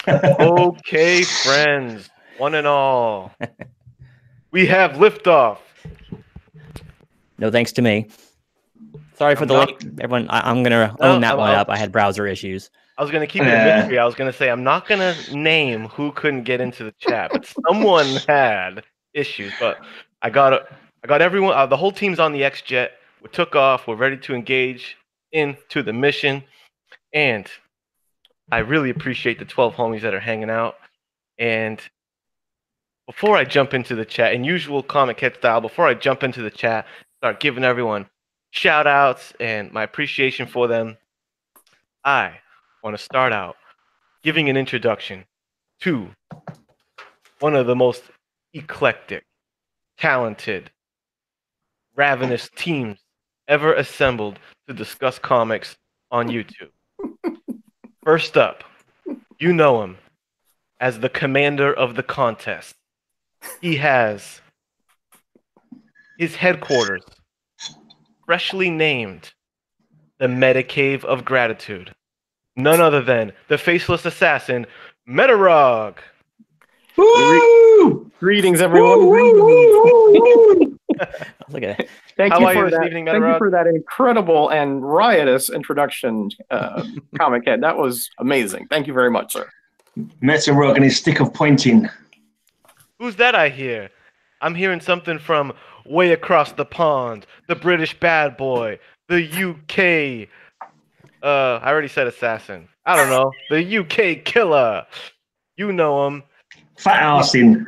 Okay, friends, one and all, we have liftoff. No thanks to me. Sorry for the link, everyone. I'm gonna own that one up. I had browser issues. I was gonna keep it a mystery. I was gonna say I'm not gonna name who couldn't get into the chat, but someone had issues. But I got everyone. The whole team's on the X-Jet. We took off. We're ready to engage into the mission, and I really appreciate the 12 homies that are hanging out. And before I jump into the chat, in usual Comic Head style, before I jump into the chat, start giving everyone shout outs and my appreciation for them, I want to start out giving an introduction to one of the most eclectic, talented, ravenous teams ever assembled to discuss comics on YouTube. First up, you know him as the commander of the contest. He has his headquarters freshly named the Metacave of Gratitude. None other than the faceless assassin, Metarog. Woo! Greetings, everyone. Look at it. Thank you for that incredible and riotous introduction, Comic Head. That was amazing. Thank you very much, sir. Metarog and his stick of pointing. Who's that I hear? I'm hearing something from way across the pond. The British bad boy. The UK. I already said assassin. I don't know. The UK killer. You know him. Fat arsing.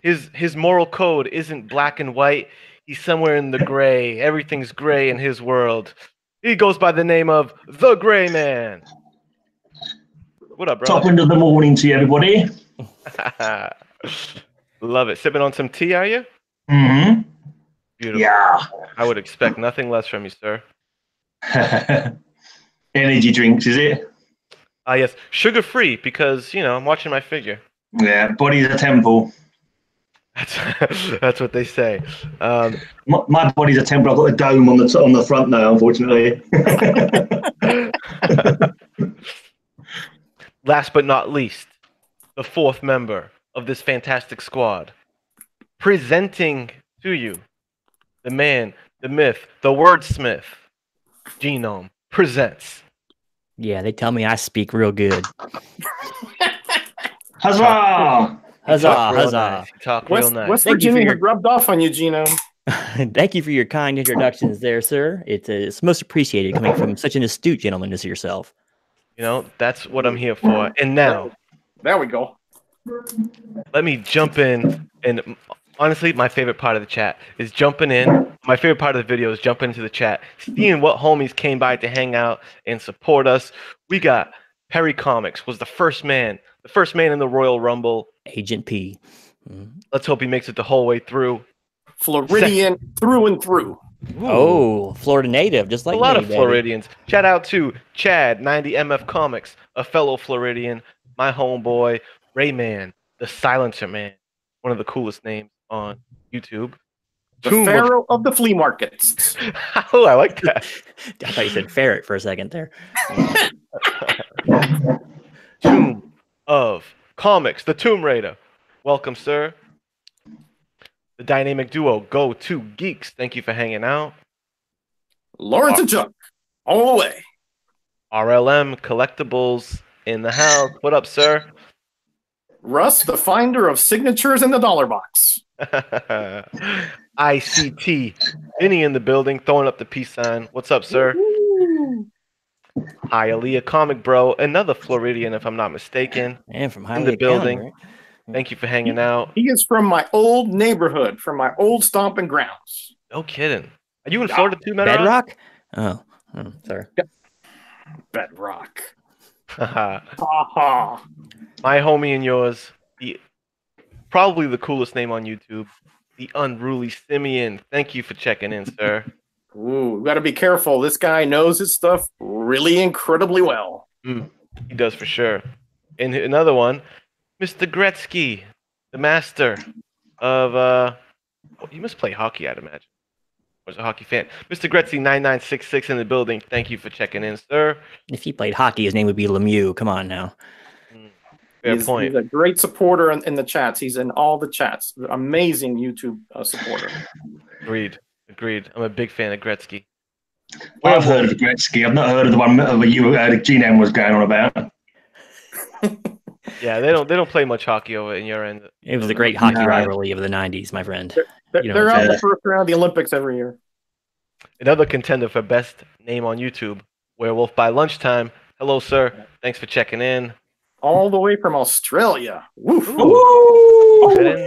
His moral code isn't black and white. He's somewhere in the gray. Everything's gray in his world. He goes by the name of the Greyman. What up, bro? Top end of the morning to you, everybody. Love it. Sipping on some tea, are you? Mm-hmm. Beautiful. Yeah. I would expect nothing less from you, sir. Energy drinks, is it? Yes. Sugar-free, because, you know, I'm watching my figure. Yeah, body's a temple. That's what they say. My body's a temple. I've got a dome on the front now, unfortunately. Last but not least, the fourth member of this fantastic squad, presenting to you the man, the myth, the wordsmith, Genome presents. Yeah, they tell me I speak real good. Huzzah! Huzzah, huzzah. You talk real nice. West Virginia has rubbed off on you, Genome. Thank you for your kind introductions there, sir. It's most appreciated coming from such an astute gentleman as yourself. You know, that's what I'm here for. And now, there we go. Let me jump in. And honestly, my favorite part of the chat is jumping in. My favorite part of the video is jumping into the chat, seeing what homies came by to hang out and support us. We got Perry Comics was the first man in the Royal Rumble. Agent P. Let's hope he makes it the whole way through. Floridian through and through. Ooh. Oh, Florida native, just like a lot me, of Floridians. Shout out to Chad, 90MF Comics, a fellow Floridian, my homeboy, Greyman, the Silencer Man, one of the coolest names on YouTube. The Pharaoh of the flea markets. Oh, I like that. I thought you said ferret for a second there. Tomb of Comics, the Tomb Raider. Welcome, sir. The dynamic duo, Go To Geeks. Thank you for hanging out. Lawrence and Chuck, all the way. RLM Collectibles in the house. What up, sir? Russ, the finder of signatures in the dollar box. ICT. Vinny in the building, throwing up the peace sign. What's up, sir? Hialeah Comic Bro, another Floridian, if I'm not mistaken. And from Hialeah in the building. County, right? Thank you for hanging out. He is from my old neighborhood, from my old stomping grounds. No kidding. Are you in Florida too, Metarog? Bedrock? Oh, sorry. Bedrock. My homie and yours, probably the coolest name on YouTube, the Unruly Simeon. Thank you for checking in, sir. Ooh, we got to be careful. This guy knows his stuff really incredibly well. He does for sure. And another one, Mr. Gretzky, the master of, you must play hockey, I'd imagine. Or is a hockey fan. Mr. Gretzky 9966 in the building. Thank you for checking in, sir. If he played hockey, his name would be Lemieux. Come on now. Fair point. He's a great supporter in the chats. He's in all the chats. Amazing YouTube supporter. Agreed. I'm a big fan of Gretzky. I've heard of Gretzky. I've not heard of the one that Genome was going on about. Yeah, they don't play much hockey over in your end. It was a great hockey rivalry of the '90s, my friend. They're out in the first round of the Olympics every year. Another contender for best name on YouTube, Werewolf by Lunchtime. Hello, sir. Thanks for checking in. All the way from Australia. Woof. I didn't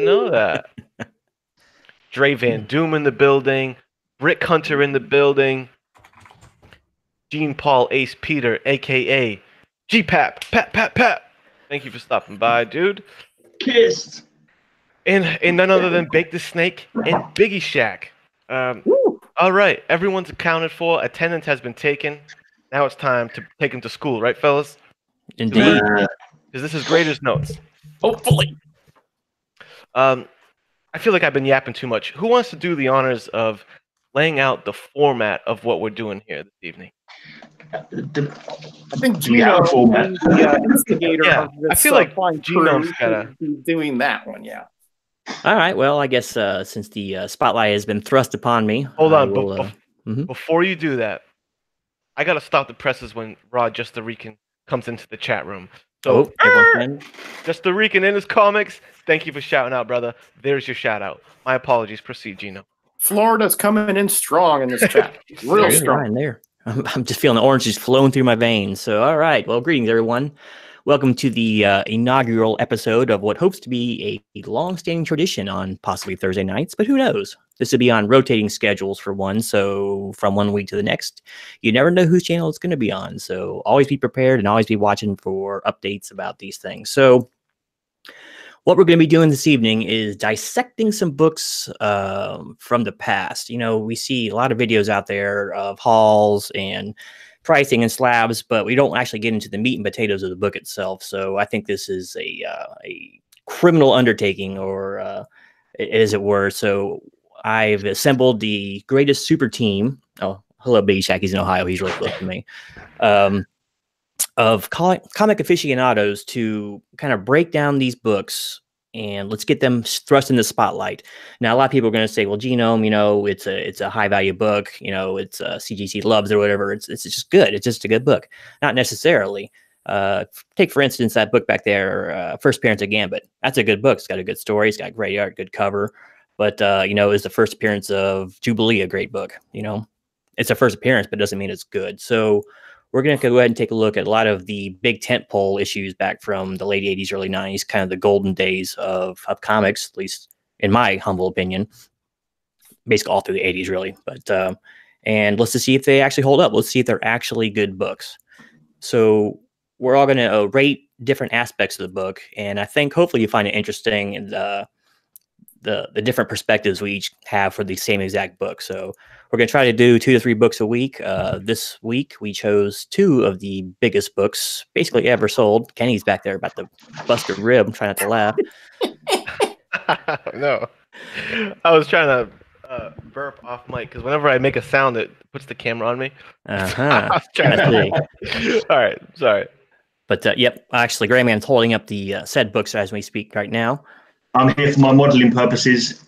know that. Dre Van Doom in the building. Brick Hunter in the building. Gene Paul Ace Peter, a.k.a. GPAP. Pat. Thank you for stopping by, dude. Kissed. And none other than Bake the Snake and Biggie Shack. All right, everyone's accounted for. Attendance has been taken. Now it's time to take them to school, right, fellas? Indeed. Because this is Graders Notes. Hopefully. I feel like I've been yapping too much. Who wants to do the honors of laying out the format of what we're doing here this evening? I think Genome, the instigator of this, I feel like Genome's gotta be doing that one. Yeah. All right. Well, I guess since the spotlight has been thrust upon me, hold on. Before you do that, I gotta stop the presses when Rod Just the Rican comes into the chat room. So, Just the Rican in his comics. Thank you for shouting out, brother. There's your shout out. My apologies. Proceed, Gino. Florida's coming in strong in this chat. Real strong. Right there. I'm just feeling the oranges flowing through my veins. So, all right. Well, greetings, everyone. Welcome to the inaugural episode of what hopes to be a long-standing tradition on possibly Thursday nights, but who knows? This will be on rotating schedules for one, so from one week to the next, you never know whose channel it's going to be on. So always be prepared and always be watching for updates about these things. So what we're going to be doing this evening is dissecting some books from the past. You know, we see a lot of videos out there of hauls and pricing and slabs, but we don't actually get into the meat and potatoes of the book itself. So I think this is a criminal undertaking, or as it were. So I've assembled the greatest super team. Oh, hello, Biggie Shack. He's in Ohio. He's really close to me. Of comic aficionados to kind of break down these books and let's get them thrust in the spotlight. Now, a lot of people are going to say, well, Genome, you know, it's a high value book, you know, it's CGC loves or whatever. It's just good. It's just a good book. Not necessarily. Take, for instance, that book back there, First Appearance of Gambit. That's a good book. It's got a good story. It's got great art, good cover. But, you know, is the first appearance of Jubilee a great book? You know, it's a first appearance, but it doesn't mean it's good. So we're going to go ahead and take a look at a lot of the big tentpole issues back from the late 80s, early 90s, kind of the golden days of comics, at least in my humble opinion, basically all through the 80s, really. But and let's just see if they actually hold up. Let's see if they're actually good books. So we're all going to rate different aspects of the book, and I think hopefully you find it interesting in the different perspectives we each have for the same exact book. So we're going to try to do 2 to 3 books a week. This week, we chose 2 of the biggest books basically ever sold. Kenny's back there about to bust a rib. I'm trying not to laugh. No. I was trying to burp off mic because whenever I make a sound, it puts the camera on me. I was trying to... All right. Sorry. But, yep, actually, Greyman's holding up the said books as we speak right now. I'm here for my modeling purposes.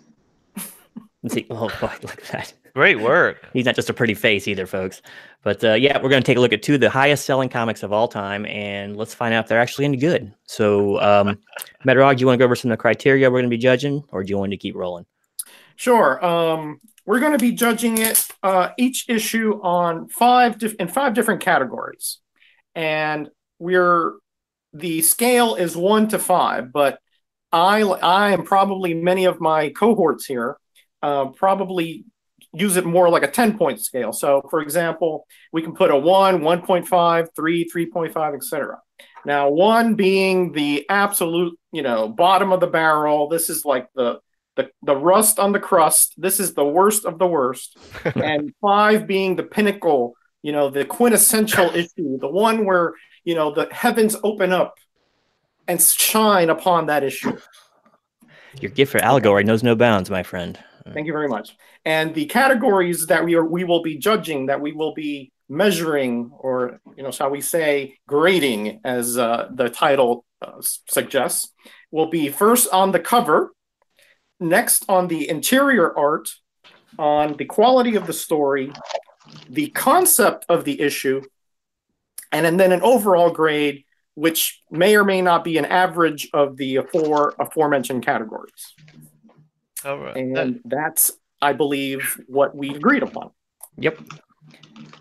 Let's see. Oh, boy, look at that. Great work. He's not just a pretty face either, folks. But yeah, we're going to take a look at 2 of the highest selling comics of all time, and let's find out if they're actually any good. So, Metarog, do you want to go over some of the criteria we're going to be judging, or do you want to keep rolling? Sure. We're going to be judging it each issue on 5 different categories, and the scale is 1 to 5. But I am probably many of my cohorts here probably use it more like a 10-point scale. So, for example, we can put a 1, 1.5, 3, 3.5, etc. Now, 1 being the absolute, you know, bottom of the barrel. This is like the rust on the crust. This is the worst of the worst. And 5 being the pinnacle, you know, the quintessential issue, the one where, you know, the heavens open up and shine upon that issue. Your gift for allegory knows no bounds, my friend. Thank you very much. And the categories that we will be judging, that we will be measuring, or, you know, shall we say, grading, as the title suggests will be first on the cover, next on the interior art, on the quality of the story, the concept of the issue, and then an overall grade, which may or may not be an average of the four aforementioned categories. All right. And that's, I believe, what we agreed upon. Yep.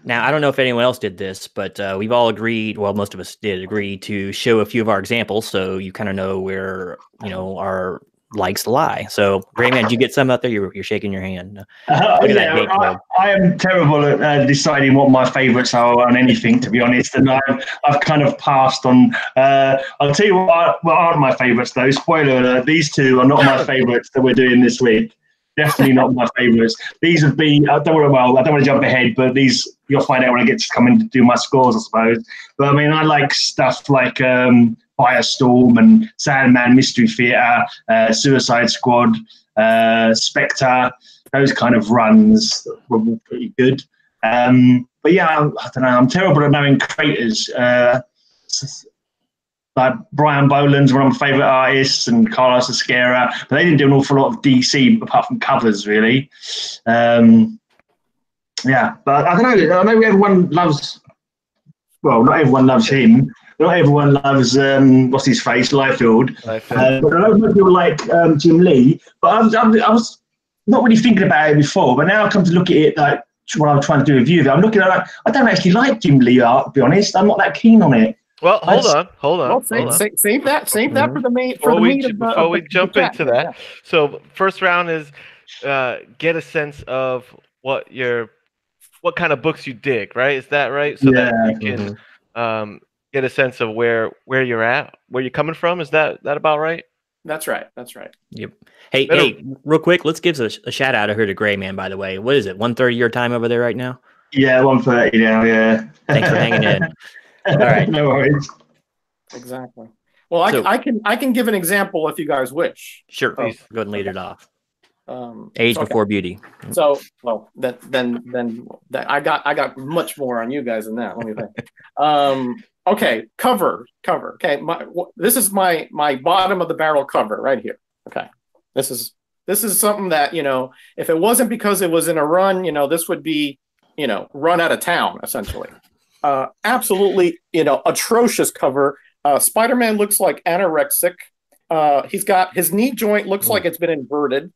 Now, I don't know if anyone else did this, but we've all agreed, well, most of us did agree to show a few of our examples so you kind of know where, our likes lie. So, Greyman, did you get some out there? You're shaking your hand. Look at that date code. I am terrible at deciding what my favourites are on anything, to be honest, and I've kind of passed on. I'll tell you what aren't my favourites, though. Spoiler alert, these two are not my favourites that we're doing this week. Definitely not my favourites. These have been, I don't want to jump ahead, but these, you'll find out when I get to come in to do my scores, I suppose. But I mean, I like stuff like Firestorm and Sandman Mystery Theatre, Suicide Squad, Spectre, those kind of runs were pretty good. But yeah, I don't know, I'm terrible at knowing creators. Like Brian Boland's one of my favourite artists, and Carlos Esquera, but they didn't do an awful lot of DC apart from covers, really. Yeah, but I don't know. I know everyone loves. Well, not everyone loves him. Not everyone loves what's his face, Liefeld. But I know most people like Jim Lee. But I was not really thinking about it before. But now I come to look at it like when I'm trying to do a review of it, I'm looking at it, I don't actually like Jim Lee art, to be honest. I'm not that keen on it. Well, hold on. Well, save that for the main. Before we jump into that, yeah. So first round is get a sense of what kind of books you dig, right? Is that right? So that you can get a sense of where you're at, where you're coming from. Is that about right? That's right. Yep. Hey, real quick, let's give a shout out here to Greyman, by the way. What is it? 1:30 your time over there right now? Yeah, 1:30 now. Yeah. Thanks for hanging in. All right. No worries. Exactly. Well, I can give an example if you guys wish. Sure. Please go ahead and lead it off. Age before beauty. So, well, then I got much more on you guys than that. Let me think. Okay, cover. Okay, this is my bottom of the barrel cover right here. Okay, this is something that, if it wasn't because it was in a run, this would be, run out of town essentially. Absolutely, atrocious cover. Spider-Man looks like anorexic. He's got his knee joint looks like it's been inverted.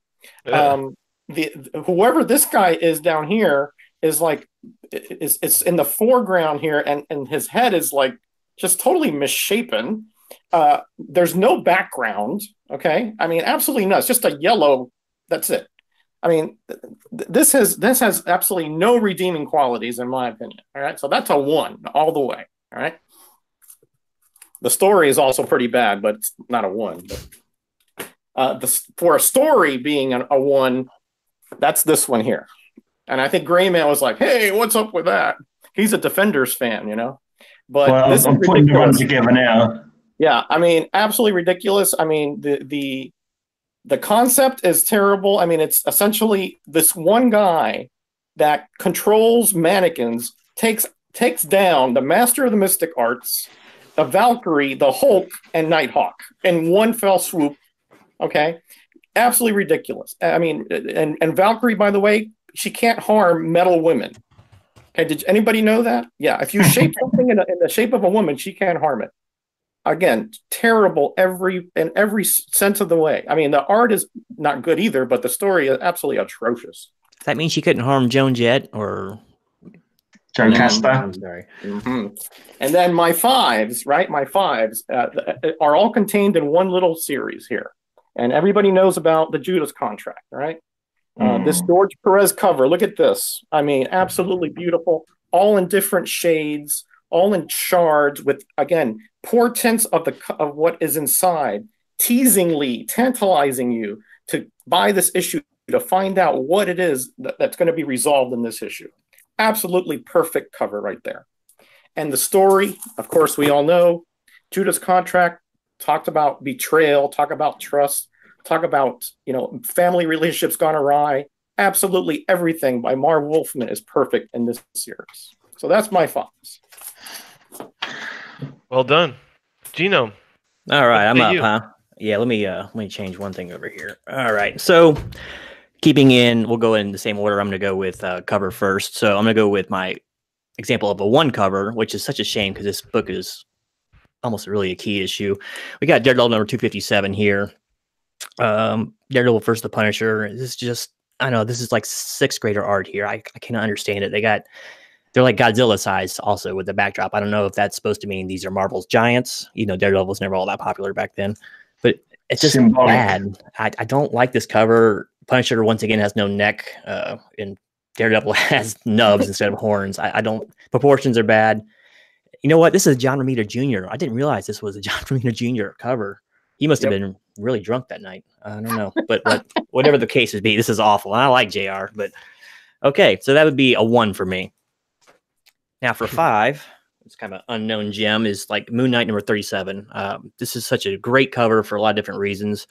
Whoever this guy is down here is like it's in the foreground here, and his head is like just totally misshapen. There's no background. Okay, I mean, absolutely nuts. Just a yellow. That's it. I mean, this has absolutely no redeeming qualities in my opinion. All right, so that's a 1 all the way. All right. The story is also pretty bad, but it's not a 1. But for a story being a 1, that's this one here. And I think Greyman was like, "Hey, what's up with that?" He's a Defenders fan, But well, this I'm putting the run together now. Yeah, I mean, absolutely ridiculous. I mean, the concept is terrible. I mean, it's essentially this one guy that controls mannequins, takes down the master of the mystic arts, the Valkyrie, the Hulk, and Nighthawk in one fell swoop. Okay, absolutely ridiculous. I mean, and Valkyrie, by the way, she can't harm metal women. Okay, did anybody know that? Yeah, if you shape something in the shape of a woman, she can't harm it. Again, terrible in every sense of the way. I mean, the art is not good either, but the story is absolutely atrocious. Does that mean she couldn't harm Joan Jett or Joan Castor? I'm sorry. Mm-hmm. And then my fives are all contained in one little series here. And everybody knows about the Judas Contract, right? This George Perez cover, look at this. I mean, absolutely beautiful, all in different shades, all in shards with, again, portents of what is inside, teasingly tantalizing you to buy this issue to find out what it is that's going to be resolved in this issue. Absolutely perfect cover right there. And the story, of course, we all know, Judas Contract, talked about betrayal, talk about trust, talk about, family relationships gone awry. Absolutely everything by Marv Wolfman is perfect in this series. So that's my thoughts. Well done. Genome. All right, I'm Say up, you. huh? Yeah, let me change one thing over here. All right, so keeping in, we'll go in the same order. I'm going to go with cover first. So I'm going to go with my example of a one cover, which is such a shame because this book is almost really a key issue. We got Daredevil number 257 here. Daredevil versus the Punisher. This is just, I know this is like sixth grader art here. I cannot understand it. They're like Godzilla sized also with the backdrop. I don't know if that's supposed to mean these are Marvel's giants. You know, Daredevil was never all that popular back then, but it's just Symbolic. bad. I don't like this cover. Punisher once again has no neck, and Daredevil has nubs instead of horns. I don't, proportions are bad. You know what? This is John Romita Jr. I didn't realize this was a John Romita Jr. cover. He must have been really drunk that night. I don't know, but whatever the case would be, this is awful. And I like JR, but okay, so that would be a 1 for me. Now for 5, it's kind of an unknown gem, is like Moon Knight number 37. This is such a great cover for a lot of different reasons.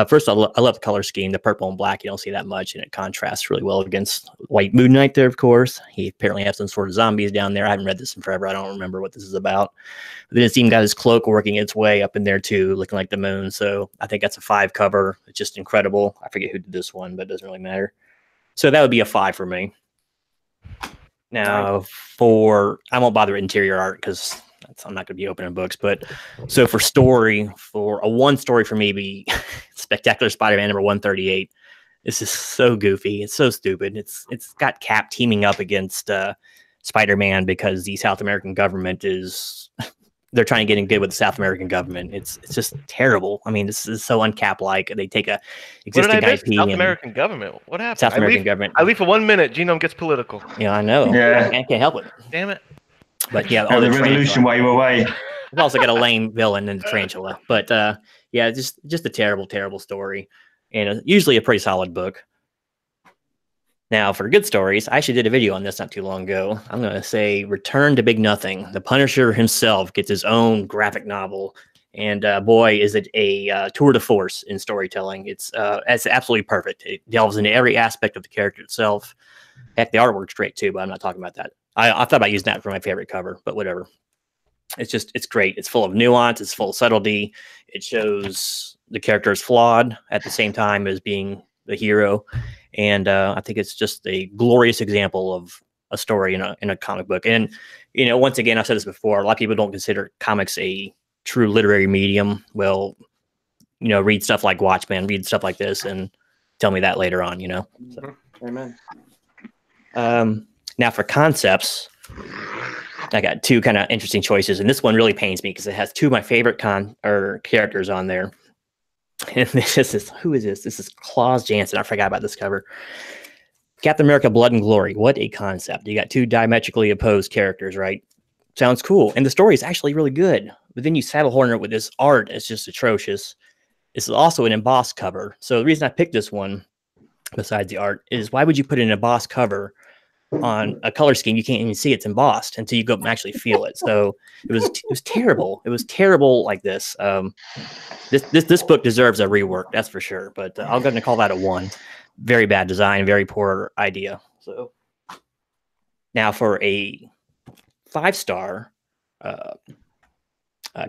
First, I love the color scheme, the purple and black. You don't see that much, and it contrasts really well against white Moon Knight there, of course. He apparently has some sort of zombies down there. I haven't read this in forever. I don't remember what this is about. But then it's even got his cloak working its way up in there, too, looking like the moon. So I think that's a 5 cover. It's just incredible. I forget who did this one, but it doesn't really matter. So that would be a 5 for me. Now, I won't bother with interior art because I'm not going to be opening books. But so for story, for a 1 story for me, be Spectacular Spider-Man number 138. This is so goofy. It's so stupid. It's got Cap teaming up against Spider-Man because the South American government is they're trying to get in good with the South American government. It's just terrible. I mean, this is so un-Cap-like. They take a existing IP. South American government. What happened? South American government. I leave for 1 minute. Genome gets political. Yeah, I know. Yeah. I can't help it. Damn it. But yeah, the revolution while you were away. We've also got a lame villain in the Tarantula. But yeah, just a terrible, terrible story. And usually a pretty solid book. Now, for good stories, I actually did a video on this not too long ago. I'm going to say Return to Big Nothing. The Punisher himself gets his own graphic novel. And boy, is it a tour de force in storytelling. It's absolutely perfect. It delves into every aspect of the character itself. Heck, the artwork's great too, but I'm not talking about that. I thought about using that for my favorite cover, but whatever. It's great. It's full of nuance. It's full of subtlety. It shows the character is flawed at the same time as being the hero. And I think it's just a glorious example of a story in a comic book. And, you know, once again, I've said this before, a lot of people don't consider comics a true literary medium. Well, you know, read stuff like Watchmen, read stuff like this, and tell me that later on, you know. So. Amen. Now for concepts, I got 2 kind of interesting choices, and this one really pains me because it has 2 of my favorite characters on there. And who is this? This is Klaus Janson. I forgot about this cover. Captain America: Blood and Glory. What a concept! You got 2 diametrically opposed characters, right? Sounds cool, and the story is actually really good. But then you saddle horn it with this art; it's just atrocious. This is also an embossed cover. So the reason I picked this one, besides the art, is why would you put an embossed cover on a color scheme you can't even see it's embossed until you go and actually feel it? So it was terrible. It was terrible like this. This book deserves a rework, that's for sure. But I'm going to call that a 1. Very bad design, very poor idea. So now for a 5-star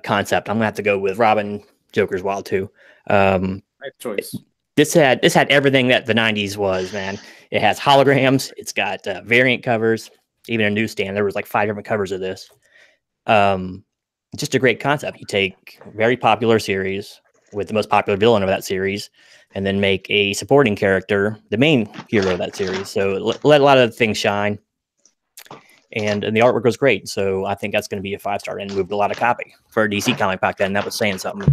concept, I'm going to have to go with Robin Joker's Wild 2. Nice choice. This had everything that the 90s was, man. It has holograms. It's got variant covers. Even a newsstand. There was like 5 different covers of this. Just a great concept. You take a very popular series with the most popular villain of that series, and then make a supporting character the main hero of that series. So let a lot of things shine. And the artwork was great. So I think that's going to be a 5-star and moved a lot of copy for a DC comic back then. That was saying something.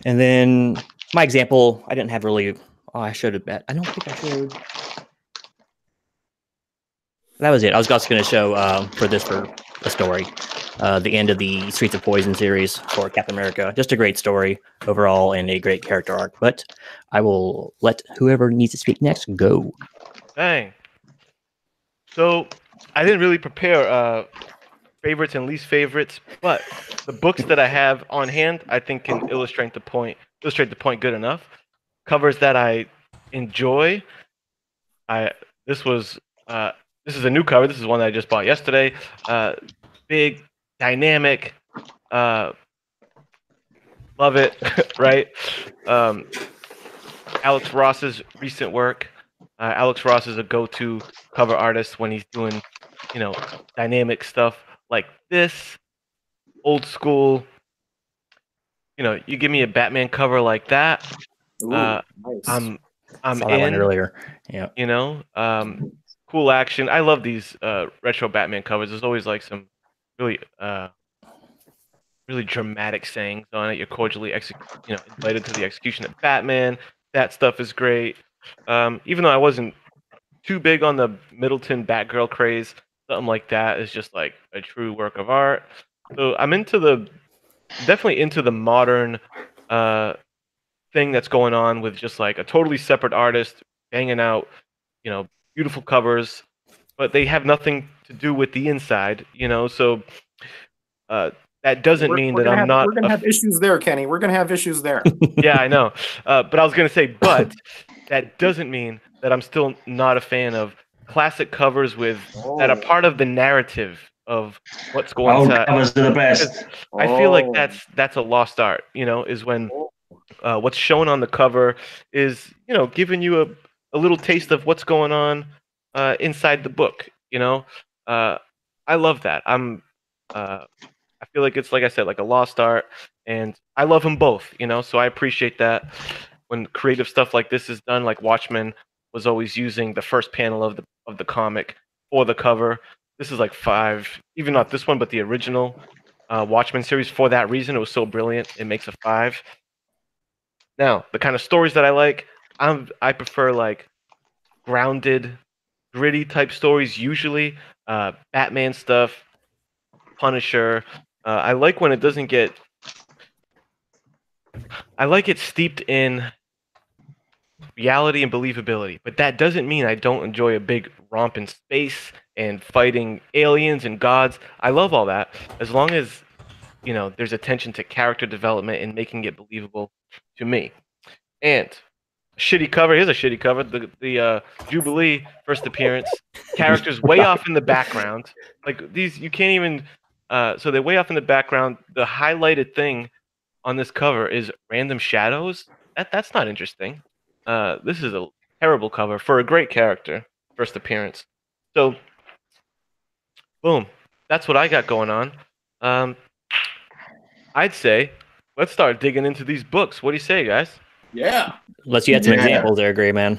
And then my example, I didn't have really. Oh, I showed it. I don't think I showed. That was it. I was also going to show for a story, the end of the Streets of Poison series for Captain America. Just a great story overall and a great character arc. But I will let whoever needs to speak next go. Dang. So I didn't really prepare favorites and least favorites, but the books that I have on hand, I think can illustrate the point good enough. Covers that I enjoy. This is a new cover. This is one that I just bought yesterday. Big dynamic. Love it, right? Alex Ross's recent work. Alex Ross is a go-to cover artist when he's doing, dynamic stuff like this, old school. You give me a Batman cover like that, Ooh, uh, nice. I'm Saw that one in. earlier. Yeah. Cool action. I love these retro Batman covers. There's always like some really really dramatic sayings on it. You're cordially invited to the execution of Batman. That stuff is great. Even though I wasn't too big on the Middleton Batgirl craze, something like that is just like a true work of art. So I'm definitely into the modern thing that's going on with just like a totally separate artist banging out, beautiful covers, but they have nothing to do with the inside, So that doesn't mean that I'm not. We're gonna have issues there, Kenny. We're gonna have issues there. Yeah, I know. But I was gonna say, but that doesn't mean that I'm still not a fan of classic covers that are part of the narrative of what's going on. Old covers are the best. I feel like that's a lost art. Is when what's shown on the cover is giving you a little taste of what's going on inside the book. I love that. I feel like it's, like I said, like a lost art, and I love them both, so I appreciate that when creative stuff like this is done. Like Watchmen was always using the first panel of the comic for the cover. This is like 5, even not this one, but the original Watchmen series. For that reason, it was so brilliant. It makes a 5. Now, the kind of stories that I like, I prefer like grounded, gritty type stories, usually Batman stuff, Punisher. I like when it doesn't get. I like it steeped in reality and believability, but that doesn't mean I don't enjoy a big romp in space and fighting aliens and gods. I love all that as long as there's attention to character development and making it believable to me. And shitty cover. Here's a shitty cover. The Jubilee first appearance. Characters way off in the background. Like these, you can't even. So they're way off in the background. The highlighted thing on this cover is random shadows. That's not interesting. This is a terrible cover for a great character first appearance. So, boom. That's what I got going on. I'd say let's start digging into these books. What do you say, guys? Yeah. Unless you had some examples there, Greyman.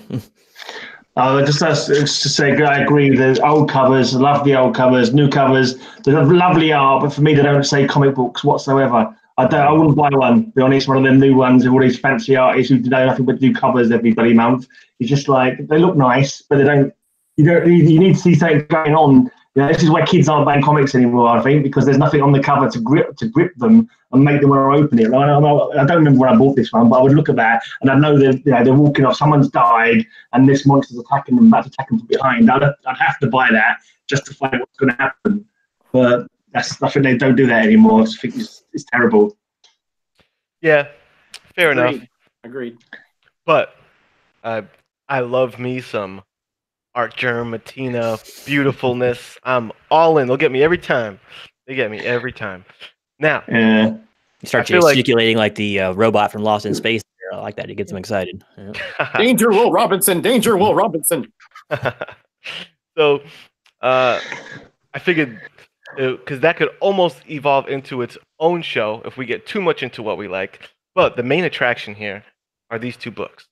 Just to say, I agree. The old covers, love the old covers, new covers. They have lovely art, but for me, they don't say comic books whatsoever. I wouldn't buy one. To be honest, one of them new ones with all these fancy artists who do nothing but do covers every bloody month. It's just like they look nice, but they don't. You need to see something going on. This is why kids aren't buying comics anymore, I think, because there's nothing on the cover to grip them and make them want to open it. I don't remember when I bought this one, but I would look at that and I know that they're walking off, someone's died, and this monster's attacking them, about to attack them from behind. I'd have to buy that just to find what's going to happen. But I think they don't do that anymore. I just think it's terrible. Yeah, fair enough. Agreed. But I love me some Art Germ, Matina, beautifulness. I'm all in. They'll get me every time. They get me every time. Now, you start gesticulating like the robot from Lost in Space. I like that. It gets them excited. Yeah. Danger, Will Robinson! Danger, Will Robinson! So, I figured because that could almost evolve into its own show if we get too much into what we like. But the main attraction here are these 2 books.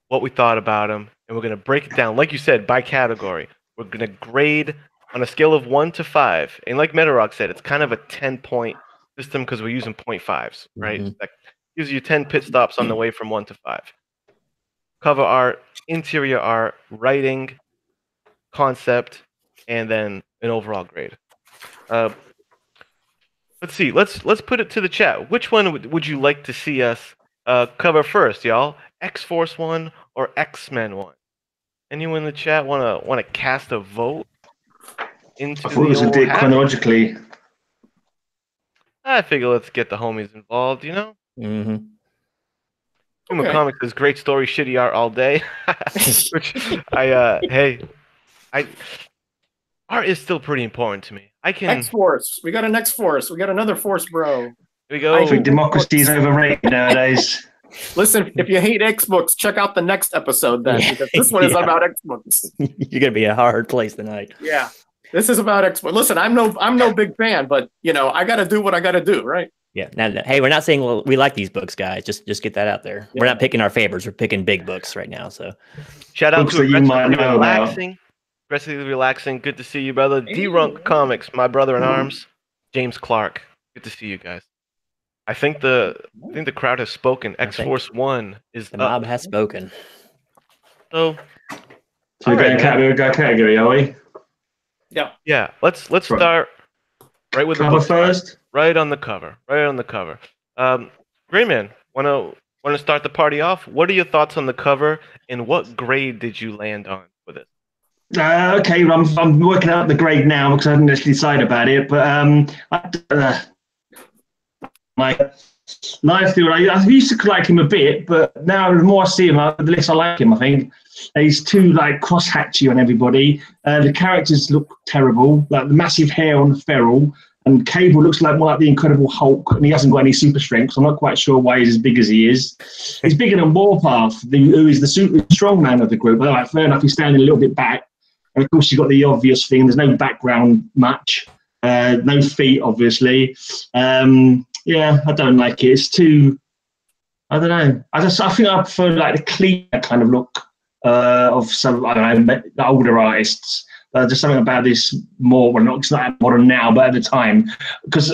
What we thought about them, and we're going to break it down, like you said, by category. We're going to grade on a scale of 1 to 5. And like Metarog said, it's kind of a 10-point system because we're using 0.5s, right? Mm-hmm. That gives you 10 pit stops on the way from 1 to 5. Cover art, interior art, writing, concept, and then an overall grade. Let's see. Let's put it to the chat. Which one would you like to see us cover first, y'all? X-Force 1 or X-Men 1? Anyone in the chat want to cast a vote into I thought it was a bit chronologically. I figure let's get the homies involved, Mm-hmm. Human Comics is great story, shitty art all day. Which art is still pretty important to me. I can. X-Force. We got an X-Force. We got another Force bro. Here we go. I think democracy is overrated nowadays. Listen, if you hate X-Books, check out the next episode then, because this one is about X-Books. You're gonna be a hard place tonight. Yeah, this is about X-Books. Listen, I'm no big fan, but you know, I got to do what I got to do, right? Yeah. Now, hey, we're not saying we like these books, guys. Just get that out there. Yeah. We're not picking our favorites. We're picking big books right now. So, shout out books to that you might know relaxing. Aggressively relaxing. Good to see you, brother. D-Runk Comics, my brother in arms, James Clark. Good to see you guys. I think the crowd has spoken. X-Force 1 is the mob has spoken. So we're going category, are we? Yeah. Yeah. Let's start right with the cover book first. Right on the cover. Right on the cover. Greyman, wanna start the party off? What are your thoughts on the cover, and what grade did you land on with it? Okay, I'm working out the grade now because I haven't actually decided about it. But my nice dude, I used to like him a bit, but now the more I see him, the less I like him. I think he's too like cross-hatchy on everybody. The characters look terrible, like the massive hair on the feral. And Cable looks like more like the Incredible Hulk, and he hasn't got any super strength, so I'm not quite sure why he's as big as he is. He's bigger than Warpath, who is the super strong man of the group. But like, fair enough, he's standing a little bit back. And of course, you've got the obvious thing, there's no background much, no feet, obviously. Yeah, I don't like it. It's too, I don't know. I think I prefer like the cleaner kind of look of some, I don't know, the older artists. Just something about this more, well, it's not modern now, but at the time, because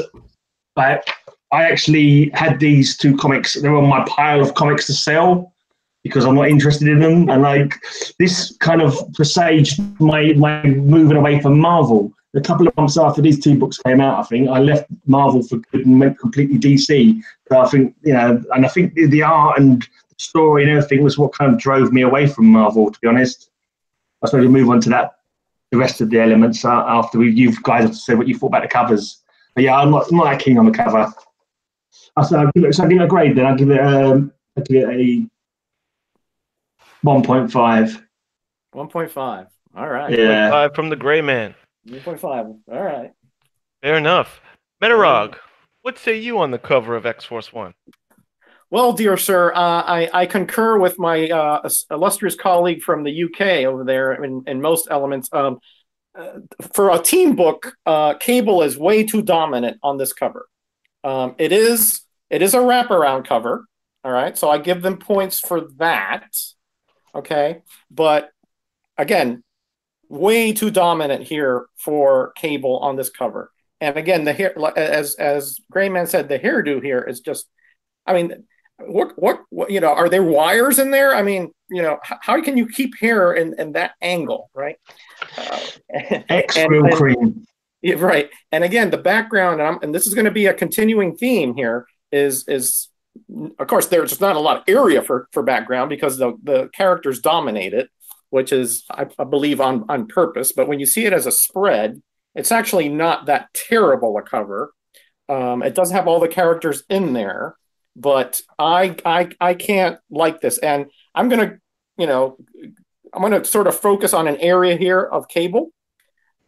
like, I actually had these two comics, they were on my pile of comics to sell because I'm not interested in them. And like this kind of presaged my moving away from Marvel. A couple of months after these two books came out, I think, I left Marvel for good and went completely DC. So I think, you know, and I think the art and the story and everything was what kind of drove me away from Marvel, to be honest. I suppose we'll move on to that. The rest of the elements after you guys have said what you thought about the covers. But yeah, I'm not that keen on the cover. I'll give it a grade then. I'll give it a 1.5. 1.5. All right. Yeah. 1.5 from the Greyman. 1.5. All right. Fair enough. Metarog, what say you on the cover of X-Force 1? Well, dear sir, I concur with my illustrious colleague from the UK over there in most elements. For a team book, Cable is way too dominant on this cover. It is a wraparound cover, all right? So I give them points for that, okay? But again, way too dominant here for Cable on this cover. And again, the hair, as Greyman said, the hairdo here is just, I mean, what you know, are there wires in there? I mean, you know, how can you keep hair in that angle, right? X-Grill cream. Yeah, right. And again, the background, and this is going to be a continuing theme here, is of course there's not a lot of area for background because the characters dominate it, which is I believe on purpose. But when you see it as a spread, it's actually not that terrible a cover. It does have all the characters in there. But I can't like this, and I'm gonna sort of focus on an area here of Cable,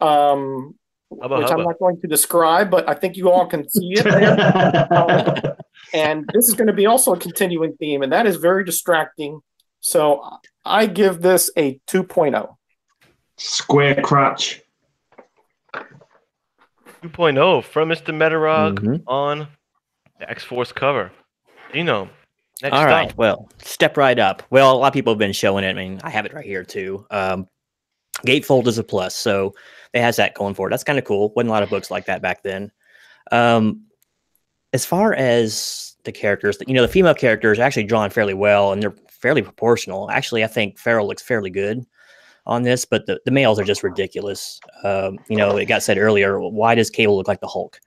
which I'm not going to describe, but I think you all can see it there. And this is going to be also a continuing theme, and that is very distracting. So I give this a 2.0. Square crutch. 2.0 from Mr. Metarog on the X-Force cover. Genome. Next All right. up. Well, step right up. Well, a lot of people have been showing it. I mean, I have it right here too. Gatefold is a plus, so it has that going for it. That's kind of cool. Wasn't a lot of books like that back then. As far as the characters, you know, the female characters are actually drawn fairly well, and they're fairly proportional. Actually, I think Feral looks fairly good on this, but the males are just ridiculous. You know, it got said earlier, why does Cable look like the Hulk?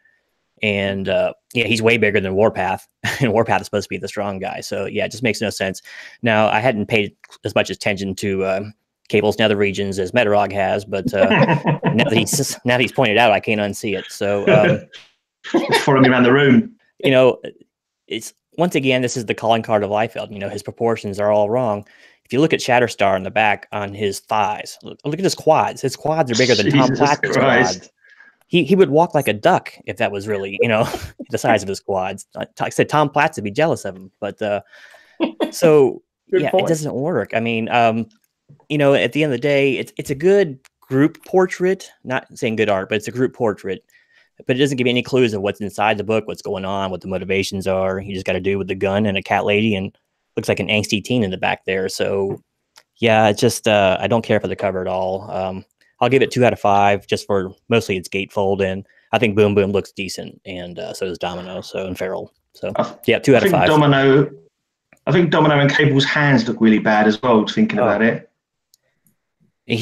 And yeah, he's way bigger than Warpath, and Warpath is supposed to be the strong guy. So yeah, it just makes no sense. Now, I hadn't paid as much attention to Cable's nether regions as Metarog has, but now that he's pointed out, I can't unsee it. So just following me around the room. You know, it's once again, this is the calling card of Liefeld. You know, his proportions are all wrong. If you look at Shatterstar in the back on his thighs, look at his quads. His quads are bigger than Tom Platter's quads. he would walk like a duck if that was really, you know, the size of his quads. Like I said, Tom Platz would be jealous of him. But so yeah, point. it doesn't work. I mean, you know, at the end of the day, it's a good group portrait. Not saying good art, but it's a group portrait. But it doesn't give you any clues of what's inside the book, what's going on, what the motivations are. You just got to do with the gun and a cat lady, and looks like an angsty teen in the back there. So yeah, it's just I don't care for the cover at all. I'll give it 2 out of 5 just for mostly its gatefold, and I think Boom Boom looks decent, and so does Domino, and Feral. So yeah, 2 out of 5. I think Domino and Cable's hands look really bad as well. Thinking about it.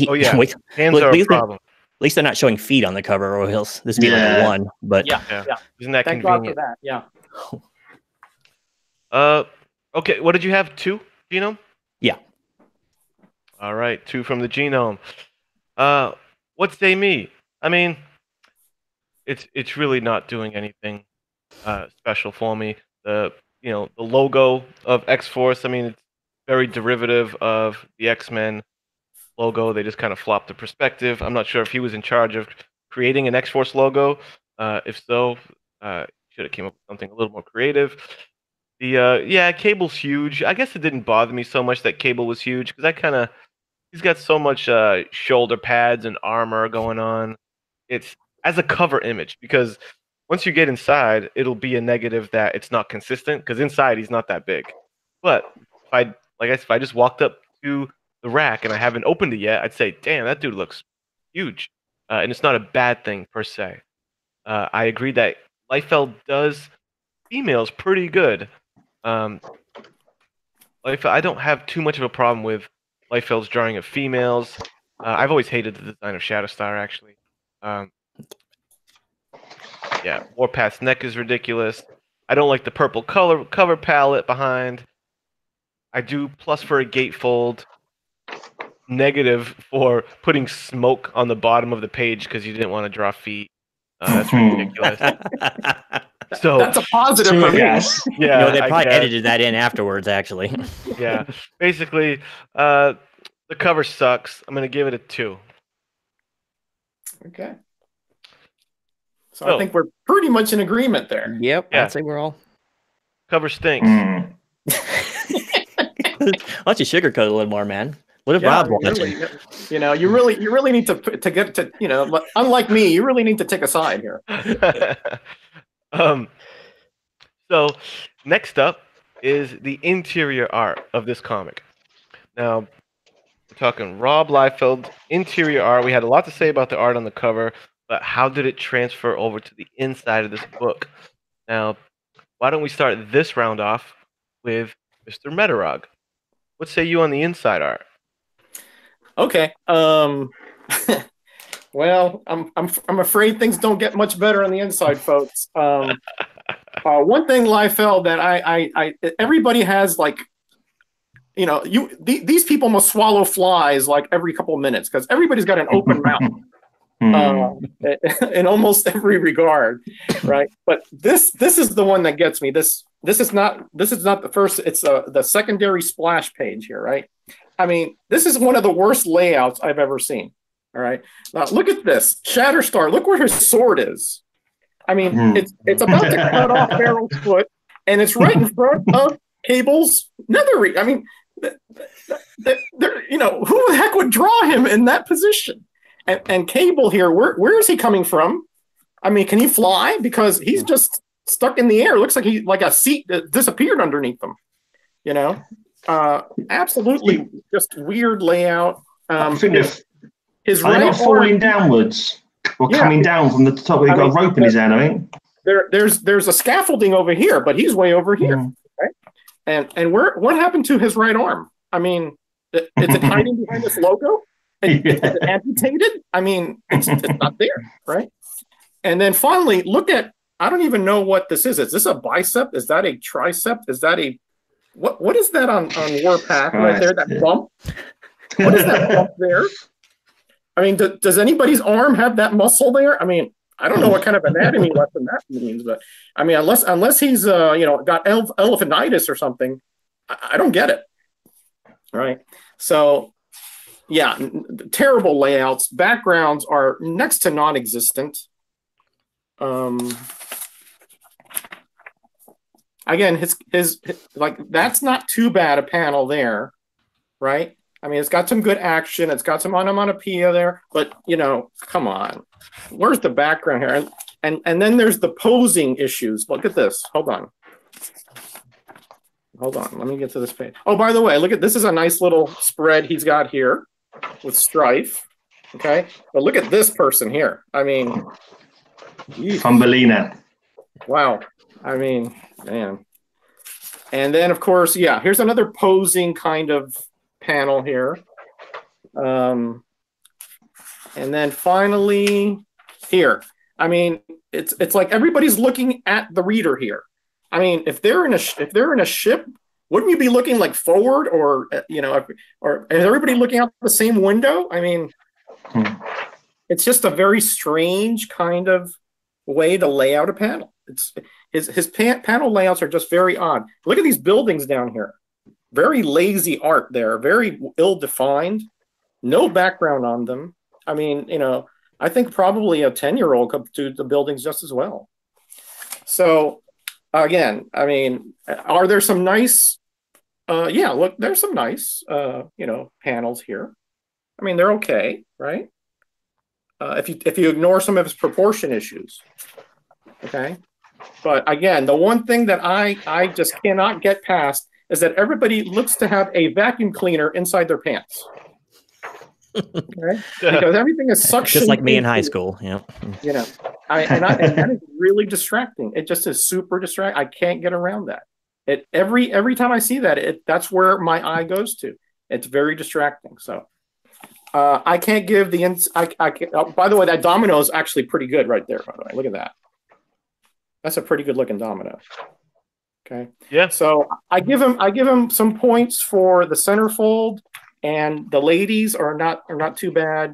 Oh yeah, hands are a problem. At least they're not showing feet on the cover, or else this would be like a 1. But yeah. Isn't that Thank convenient? God for that. Yeah. Okay. What did you have? 2 Genome? Yeah. All right, 2 from the Genome. What say me? I mean, it's really not doing anything special for me. The logo of X-Force. I mean, it's very derivative of the X-Men logo. They just kind of flopped the perspective. I'm not sure if he was in charge of creating an X-Force logo. If so, should have came up with something a little more creative. The Cable's huge. I guess it didn't bother me so much that Cable was huge because he's got so much shoulder pads and armor going on. It's as a cover image, because once you get inside, it'll be a negative that it's not consistent, because inside he's not that big. But if I just walked up to the rack and I haven't opened it yet, I'd say, damn, that dude looks huge. And it's not a bad thing per se. I agree that Liefeld does females pretty good. I don't have too much of a problem with Liefeld's drawing of females. I've always hated the design of Shatterstar, actually. Yeah, Warpath's neck is ridiculous. I don't like the purple cover palette behind. I do plus for a gatefold. Negative for putting smoke on the bottom of the page because you didn't want to draw feet. That's ridiculous. So that's a positive for me. Yes. Yeah, they probably edited that in afterwards, actually. Yeah, basically, the cover sucks. I'm gonna give it a 2. Okay. So I think we're pretty much in agreement there. Yep, yeah. I'd say we're all. Cover stinks. Why don't you sugarcoat it a little more, man? What if Rob watching? You really need to get to, unlike me, you really need to take a side here. So next up is the interior art of this comic. Now, we're talking Rob Liefeld interior art. We had a lot to say about the art on the cover, but how did it transfer over to the inside of this book? Now, why don't we start this round off with Mr. Metarog? What say you on the inside art? Okay. Well, I'm afraid things don't get much better on the inside, folks. One thing, Liefeld, that everybody has, like, these people must swallow flies like every couple of minutes, because everybody's got an open mouth in almost every regard, right? But this is the one that gets me. This is not the first. It's the secondary splash page here, right? I mean, this is one of the worst layouts I've ever seen. All right, now look at this Shatterstar. Look where his sword is. I mean, it's about to cut off Feral's foot, and it's right in front of Cable's nether. I mean, who the heck would draw him in that position? And Cable here, where is he coming from? I mean, can he fly? Because he's just stuck in the air. It looks like a seat that disappeared underneath him. Absolutely just weird layout. I think his right not falling downwards or coming down from the top. He's got a rope in his hand, I think. There's a scaffolding over here, but he's way over here. Right? And what happened to his right arm? I mean, is it hiding behind this logo? Is it amputated? I mean, it's not there, right? And then finally, look at, I don't even know what this is. Is this a bicep? Is that a tricep? Is that a what is that on Warpath right there? That bump? What is that bump there? I mean, does anybody's arm have that muscle there? I mean, I don't know what kind of anatomy lesson that means, but I mean, unless he's got elephantitis or something, I don't get it. Right? So, yeah, terrible layouts. Backgrounds are next to non-existent. Again, his like that's not too bad a panel there, right? I mean, it's got some good action. It's got some onomatopoeia there, but come on, where's the background here? And then there's the posing issues. Look at this. Hold on. Let me get to this page. Oh, by the way, look at this is a nice little spread he's got here with Strife. Okay, but look at this person here. I mean, Thumbelina. Wow. I mean, man. And then, of course, yeah, here's another posing kind of panel here. And then finally here. I mean, it's like everybody's looking at the reader here. I mean, if they're in a ship, wouldn't you be looking like forward, or or is everybody looking out the same window? I mean, it's just a very strange kind of way to lay out a panel. It's his panel layouts are just very odd. Look at these buildings down here. Very lazy art there. Very ill-defined. No background on them. I mean, I think probably a 10-year-old could do the buildings just as well. So, again, I mean, are there some nice? Yeah, look, there's some nice, panels here. I mean, they're okay, right? If you ignore some of his proportion issues, okay. But again, the one thing that I just cannot get past is that everybody looks to have a vacuum cleaner inside their pants. Okay, because everything is suction. Just like me in high school, yeah. And that is really distracting. It just is super distracting. I can't get around that. Every time I see that, that's where my eye goes to. It's very distracting. So. I can't give the by the way, that domino is actually pretty good right there. By the way, look at that. That's a pretty good looking domino. Okay. Yeah. So I give him some points for the centerfold, and the ladies are not too bad,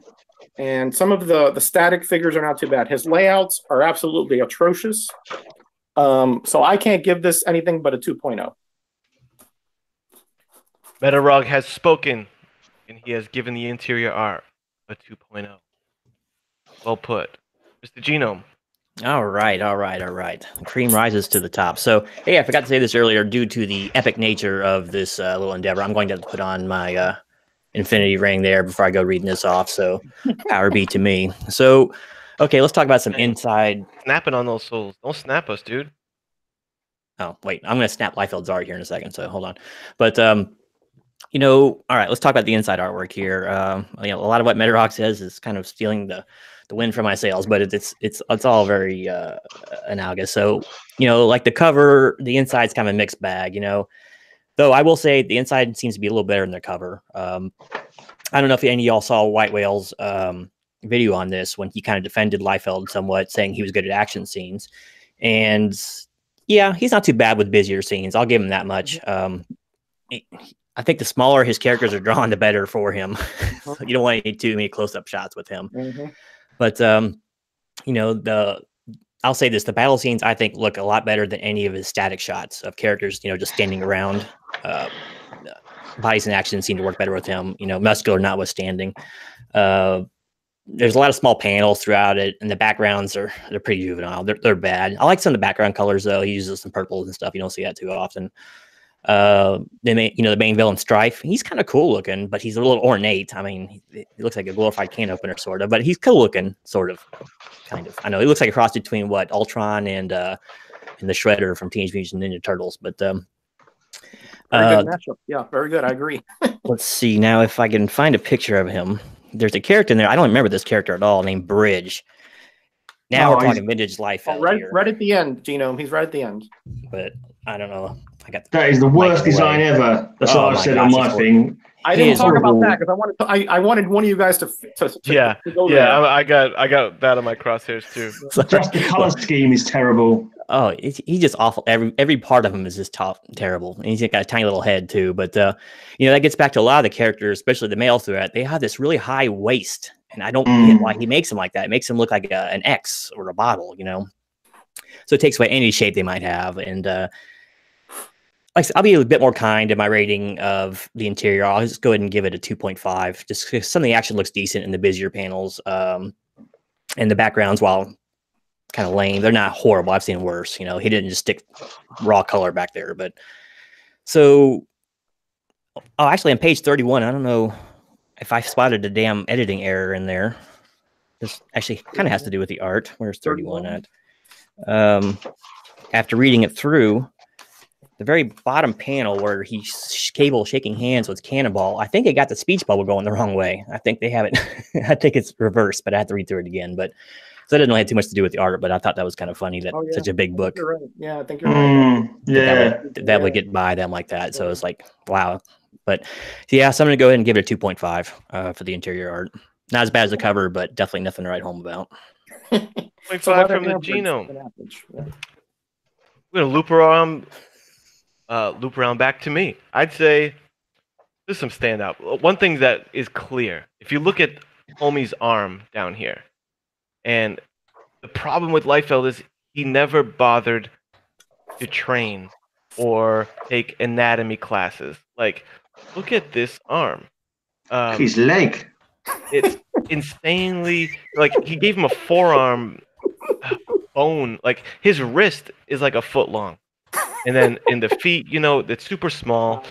and some of the static figures are not too bad. His layouts are absolutely atrocious. So I can't give this anything but a 2.0. Metarog has spoken. And he has given the interior art a 2.0. Well put. Mr. Genome. All right. Cream rises to the top. So, hey, I forgot to say this earlier. Due to the epic nature of this little endeavor, I'm going to put on my infinity ring there before I go reading this off. So, power be to me. So, okay, let's talk about some inside. Snapping on those souls. Don't snap us, dude. Oh, wait. I'm going to snap Liefeld's art here in a second. So, hold on. But, all right, let's talk about the inside artwork here. A lot of what Metarog says is kind of stealing the wind from my sails, but it's all very analogous. So, like the cover, the inside's kind of a mixed bag, though I will say the inside seems to be a little better than the cover. I don't know if any of y'all saw White Whale's video on this when he kind of defended Liefeld somewhat, saying he was good at action scenes. And yeah, he's not too bad with busier scenes. I'll give him that much. I think the smaller his characters are drawn, the better for him. You don't want too many close-up shots with him. Mm-hmm. But I'll say this: the battle scenes I think look a lot better than any of his static shots of characters, just standing around. Bodies in action seem to work better with him. Muscular notwithstanding. There's a lot of small panels throughout it, and the backgrounds they're pretty juvenile. They're bad. I like some of the background colors though. He uses some purples and stuff. You don't see that too often. The main villain Strife, he's kind of cool looking, but he's a little ornate. I mean, he looks like a glorified can opener sort of, but he's cool looking sort of, kind of. I know he looks like a cross between what Ultron and the Shredder from Teenage Mutant Ninja Turtles. But very good matchup. Yeah, very good. I agree. Let's see now if I can find a picture of him. There's a character in there. I don't remember this character at all, named Bridge. Now we're talking vintage life. Right at the end, Genome. He's right at the end. But I don't know. That is the worst design ever. That's what I've said on my thing. I didn't talk about that because I wanted one of you guys to go there. I got that on my crosshairs too. Just the color scheme is terrible. Oh, he's just awful. Every part of him is just terrible. And he's got a tiny little head too. But that gets back to a lot of the characters, especially the males throughout. They have this really high waist, and I don't get why he makes them like that. It makes them look like an X or a bottle, So it takes away any shape they might have, and. I'll be a bit more kind in my rating of the interior. I'll just go ahead and give it a 2.5. Just because some of the action looks decent in the busier panels, and the backgrounds, while kind of lame. They're not horrible. I've seen worse. You know, he didn't just stick raw color back there. But so, oh, actually, on page 31, I don't know if I spotted a damn editing error in there. This actually kind of has to do with the art. Where's 31 at? After reading it through, the very bottom panel where he's Cable shaking hands with Cannonball, I think it got the speech bubble going the wrong way. I think they have it. I think it's reversed, but I have to read through it again. But so it didn't really have too much to do with the art, but I thought that was kind of funny that such a big book. You're right. Yeah, I think you're right. That would get by them like that. So it's like, wow. But yeah, so I'm going to go ahead and give it a 2.5 for the interior art. Not as bad as the cover, but definitely nothing to write home about. 0.5 from the Genome. We're going to loop around back to me. I'd say there's some standout. One thing that is clear, if you look at Homie's arm down here, and the problem with Liefeld is he never bothered to train or take anatomy classes. Like, look at this arm. His leg. It's insanely, like, he gave him a forearm bone. Like, his wrist is like a foot long. And then in the feet, you know, it's super small.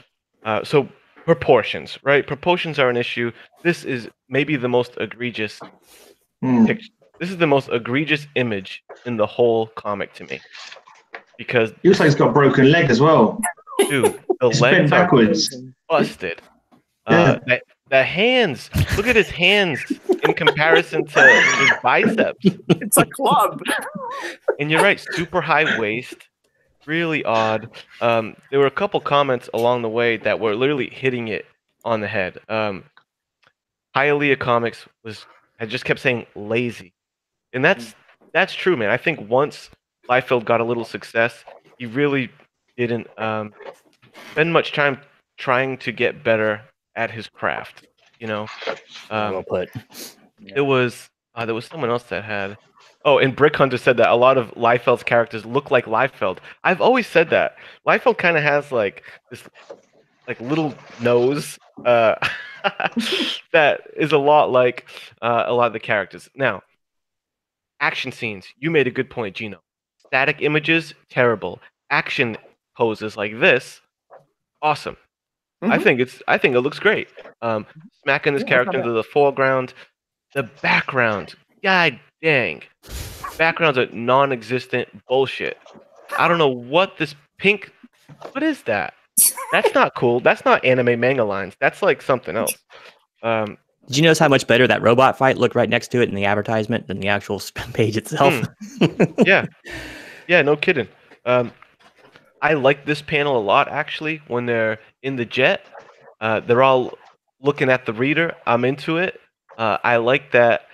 So proportions, right? Proportions are an issue. This is maybe the most egregious picture. This is the most egregious image in the whole comic to me. Because he looks like he's got a broken leg as well. Dude, the legs backwards. Are busted. The hands, look at his hands in comparison to his biceps. It's a club. And you're right, super high waist. Really odd. There were a couple comments along the way that were literally hitting it on the head. Hialeah Comics had just kept saying lazy, and that's true, man. I think once Liefeld got a little success, he really didn't spend much time trying to get better at his craft. You know, well put. There was someone else that had. Oh, and Brick Hunter said that a lot of Liefeld's characters look like Liefeld. I've always said that. Liefeld kind of has like this like little nose that is a lot like a lot of the characters. Now, action scenes. You made a good point, Gino. Static images, terrible. Action poses like this, awesome. I think it looks great. Smacking this character into the foreground. The background, god dang. Backgrounds are non-existent bullshit. I don't know what this pink. What is that? That's not cool. That's not anime manga lines. That's like something else. Did you notice how much better that robot fight looked right next to it in the advertisement than the actual page itself? Yeah, no kidding. I like this panel a lot actually. When they're in the jet, they're all looking at the reader. I'm into it. I like that.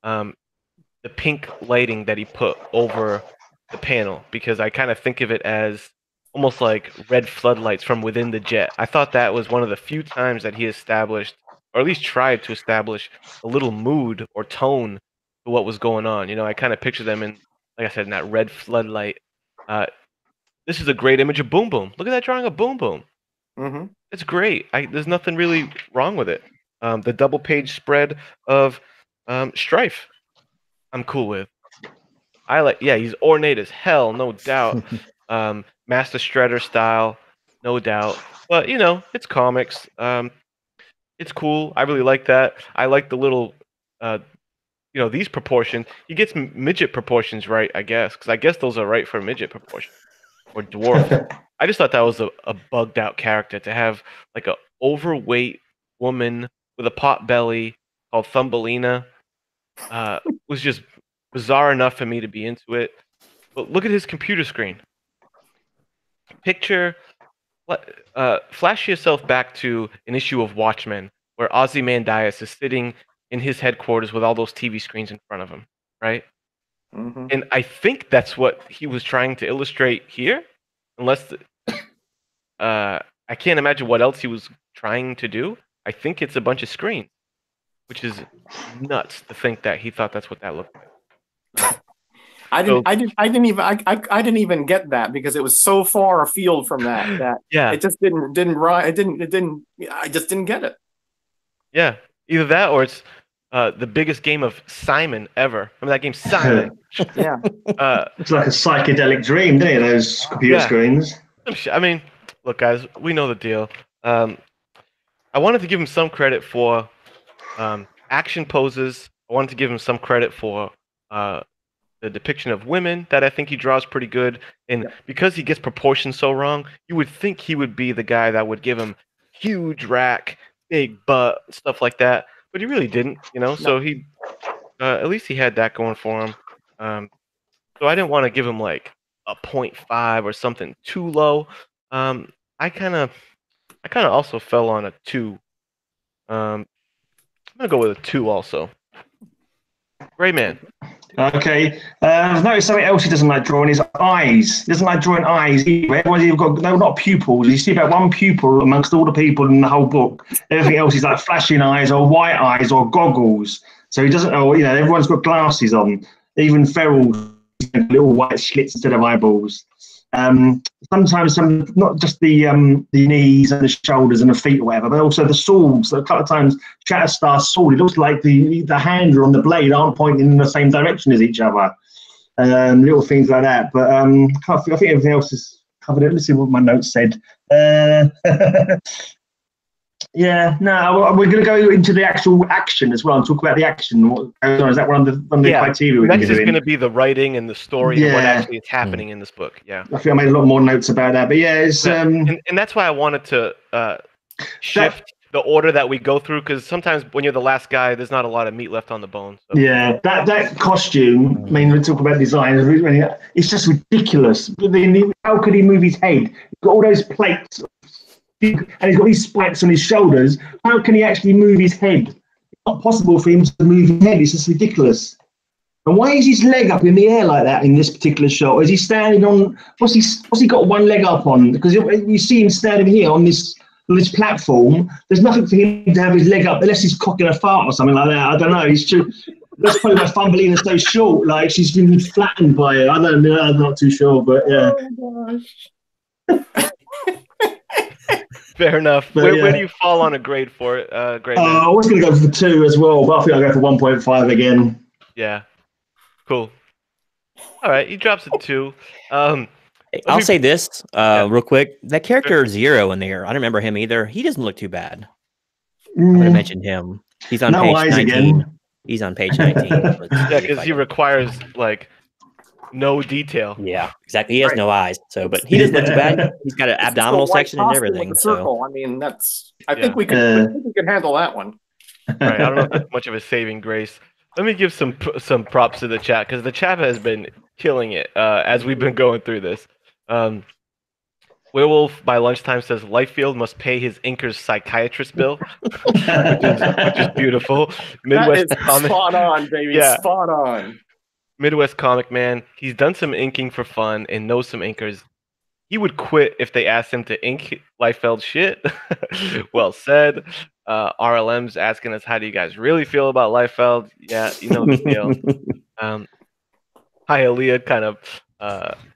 The pink lighting that he put over the panel, because I kind of think of it as almost like red floodlights from within the jet. I thought that was one of the few times that he established, or at least tried to establish, a little mood or tone to what was going on. You know, I kind of picture them in, like I said, in that red floodlight. This is a great image of Boom Boom. Look at that drawing of Boom Boom. It's great. There's nothing really wrong with it. The double page spread of Strife, I'm cool with. He's ornate as hell, no doubt. Master Shredder style, no doubt. But you know, it's comics. It's cool. I really like that. I like the little, these proportions. He gets midget proportions right, I guess, because I guess those are right for midget proportion or dwarf. I just thought that was a bugged out character to have like a overweight woman with a pot belly called Thumbelina. Was just bizarre enough for me to be into it. But look at his computer screen. Flash yourself back to an issue of Watchmen where Ozymandias is sitting in his headquarters with all those TV screens in front of him, right? And I think that's what he was trying to illustrate here, unless I can't imagine what else he was trying to do. I think it's a bunch of screens, which is nuts to think that he thought that's what that looked like. I didn't even get that because it was so far afield from that yeah, it just didn't I just didn't get it. Yeah, either that or it's the biggest game of Simon ever. Remember that game, Simon? Yeah. It's like a psychedelic dream, don't it? Those computer screens. I mean, look, guys, we know the deal. I wanted to give him some credit for action poses. I wanted to give him some credit for the depiction of women that I think he draws pretty good. And because he gets proportions so wrong, you would think he would be the guy that would give him huge rack, big butt, stuff like that. But he really didn't, you know. So he, at least he had that going for him. So I didn't want to give him like a 0.5 or something too low. I kind of also fell on a 2. I'm gonna go with a 2 also. Greyman. Okay. I've noticed something else he doesn't like drawing his eyes. He doesn't like drawing eyes either. Everyone's got, no, not pupils. You see about one pupil amongst all the people in the whole book. Everything else is like flashing eyes or white eyes or goggles. So he doesn't know, you know, everyone's got glasses on. Even Ferrell, little white slits instead of eyeballs. Sometimes not just the knees and the shoulders and the feet or whatever, but also the swords. A couple of times, Shatterstar's sword, it looks like the handle on the blade aren't pointing in the same direction as each other. Little things like that. But I think everything else is covered. Let's see what my notes said. Yeah, no, we're going to go into the actual action as well and talk about the action. What goes on? Is that one of the criteria? Next is going to be the writing and the story and what actually is happening in this book. Yeah, I think I made a lot more notes about that. But yeah, it's and that's why I wanted to shift the order that we go through, because sometimes when you're the last guy, there's not a lot of meat left on the bone. So. Yeah, that costume. I mean, we talk about design. It's just ridiculous. How could he move his head? He's got all those plates. And he's got these spikes on his shoulders. How can he actually move his head? It's not possible for him to move his head. It's just ridiculous. And why is his leg up in the air like that in this particular shot? Is he standing on? What's he got one leg up on? Because you see him standing here on this platform. There's nothing for him to have his leg up unless he's cocking a fart or something like that. I don't know. He's true. That's probably why Thumbelina's so short. Like she's been flattened by it. I don't know. I'm not too sure, but yeah. Oh gosh. Fair enough. Where do you fall on a grade for it, Greyman? I was going to go for 2 as well, but I think I'll go for 1.5 again. Yeah. Cool. All right, he drops a 2. I'll say this real quick. That character Zero in there, I don't remember him either. He doesn't look too bad. I would have mentioned him. He's on page 19. Again. He's on page 19. Yeah, because he requires like no detail. Yeah, exactly. He has no eyes. So, but he doesn't look too bad. He's got an abdominal section and everything. Circle. I mean, that's. I think we can handle that one. Right. I don't know if that's much of a saving grace. Let me give some props to the chat, because the chat has been killing it as we've been going through this. Werewolf by Lunchtime says Lifefield must pay his inker's psychiatrist bill, which is beautiful. Midwest that is comic, spot on, baby. Yeah. Spot on. Midwest Comic Man, he's done some inking for fun and knows some inkers. He would quit if they asked him to ink Liefeld shit. Well said. RLM's asking us, how do you guys really feel about Liefeld? Yeah, you know the deal. Hi, Aaliyah, kind of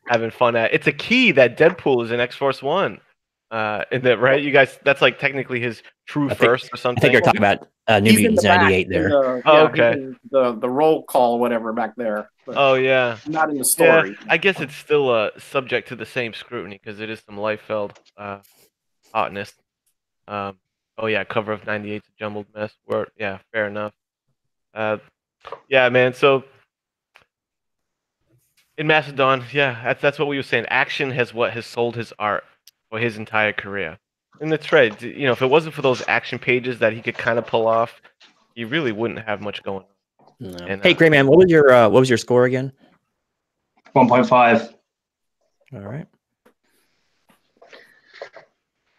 having fun at. It's a key that Deadpool is in X-Force 1. Isn't that right? You guys, that's like technically his true first or something. I think you're talking about New Mutants 98 there. Okay. The roll call, whatever, back there. Oh, yeah. Not in the story. Yeah, I guess it's still subject to the same scrutiny because it is some Liefeld hotness. Oh, yeah, cover of 98's a jumbled mess. Yeah, fair enough. Yeah, man, so in Macedon, yeah, that's what we were saying. Action has sold his art for his entire career. And that's right. You know, if it wasn't for those action pages that he could kind of pull off, he really wouldn't have much going on. No. And, hey, Greyman, what was your score again? 1.5. All right.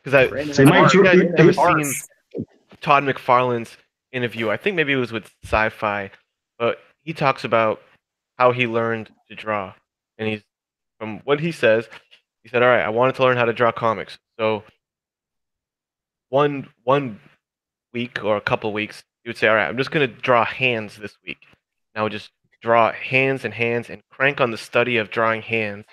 Because I've never seen Todd McFarlane's interview. I think maybe it was with Sci-Fi, but he talks about how he learned to draw, and from what he says, he said, "All right, I wanted to learn how to draw comics, so one week or a couple of weeks, he would say, all right, I'm just going to draw hands this week. And I would just draw hands and crank on the study of drawing hands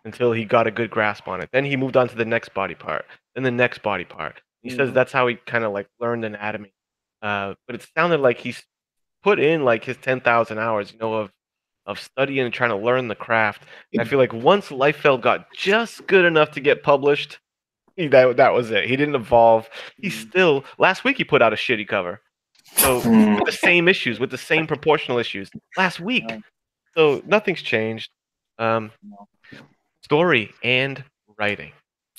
until he got a good grasp on it. Then he moved on to the next body part, then the next body part. He says that's how he kind of like learned anatomy. But it sounded like he put in like his 10,000 hours, of studying and trying to learn the craft. And I feel like once Liefeld got just good enough to get published, that was it. He didn't evolve. He still last week he put out a shitty cover. So with the same issues, with the same proportional issues last week. So nothing's changed. Story and writing.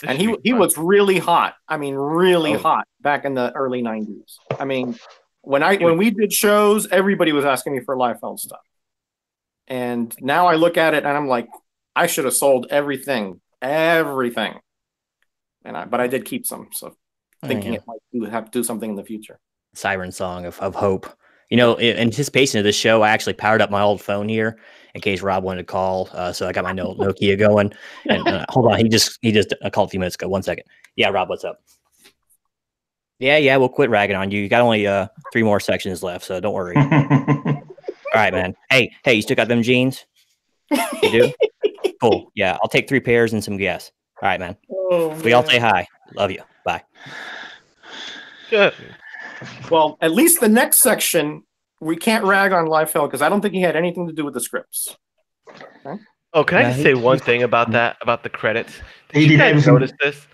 And he was really hot. I mean, really hot back in the early 90s. I mean, when we did shows, everybody was asking me for Liefeld stuff. And now I look at it and I'm like, I should have sold everything. But I did keep some. So thinking it might have to do something in the future. Siren song of hope. In anticipation of this show, I actually powered up my old phone here in case Rob wanted to call. So I got my Nokia going. And hold on, he just called a few minutes ago. 1 second. Yeah, Rob, what's up? Yeah, we'll quit ragging on you. You got only 3 more sections left, so don't worry. All right, man. Hey, you still got them jeans? You do? Cool. Yeah, I'll take 3 pairs and some gas. All right, man. We all say hi. Love you. Bye. Good. Well, at least the next section, we can't rag on Liefeld because I don't think he had anything to do with the scripts. Okay? Oh, can I just say one thing about that, about the credits? He Did you did guys notice this?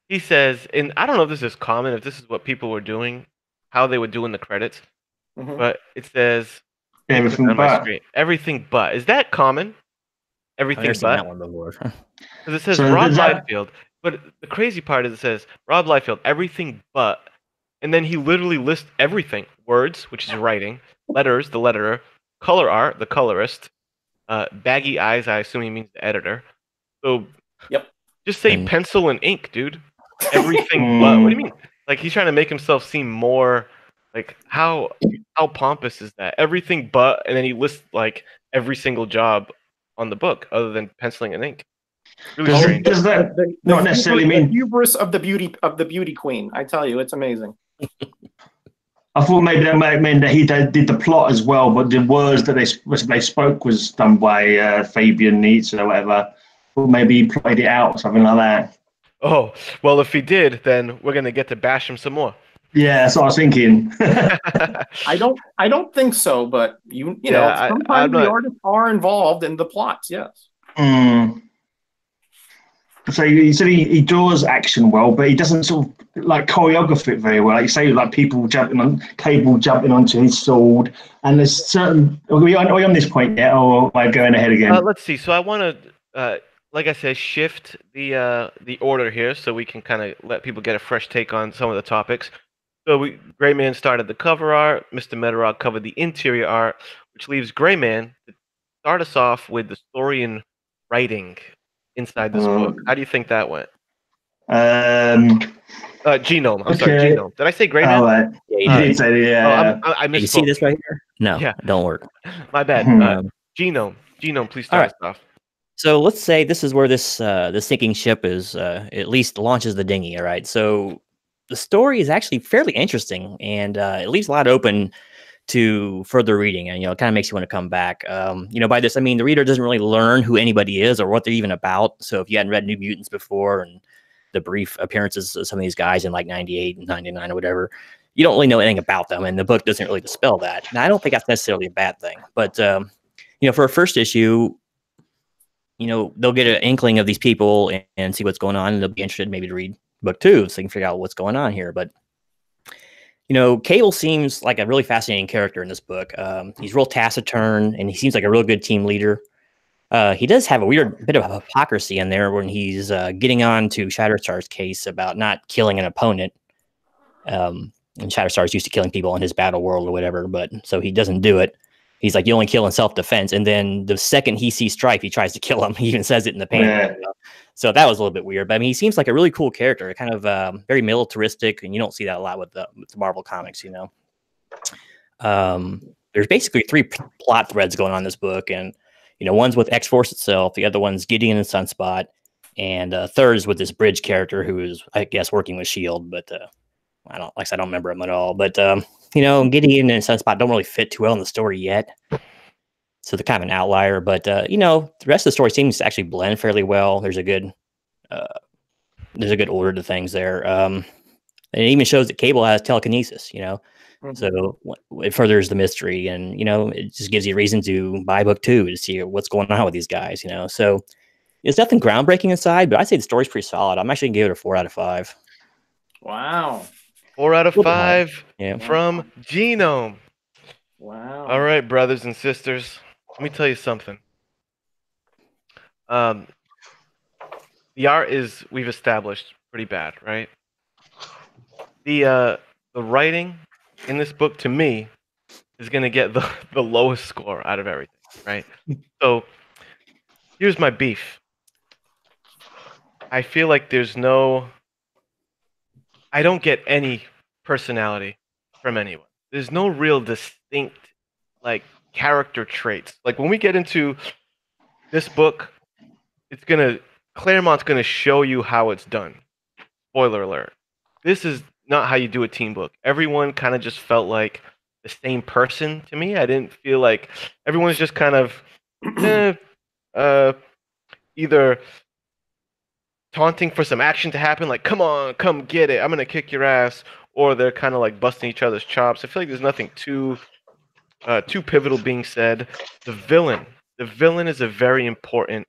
He says, and I don't know if this is common, if this is what people were doing, how they would do in the credits, but it says everything on my but. screen, everything but. Is that common? Everything I've never seen that but? one before. Because it says So Rob does that- Liefeld, but the crazy part is it says Rob Liefeld, everything but, and then he literally lists everything: words, which is writing; letters, the letterer; color art, the colorist; baggy eyes, I assume he means the editor. So, just say pencil and ink, dude. Everything but. What do you mean? Like he's trying to make himself seem more like how pompous is that? Everything but, and then he lists like every single job on the book other than penciling and ink. Really strange. Does that not necessarily mean the hubris of the beauty queen? I tell you, it's amazing. I thought maybe that might mean that he did the plot as well, but the words that they spoke was done by Fabian Nietzsche or whatever. Or maybe he plotted it out or something like that. Oh, well, if he did, then we're going to get to bash him some more. Yeah, that's what I was thinking. I don't think so, but you know, sometimes the artists are involved in the plots, yes. So you said he draws action well, but he doesn't sort of like choreograph it very well. Like you say, like people jumping onto his sword, and there's certain. Are we on this point yet, or am I going ahead again? Let's see. So I want to, like I said, shift the order here so we can kind of let people get a fresh take on some of the topics. So Greyman started the cover art. Mr. Metarog covered the interior art, which leaves Greyman to start us off with the story and writing inside this book. How do you think that went? Genome. I'm sorry, Genome. Did I say Greyman? Oh, right. Yeah, you did say it, yeah. I misspoke. You see this right here? No, don't work. My bad. Genome, please start us off. So let's say this is where this sinking ship is, at least launches the dinghy, all right? So the story is actually fairly interesting, and it leaves a lot open to further reading, and it kind of makes you want to come back. By this I mean the reader doesn't really learn who anybody is or what they're even about. So if you hadn't read New Mutants before and the brief appearances of some of these guys in like 98 and 99 or whatever, you don't really know anything about them, and the book doesn't really dispel that. Now I don't think that's necessarily a bad thing, but for a first issue, they'll get an inkling of these people and see what's going on, and they'll be interested maybe to read book 2 so they can figure out what's going on here. But Cable seems like a really fascinating character in this book. He's real taciturn, and he seems like a real good team leader. He does have a weird bit of hypocrisy in there when he's getting on to Shatterstar's case about not killing an opponent. And Shatterstar's used to killing people in his battle world or whatever, but so he doesn't do it. He's like, you only kill in self-defense. And then the second he sees Strife, he tries to kill him. He even says it in the panel. Yeah. So that was a little bit weird. But I mean, he seems like a really cool character, kind of very militaristic. And you don't see that a lot with the Marvel comics, There's basically 3 plot threads going on in this book. And, one's with X-Force itself. The other one's Gideon and Sunspot. And third is with this Bridge character who is, I guess, working with S.H.I.E.L.D. But I don't remember him at all. But, Gideon and Sunspot don't really fit too well in the story yet. So they're kind of an outlier. But, the rest of the story seems to actually blend fairly well. There's a good order to things there. And it even shows that Cable has telekinesis, So it furthers the mystery, and it just gives you a reason to buy book 2 to see what's going on with these guys. So it's nothing groundbreaking inside, but I'd say the story's pretty solid. I'm actually gonna give it a 4 out of 5. Wow. 4 out of 5 Yeah. from Genome. Wow. All right, brothers and sisters, let me tell you something. The art is, we've established, pretty bad, right? The writing in this book, to me, is going to get the lowest score out of everything, right? So here's my beef. I feel like I don't get any personality from anyone. There's no real distinct, character traits. Like, when we get into this book, Claremont's gonna show you how it's done. Spoiler alert. This is not how you do a team book. Everyone kind of just felt like the same person to me. I didn't feel like everyone's just kind of either taunting for some action to happen, like, come on, come get it, I'm gonna kick your ass, or they're kind of like busting each other's chops. I feel like there's nothing too pivotal being said. The villain is a very important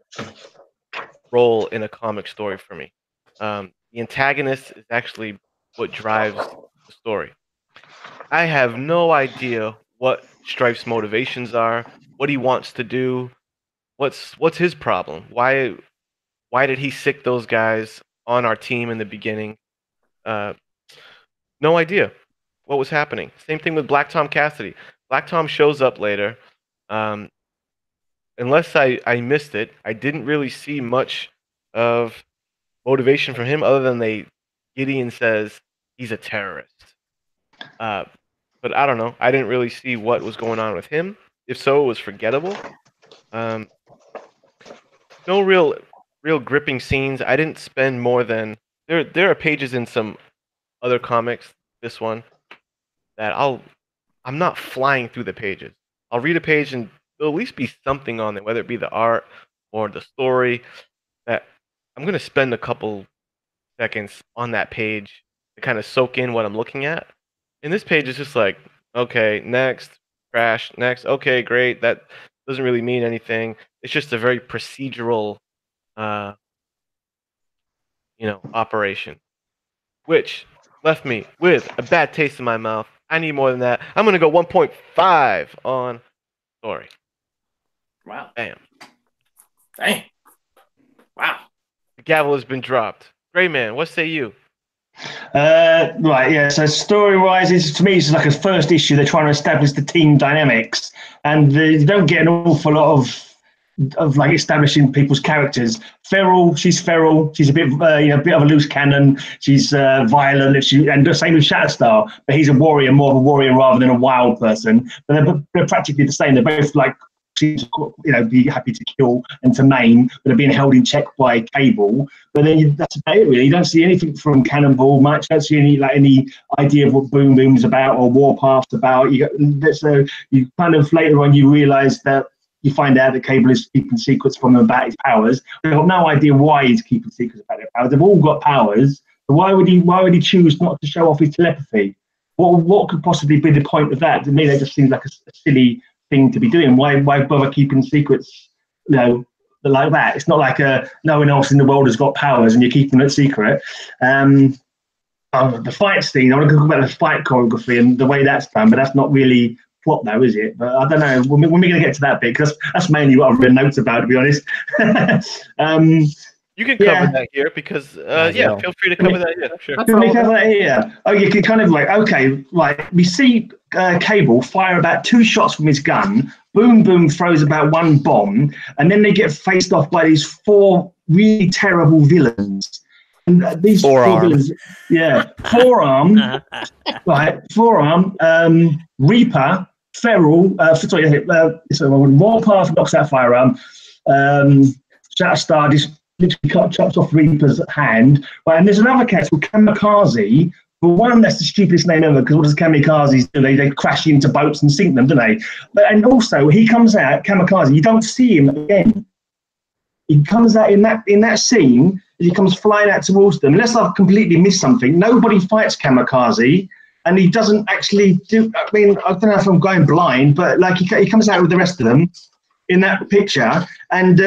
role in a comic story for me. The antagonist is actually what drives the story. I have no idea what Strife's motivations are, what he wants to do, what's his problem. Why did he sick those guys on our team in the beginning? No idea what was happening. Same thing with Black Tom Cassidy. Black Tom shows up later. Unless I missed it, I didn't really see much of motivation from him other than Gideon says he's a terrorist. But I don't know. I didn't really see what was going on with him. If so, it was forgettable. No real gripping scenes. I didn't spend more than there are pages in some other comics, this one, that I'm not flying through the pages. I'll read a page and there'll at least be something on there, whether it be the art or the story, that I'm going to spend a couple seconds on that page to kind of soak in what I'm looking at. And this page is just like, okay, next, crash, next, okay, great. That doesn't really mean anything. It's just a very procedural, operation, which left me with a bad taste in my mouth. I need more than that. I'm going to go 1.5 on story. Wow. Bam. Dang. Wow. The gavel has been dropped. Greyman, what say you? Right, yeah. So story-wise, to me, it's like a first issue. They're trying to establish the team dynamics, and they don't get an awful lot of like establishing people's characters. She's feral. She's a bit, bit of a loose cannon. She's violent. And the same with Shatterstar, but he's more of a warrior rather than a wild person. But they're practically the same. They're both like, be happy to kill and to maim, but they're being held in check by Cable. But then that's about it, really. You don't see anything from Cannonball much. You don't see any idea of what Boom Boom's about or Warpath's about. So you kind of later on you realise that you find out that Cable is keeping secrets from them about his powers. They've got no idea why he's keeping secrets about their powers. They've all got powers. So why would he choose not to show off his telepathy? What could possibly be the point of that? To me, that just seems like a silly thing to be doing. Why bother keeping secrets, like that? It's not like no one else in the world has got powers and you're keeping it secret. The fight scene, I want to talk about the fight choreography and the way that's done, but that's not really plot though, is it? But I don't know when we're going to get to that bit, because that's mainly what I've written notes about, to be honest. You can cover that here because, feel free to cover that here. Sure. Can we cover that here? Oh, you can kind of we see Cable fire about 2 shots from his gun. Boom Boom throws about 1 bomb, and then they get faced off by these 4 really terrible villains. And these 4 villains, Forearm, Reaper, Feral, Warpath knocks out Firearm, Shatterstar just literally chops off Reaper's hand. Right, and there's another character called Kamikaze. For one, that's the stupidest name ever, because what does Kamikazes do? They crash into boats and sink them, don't they? And also, he comes out, Kamikaze, you don't see him again. He comes out in that scene, he comes flying out towards them. Unless I've completely missed something, nobody fights Kamikaze. and he doesn't actually do. I mean, I don't know if I'm going blind, but like he comes out with the rest of them in that picture, and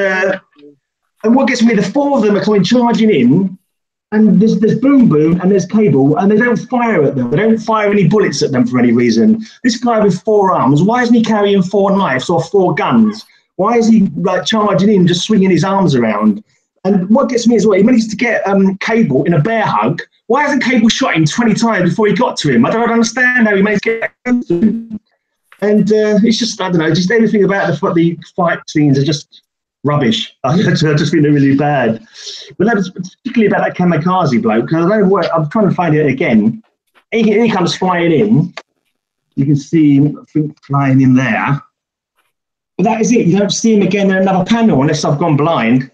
what gets me, the four of them are coming charging in, and there's Boom Boom and there's Cable, and they don't fire at them. They don't fire any bullets at them for any reason. This guy with 4 arms, why isn't he carrying 4 knives or 4 guns? Why is he like charging in, just swinging his arms around? And what gets me as well, he managed to get Cable in a bear hug. Why hasn't Cable shot him 20 times before he got to him? I don't understand how he managed to get close to him. And it's just, I don't know, just everything about the fight scenes are just rubbish. I just think they're really bad. But that was particularly about that kamikaze bloke, because I don't know what, I'm trying to find it again. He comes flying in. You can see him, I think, flying in there. But that is it. You don't see him again in another panel unless I've gone blind.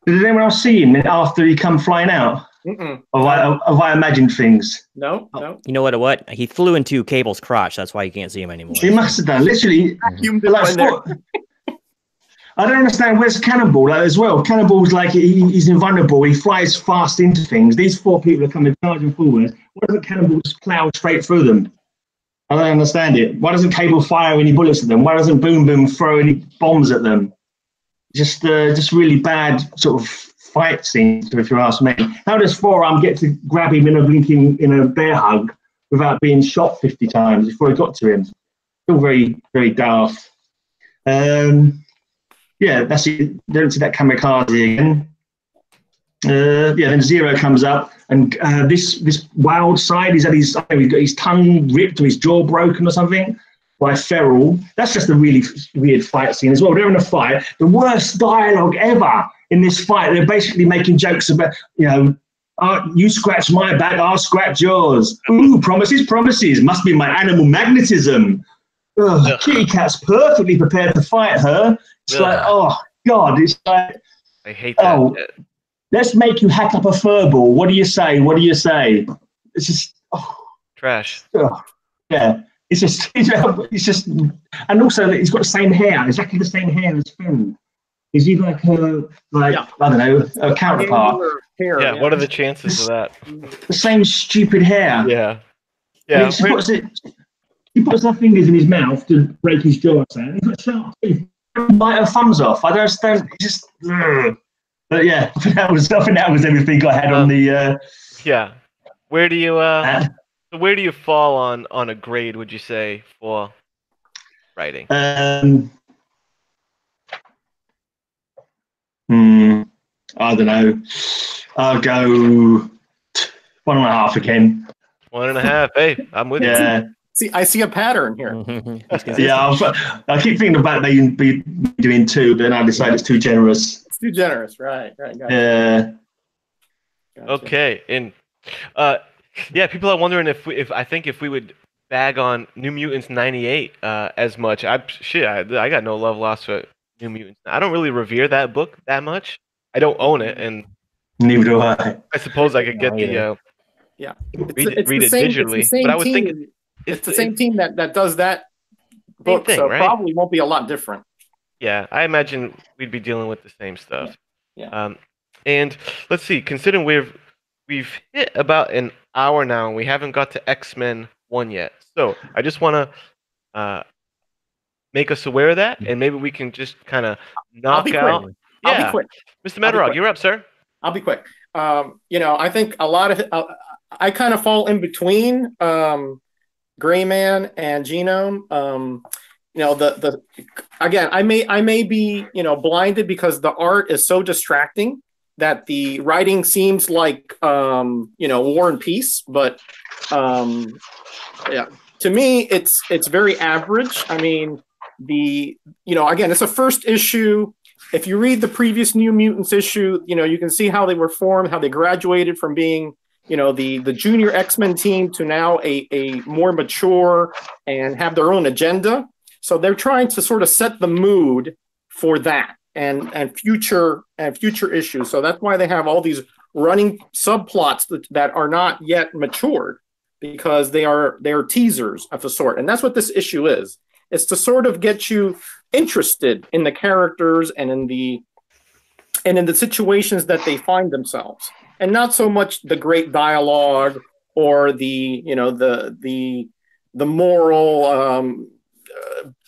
Did anyone else see him after he come flying out? Have I imagined things? No. You know what? He flew into Cable's crotch. That's why you can't see him anymore. He must have done. Literally. I don't understand. Where's Cannonball as well? Cannonball's like he's invulnerable. He flies fast into things. These 4 people are coming charging forward. Why doesn't Cannonball just plow straight through them? I don't understand it. Why doesn't Cable fire any bullets at them? Why doesn't Boom Boom throw any bombs at them? Just really bad sort of fight scenes, if you ask me. How does Forearm get to grab him in a bear hug without being shot 50 times before he got to him? Still very, very daft. Yeah, that's it. Don't see that kamikaze again. Then Zero comes up, and this wild side, he's got his tongue ripped or his jaw broken or something by Feral. That's just a really weird fight scene as well. They're in a fight. The worst dialogue ever in this fight. They're basically making jokes about, you scratch my back, I'll scratch yours. Ooh, promises. Must be my animal magnetism. Ugh, Kitty Cat's perfectly prepared to fight her. It's like, oh, God. It's like, I hate that. Oh, let's make you hack up a furball. What do you say? It's just trash. Yeah. It's just, and also he's got the same hair, exactly the same hair as Finn. Is he like I don't know, a counterpart? Yeah. What are the chances of that? The same stupid hair. Yeah. And he puts her fingers in his mouth to break his jaw out. He's got sharp teeth. Bite her thumbs off. I don't understand. Just. But yeah, I think that was everything I had on the. Yeah. Where do you fall on a grade, would you say, for writing? I don't know. I'll go 1.5 again. 1.5. Hey, I'm with you. See, I see a pattern here. Yeah, I keep thinking about maybe doing 2, but then I decide it's too generous. It's too generous, right? Gotcha. Yeah. Gotcha. Okay, and people are wondering if we would bag on New Mutants 98 as much. I got no love lost for New Mutants. I don't really revere that book that much. I don't own it, and neither do I. I suppose I could get read it digitally, but I would think it's the same team that does that book, thing, so right? probably won't be a lot different. Yeah, I imagine we'd be dealing with the same stuff. Yeah. And let's see, considering we've hit about an hour now and we haven't got to X-Men 1 yet. So I just want to make us aware of that, and maybe we can just kind of knock out. Quick. Yeah, I'll be quick. Mr. Metarog, you're up, sir. I'll be quick. I think a lot of I kind of fall in between Greyman and Genome. Again, I may be blinded because the art is so distracting that the writing seems like War and Peace, but to me it's very average. I mean, again, it's a first issue. If you read the previous New Mutants issue, you can see how they were formed, how they graduated from being the junior X-Men team to now a more mature and have their own agenda. So they're trying to sort of set the mood for that and future issues. So that's why they have all these running subplots that are not yet matured, because they're teasers of the sort. And that's what this issue is. It's to sort of get you interested in the characters and in the situations that they find themselves, and not so much the great dialogue or the moral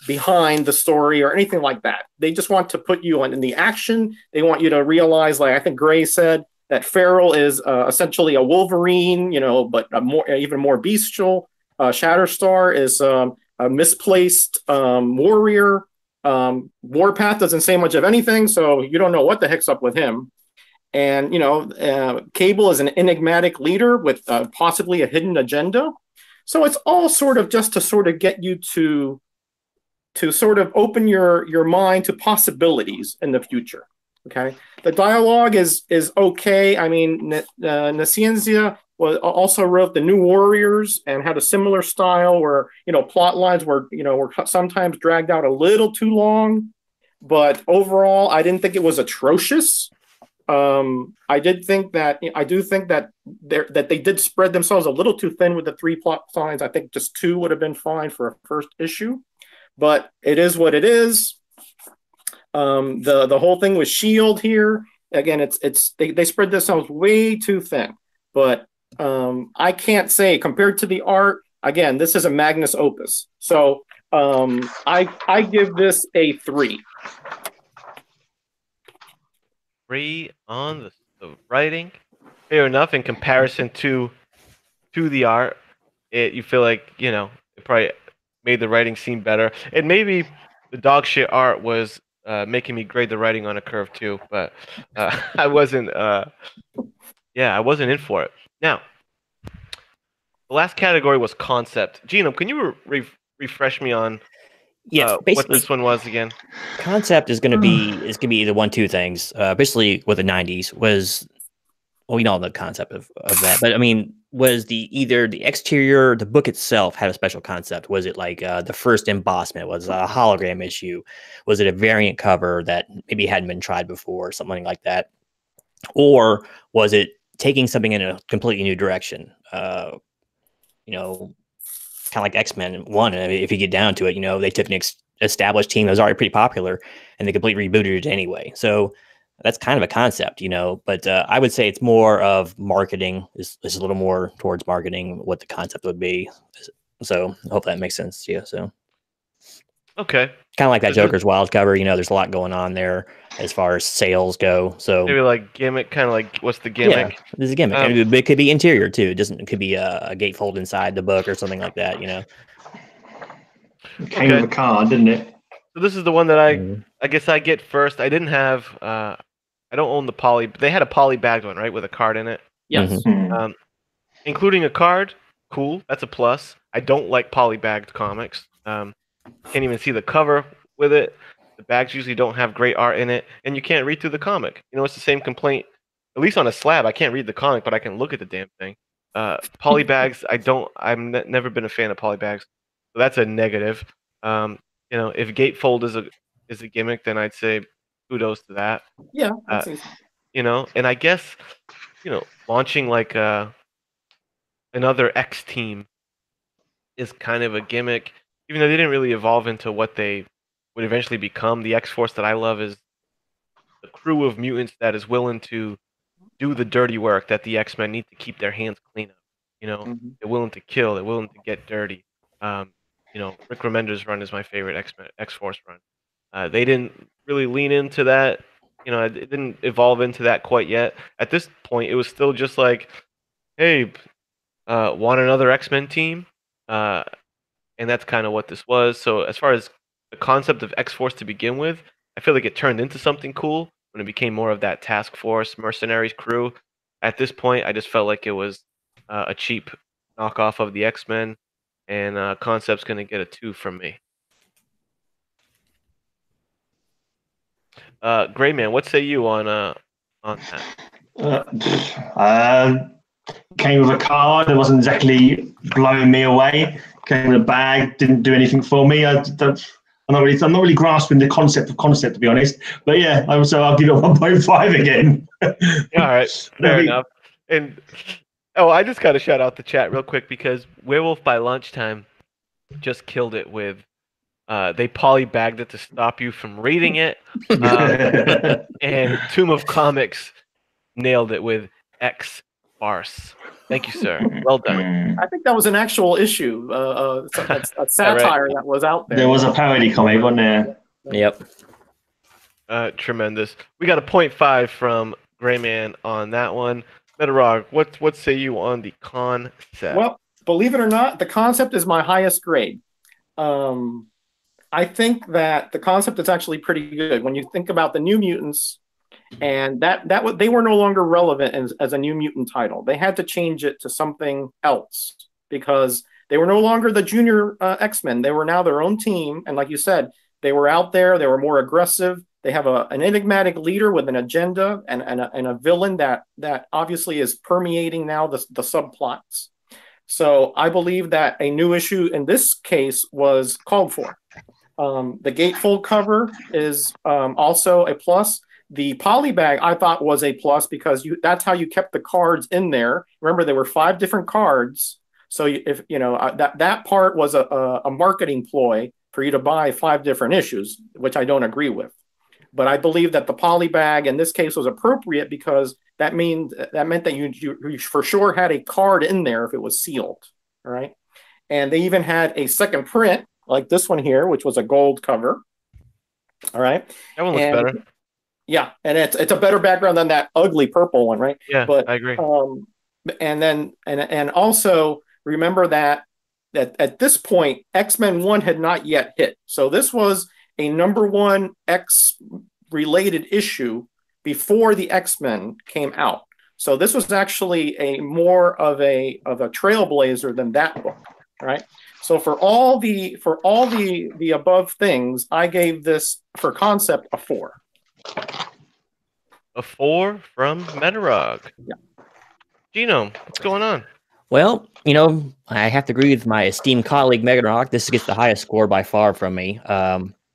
behind the story or anything like that. They just want to put you in the action. They want you to realize, like I think Gray said, that Feral is essentially a Wolverine, but even more bestial. Shatterstar is a misplaced warrior. Warpath doesn't say much of anything, so you don't know what the heck's up with him. And Cable is an enigmatic leader with possibly a hidden agenda. So it's all sort of just to sort of get you to sort of open your mind to possibilities in the future. Okay, the dialogue is okay. I mean, Nascenzia also wrote The New Warriors and had a similar style where plot lines were sometimes dragged out a little too long, but overall, I didn't think it was atrocious. I do think that they did spread themselves a little too thin with the 3 plot lines. I think just 2 would have been fine for a first issue, but it is what it is. The whole thing with Shield here again, they spread themselves way too thin, but I can't say compared to the art. Again, this is a magnus opus, so I give this a 3. 3 on the writing. Fair enough. In comparison to the art, you feel like it probably made the writing seem better, and maybe the dog shit art was making me grade the writing on a curve too. But I wasn't. I wasn't in for it. Now, the last category was concept. Genome, can you refresh me on what this one was again? Concept is going to be either 1-2 things. Basically, with the 90s was, well, we know the concept of that, but I mean, was either the exterior, the book itself had a special concept? Was it like the first embossment? Was it a hologram issue? Was it a variant cover that maybe hadn't been tried before, something like that? Or was it taking something in a completely new direction? Kind of like X-Men 1. If you get down to it, they took an established team that was already pretty popular and they completely rebooted it anyway. So that's kind of a concept, but I would say it's more of marketing, is a little more towards marketing what the concept would be. So I hope that makes sense to you. So okay, kind of like that Joker's Wild cover, there's a lot going on there as far as sales go. So maybe like gimmick, kind of like what's the gimmick? Yeah, there's a gimmick. It could be interior too. It could be a gatefold inside the book or something like that. It came with a card, didn't it? So this is the one that I guess I get first. I didn't have. I don't own the poly, but they had a poly bagged one, right, with a card in it. Yes. Mm-hmm. Including a card, cool. That's a plus. I don't like poly bagged comics. Can't even see the cover with it. The bags usually don't have great art in it, and you can't read through the comic. It's the same complaint. At least on a slab, I can't read the comic, but I can look at the damn thing. Poly bags, never been a fan of poly bags, so that's a negative. If gatefold is a gimmick, then I'd say kudos to that. Yeah. And I guess, launching like another X team is kind of a gimmick, even though they didn't really evolve into what they would eventually become. The X-Force that I love is the crew of mutants that is willing to do the dirty work that the X-Men need to keep their hands clean up. They're willing to kill, they're willing to get dirty. Rick Remender's run is my favorite X-Force run. They didn't really lean into that. It didn't evolve into that quite yet. At this point, it was still just like, hey, want another X-Men team? And that's kind of what this was. So as far as the concept of X-Force to begin with, I feel like it turned into something cool when it became more of that task force mercenaries crew. At this point, I just felt like it was a cheap knockoff of the X-Men, and concept's going to get a 2 from me. Greyman, what say you on that? Came with a card. It wasn't exactly blowing me away. Came in a bag. Didn't do anything for me. I'm not really grasping the concept, to be honest. But yeah, I'll give it 1.5 again. All right, fair enough. And I just got to shout out the chat real quick because Werewolf by Lunchtime just killed it with. They polybagged it to stop you from reading it. And Tomb of Comics nailed it with X farce. Thank you, sir. Well done. I think that was an actual issue, a satire that was out there. There was a parody comic, wasn't there? Yep. Tremendous. We got a 0.5 from Greyman on that one. Metarog, what say you on the concept? Well, believe it or not, the concept is my highest grade. I think that the concept is actually pretty good. When you think about the New Mutants, and they were no longer relevant as a New Mutant title. They had to change it to something else because they were no longer the junior X-Men. They were now their own team, and like you said, they were out there. They were more aggressive. They have an enigmatic leader with an agenda and a villain that obviously is permeating now the subplots. So I believe that a new issue in this case was called for. The gatefold cover is also a plus. The polybag I thought was a plus because that's how you kept the cards in there. Remember, there were 5 different cards. So if you know that part was a marketing ploy for you to buy 5 different issues, which I don't agree with. But I believe that the polybag in this case was appropriate because that meant that you for sure had a card in there if it was sealed. All right. And they even had a second print like this one here, which was a gold cover. All right. That one looks better. Yeah, and it's a better background than that ugly purple one, right? Yeah, but I agree. And also remember that at this point, X-Men 1 had not yet hit. So this was a #1 X-related issue before the X-Men came out. So this was actually more of a trailblazer than that book, right? So for all the above things, I gave this for concept a 4. A 4 from Metarog. Yeah. Genome, what's going on? Well, I have to agree with my esteemed colleague Metarog. This gets the highest score by far from me.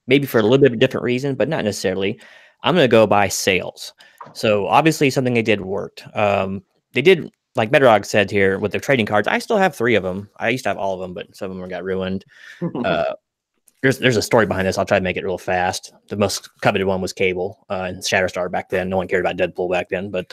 Maybe for a little bit of a different reason, but not necessarily. I'm going to go by sales. So obviously something they did worked. They did, like Metarog said here, with the trading cards. I still have 3 of them. I used to have all of them, but some of them got ruined. There's a story behind this. I'll try to make it real fast. The most coveted one was Cable and Shatterstar back then. No one cared about Deadpool back then, but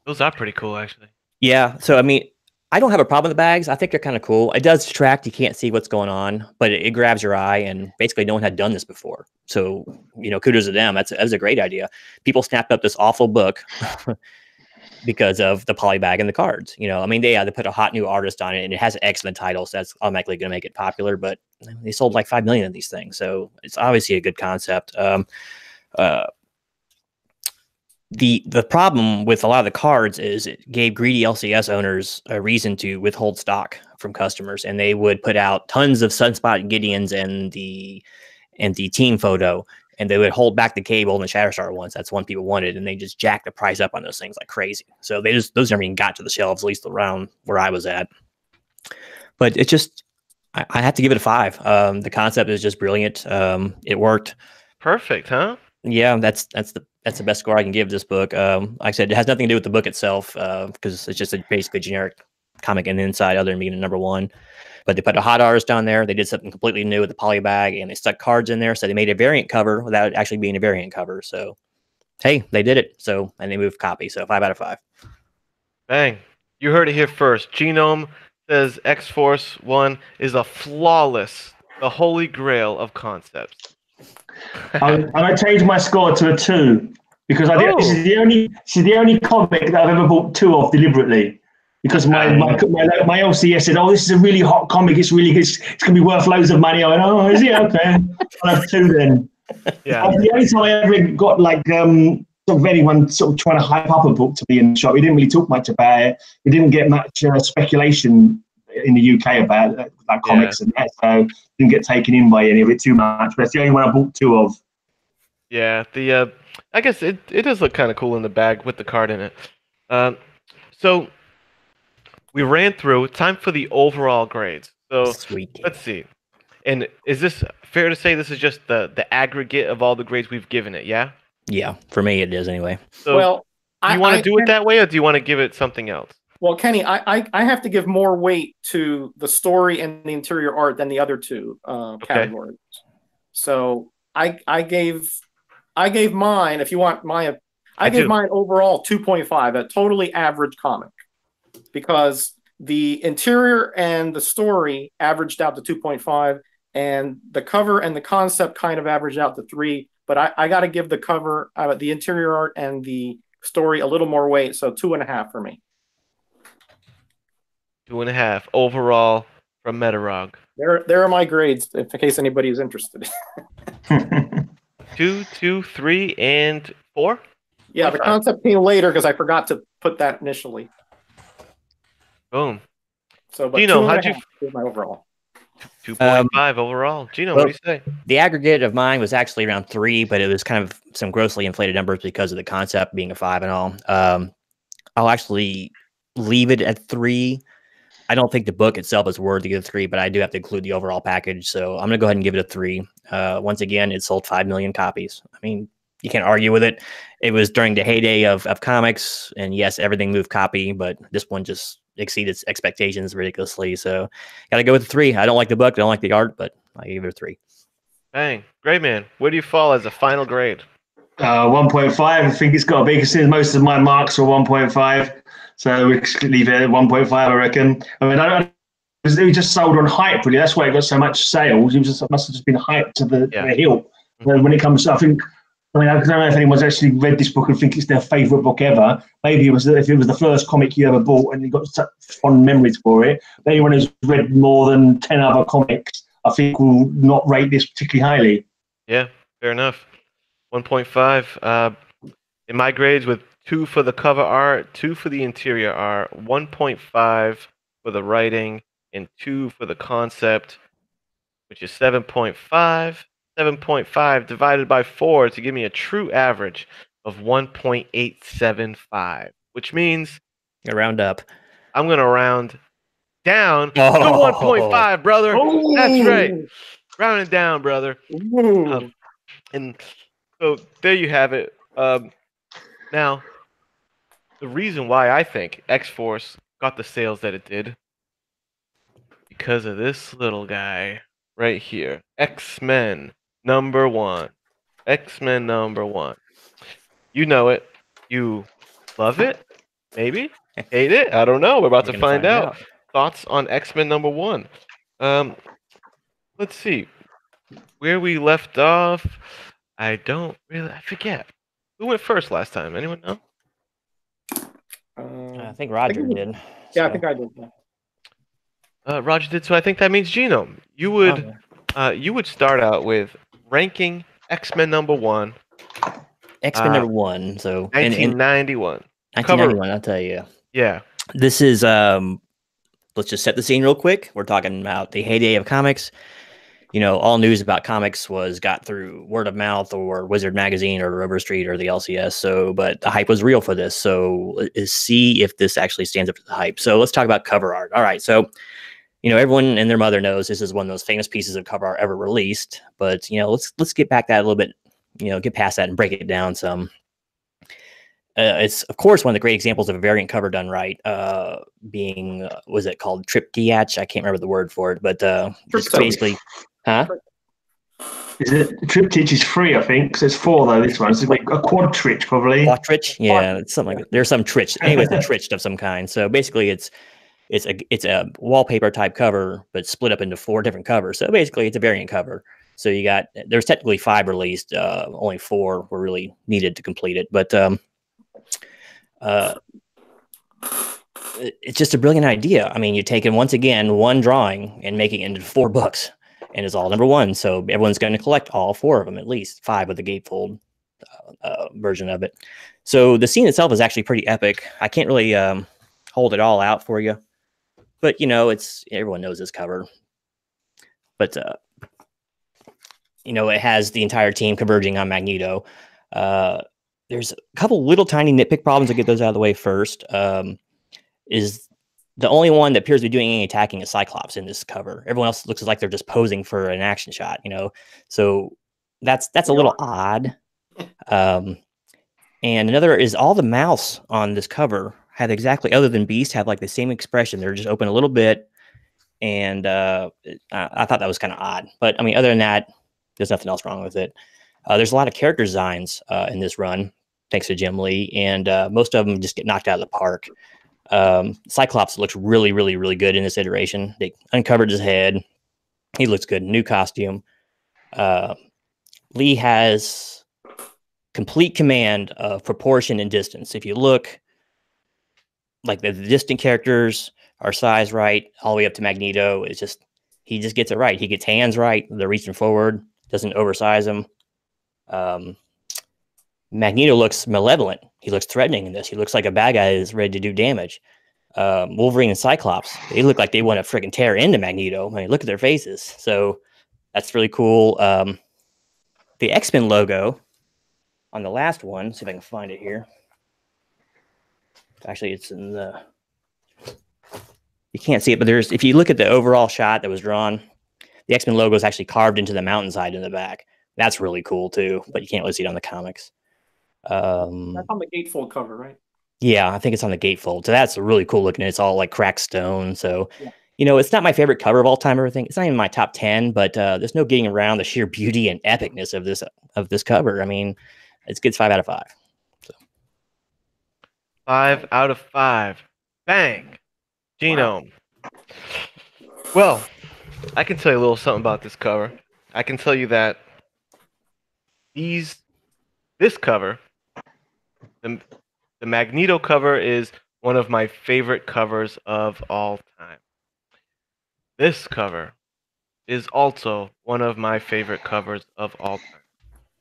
those are pretty cool, actually. Yeah. So I mean, I don't have a problem with the bags. I think they're kind of cool. It does distract. You can't see what's going on, but it grabs your eye. And basically, no one had done this before. So kudos to them. That was a great idea. People snapped up this awful book because of the polybag and the cards. I mean, they put a hot new artist on it, and it has an X-Men title, so that's automatically going to make it popular. But they sold like 5 million of these things, so it's obviously a good concept. The problem with a lot of the cards is it gave greedy LCS owners a reason to withhold stock from customers, and they would put out tons of Sunspot Gideons and the team photo. And they would hold back the Cable and the Shatterstar ones. That's one people wanted, and they just jacked the price up on those things like crazy. So those never even got to the shelves, at least around where I was at. But it just, I have to give it a 5. The concept is just brilliant. It worked. Perfect, huh? Yeah, that's the best score I can give this book. Like I said, it has nothing to do with the book itself because it's just basically a generic comic in the inside, other than being a #1. But they put a hot artist on there. They did something completely new with the polybag, and they stuck cards in there. So they made a variant cover without it actually being a variant cover. So, hey, they did it. And they moved copy. So 5 out of 5. Bang. You heard it here first. Genome says X-Force 1 is a flawless, the holy grail of concepts. I changed my score to a 2 because I think this is the only comic that I've ever bought 2 of deliberately. Because my LCS said, "Oh, this is a really hot comic. It's really good. It's going to be worth loads of money." I went, "Oh, is it? Okay." I'll have 2 then. Yeah. The only time I ever got sort of anyone sort of trying to hype up a book to be in the shop, we didn't really talk much about it. We didn't get much speculation in the UK about comics and that, so didn't get taken in by any of it too much. But it's the only one I bought 2 of. Yeah. I guess it does look kind of cool in the bag with the card in it. So. We ran through. Time for the overall grades. So let's see. And is this fair to say this is just the aggregate of all the grades we've given it? Yeah. Yeah, for me it is anyway. So do you want to do it that way, or do you want to give it something else? Well, Kenny, I have to give more weight to the story and the interior art than the other 2 categories. So I gave mine. If you want I gave mine overall 2.5, a totally average comic. because the interior and the story averaged out to 2.5, and the cover and the concept kind of averaged out to 3. But I got to give the cover, the interior art and the story a little more weight, so 2.5 for me. 2.5 overall from Metarog. There are my grades, in case anybody is interested. 2, 2, 3, and 4. Yeah, the concept came later because I forgot to put that initially. Boom. So, but Gino, how'd you? My overall 2.5 overall. Gino, what do you say? The aggregate of mine was actually around 3, but it was kind of some grossly inflated numbers because of the concept being a 5 and all. I'll actually leave it at 3. I don't think the book itself is worthy of 3, but I do have to include the overall package. So I'm going to go ahead and give it a 3. Once again, it sold 5 million copies. I mean, you can't argue with it. It was during the heyday of comics, and yes, everything moved copy, but this one just exceeded expectations ridiculously. So got to go with a 3. I don't like the book, I don't like the art, but I give it a 3. Bang. Greyman, where do you fall as a final grade? 1.5. I think it's got to be, because most of my marks are 1.5. So we just leave it at 1.5, I reckon. I mean, it was just sold on hype, really. That's why it got so much sales. It must have just been hyped to the hill. When it comes to, I don't know if anyone's actually read this book and think it's their favourite book ever. Maybe if it was the first comic you ever bought and you got such fond memories for it. But anyone who's read more than 10 other comics, I think, will not rate this particularly highly. Yeah, fair enough. 1.5. In my grades, with 2 for the cover art, 2 for the interior art, 1.5 for the writing, and 2 for the concept, which is 7.5. 7.5 divided by 4 to give me a true average of 1.875, which means round up. I'm going to round down to 1.5, brother. Oh. That's right. Rounding down, brother. And so there you have it. Now, the reason why I think X-Force got the sales that it did, because of this little guy right here. X-Men #1. X-Men #1. You know it. You love it? Maybe? Hate it? I don't know. We're about to find out. Thoughts on X-Men #1. Let's see. Where we left off, I forget. Who went first last time? Anyone know? I think Roger did. Yeah, so. I think I did. Yeah. Roger did, so I think that means Genome. You would start out with ranking X-Men #1. X-Men #1. So 1991. 1991. I'll tell you. Yeah. This is let's just set the scene real quick. We're talking about the heyday of comics. You know, all news about comics got through word of mouth or Wizard Magazine or River Street or the LCS. So, but the hype was real for this. So let's see if this actually stands up to the hype. So let's talk about cover art. All right. So, you know, everyone and their mother knows this is one of those famous pieces of cover art ever released. But, you know, let's get back that a little bit, you know, get past that and break it down some. It's, of course, one of the great examples of a variant cover done right, being, was it called Triptych? I can't remember the word for it, but it's basically... Huh? Is it Triptych is 3, I think, because it's 4 though. This one, it's like a quadtrich probably. Quadtrich, yeah, it's something like that. There's some trich. Anyway, it's a trich of some kind. So basically, it's a wallpaper type cover, but split up into 4 different covers. So basically, it's a variant cover. So you got, there's technically 5 released. Only 4 were really needed to complete it, but it's just a brilliant idea. I mean, you're taking once again one drawing and making it into 4 books. And it's all #1, so everyone's going to collect all 4 of them, at least 5 with the gatefold version of it. So the scene itself is actually pretty epic. I can't really hold it all out for you, but you know, everyone knows this cover. But you know, it has the entire team converging on Magneto. There's a couple little tiny nitpick problems. I'll get those out of the way first. Is the only one that appears to be doing any attacking is Cyclops in this cover. Everyone else looks like they're just posing for an action shot, you know? So that's a little odd. And another is all the mouths on this cover have exactly, other than Beast, have like the same expression. They're just open a little bit. And I thought that was kind of odd. But I mean, other than that, there's nothing else wrong with it. There's a lot of character designs in this run, thanks to Jim Lee. And most of them just get knocked out of the park. Cyclops looks really, really, really good in this iteration. They uncovered his head. He looks good. New costume. Lee has complete command of proportion and distance. If you look, like the distant characters are sized right, all the way up to Magneto. It's just he just gets it right. He gets hands right. They're reaching forward. Doesn't oversize them. Magneto looks malevolent. He looks threatening in this. He looks like a bad guy is ready to do damage. Wolverine and Cyclops, they look like they want to freaking tear into Magneto. I mean, look at their faces. So that's really cool. The X-Men logo on the last one, see if I can find it here. Actually, it's in the... You can't see it, but there's, if you look at the overall shot that was drawn, the X-Men logo is actually carved into the mountainside in the back. That's really cool too, but you can't really see it on the comics. That's on the gatefold cover, right? Yeah, I think it's on the gatefold. So that's really cool looking. It's all like cracked stone. So, you know, it's not my favorite cover of all time or everything. It's not even my top 10, but there's no getting around the sheer beauty and epicness of this cover. I mean, it gets 5 out of 5. So. 5 out of 5. Bang. Genome. Well, I can tell you a little something about this cover. I can tell you that this cover, the Magneto cover, is one of my favorite covers of all time. This cover is also one of my favorite covers of all time.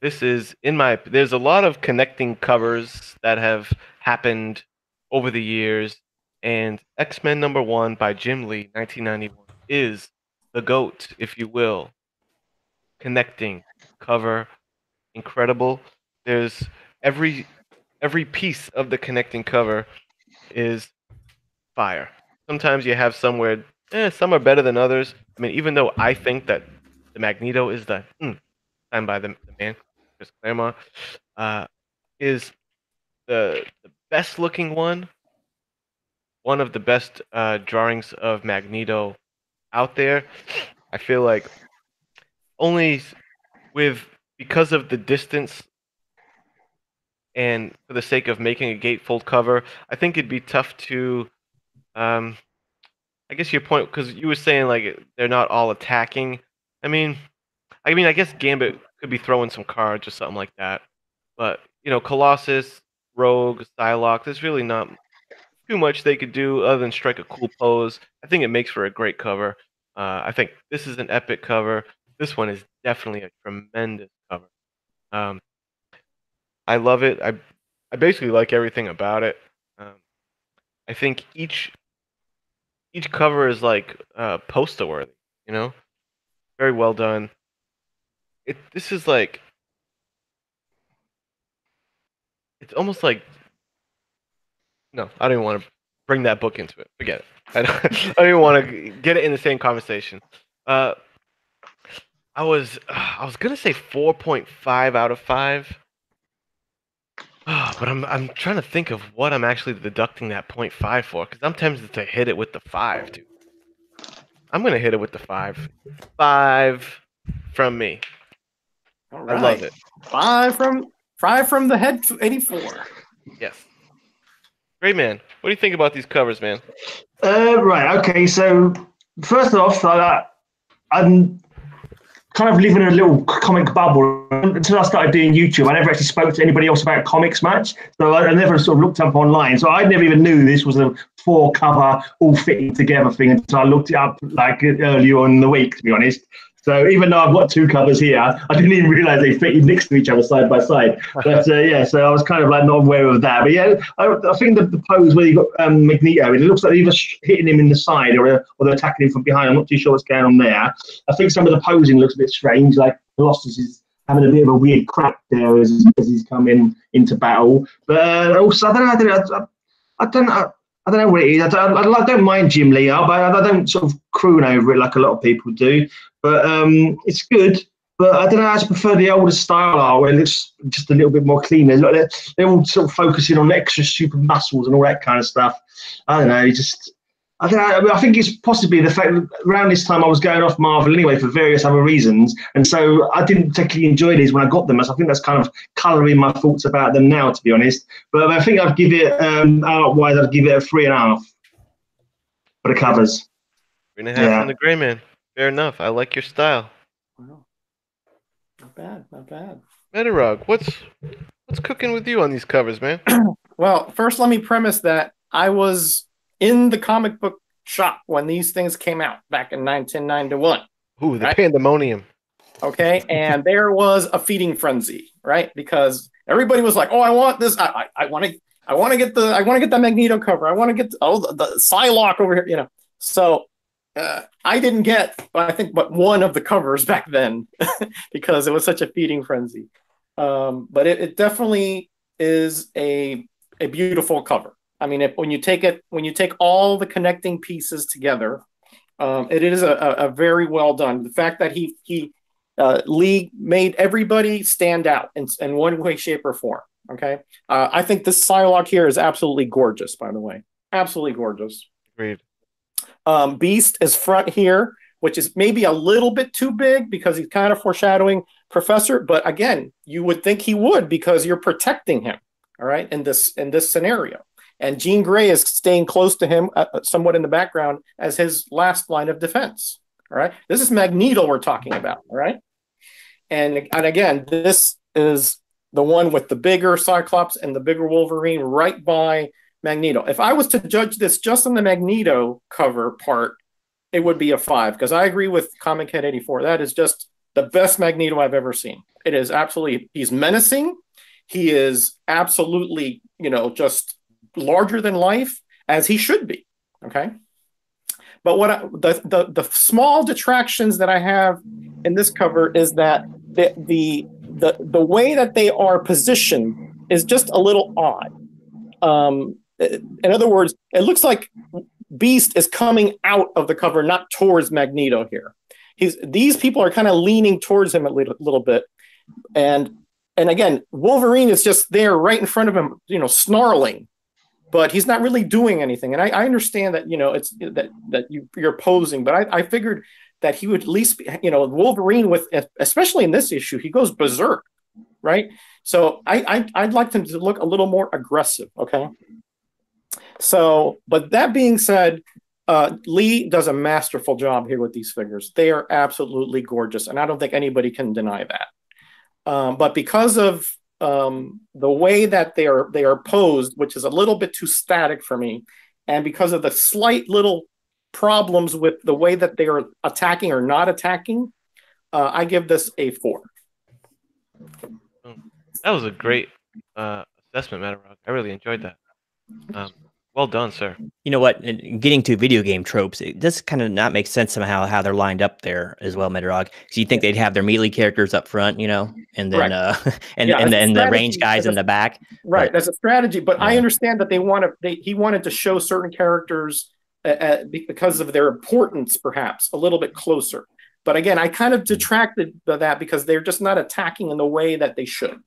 This is there's a lot of connecting covers that have happened over the years, and X-Men #1 by Jim Lee, 1991, is the GOAT, if you will. Connecting cover, incredible. There's every piece of the connecting cover is fire. Sometimes you have somewhere, some are better than others. I mean, even though I think that the Magneto is the signed by the man, Chris Claremont, is the best looking one of the best drawings of Magneto out there. I feel like only because of the distance and for the sake of making a gatefold cover, I think it'd be tough to, I guess your point, because you were saying like they're not all attacking. I mean, I guess Gambit could be throwing some cards or something like that. But, you know, Colossus, Rogue, Psylocke, there's really not too much they could do other than strike a cool pose. I think it makes for a great cover. I think this is an epic cover. This one is definitely a tremendous cover. I love it. I basically like everything about it. I think each cover is like poster worthy. You know, very well done. This is like, it's almost like, no, I don't even want to bring that book into it. Forget it. I don't even want to get it in the same conversation. I was gonna say 4.5 out of 5. But I'm trying to think of what I'm actually deducting that 0.5 for, because I'm tempted to hit it with the 5, dude. I'm gonna hit it with the 5. 5 from me. All right. I love it. 5 from the head 84. Yes. Greyman, what do you think about these covers, man? Right. Okay. So first off, I'm kind of living in a little comic bubble until I started doing YouTube. I never actually spoke to anybody else about comics much, so I never sort of looked up online. So I never even knew this was a 4-cover all fitting together thing until I looked it up like earlier on in the week, to be honest. So even though I've got 2 covers here, I didn't even realize they fit next to each other side by side. But yeah, so I was kind of like not aware of that. But yeah, I think the pose where you got Magneto, it looks like they're either hitting him in the side or they're attacking him from behind. I'm not too sure what's going on there. I think some of the posing looks a bit strange, like Colossus is having a bit of a weird crack there as he's coming into battle. But also, I don't know what it is. I don't mind Jim Lee, but I don't sort of croon over it like a lot of people do. But it's good. But I don't know. I just prefer the older style art where it looks just a little bit more clean. They're all sort of focusing on extra super muscles and all that kind of stuff. I don't know. I think it's possibly the fact that around this time I was going off Marvel anyway for various other reasons, and so I didn't particularly enjoy these when I got them. So I think that's kind of colouring my thoughts about them now, to be honest. But I think I'd give it art-wise, I'd give it a 3.5 for the covers. 3.5 from the Greyman. Fair enough. I like your style. Wow. Not bad, not bad. Metarog, what's cooking with you on these covers, man? Well, first let me premise that I was in the comic book shop when these things came out back in 1991. Ooh, the pandemonium. Okay, and there was a feeding frenzy, right? Because everybody was like, "Oh, I want this. I want to get the Magneto cover. I want to get the Psylocke over here." You know, so I didn't get, I think, but one of the covers back then because it was such a feeding frenzy. But it definitely is a beautiful cover. I mean, when you take all the connecting pieces together, it is a very well done. The fact that Lee made everybody stand out in one way, shape, or form. Okay, I think this Psylocke here is absolutely gorgeous. By the way, absolutely gorgeous. Agreed. Beast is front here, which is maybe a little bit too big because he's kind of foreshadowing Professor. But again, you would think he would because you're protecting him. All right, in this scenario. And Jean Grey is staying close to him, somewhat in the background, as his last line of defense. All right, this is Magneto we're talking about. All right, and again, this is the one with the bigger Cyclops and the bigger Wolverine right by Magneto. If I was to judge this just on the Magneto cover part, it would be a 5 because I agree with ComicHead84. That is just the best Magneto I've ever seen. It is absolutely. He's menacing. He is absolutely, just larger than life, as he should be. Okay, but the small detractions that I have in this cover is that the way that they are positioned is just a little odd. In other words, it looks like Beast is coming out of the cover, not towards Magneto here. These people are kind of leaning towards him a little bit, and again, Wolverine is just there right in front of him, snarling, but he's not really doing anything. And I understand that, it's that you're posing, but I figured that he would at least be, Wolverine especially in this issue, he goes berserk, right? So I'd like him to look a little more aggressive. Okay. So, but that being said, Lee does a masterful job here with these figures. They are absolutely gorgeous. And I don't think anybody can deny that. But because of the way that they are posed, which is a little bit too static for me, and because of the slight little problems with the way that they are attacking or not attacking, I give this a 4. That was a great assessment, Metarog. I really enjoyed that. Well done, sir. You know what? Getting to video game tropes, it does kind of not make sense somehow how they're lined up there as well, Metarog. Because you think they'd have their melee characters up front, and then and the range guys in the back. Right, that's a strategy. But I understand that he wanted to show certain characters because of their importance, perhaps a little bit closer. But again, I kind of detracted that because they're just not attacking in the way that they should.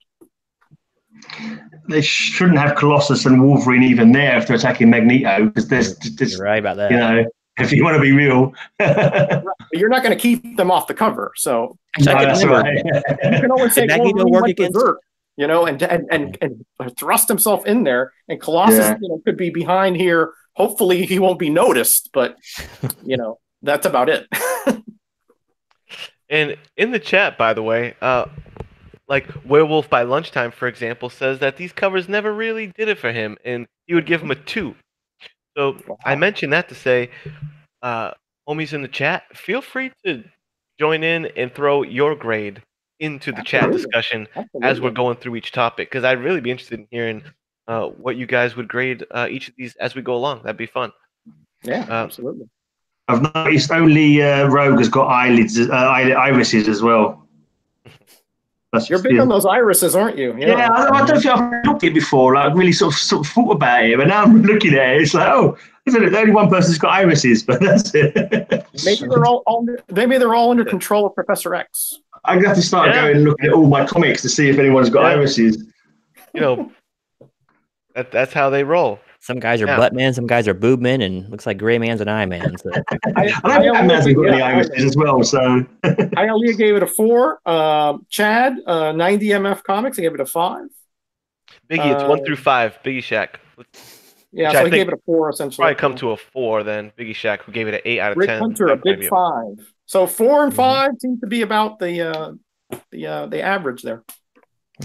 They shouldn't have Colossus and Wolverine even there if they're attacking Magneto, because you're right about that. If you want to be real, you're not going to keep them off the cover. So that's right. You can always say Wolverine went berserk, and thrust himself in there, and Colossus, could be behind here. Hopefully, he won't be noticed, but that's about it. And in the chat, by the way, like Werewolf by Lunchtime, for example, says that these covers never really did it for him, and he would give them a 2. So I mentioned that to say, homies in the chat, feel free to join in and throw your grade into the chat discussion as we're going through each topic, because I'd really be interested in hearing what you guys would grade each of these as we go along. That'd be fun. Yeah, absolutely. I've noticed only Rogue has got irises as well. You're big on those irises, aren't you? Yeah, I don't think I've looked at it before. Like really sort of thought about it, but now I'm looking at it. It's like, oh, isn't it? The only one person's got irises, but that's it. Maybe they're all under control of Professor X. I'm gonna have to start going and looking at all my comics to see if anyone's got irises. That's how they roll. Some guys are Yeah. butt men, some guys are boob men, and looks like Greyman's an eye man. So. I think Batman's got the images as well. So Hialeah gave it a 4. Chad, 90 MF Comics, I gave it a 5. Biggie, it's 1 through 5. Biggie Shack. Yeah, Which so I he think gave it a 4 essentially. Probably come to a 4 then. Biggie Shack, who gave it an 8 out of Rick 10. Hunter, a big 5. So 4 and 5 seem to be about the average there.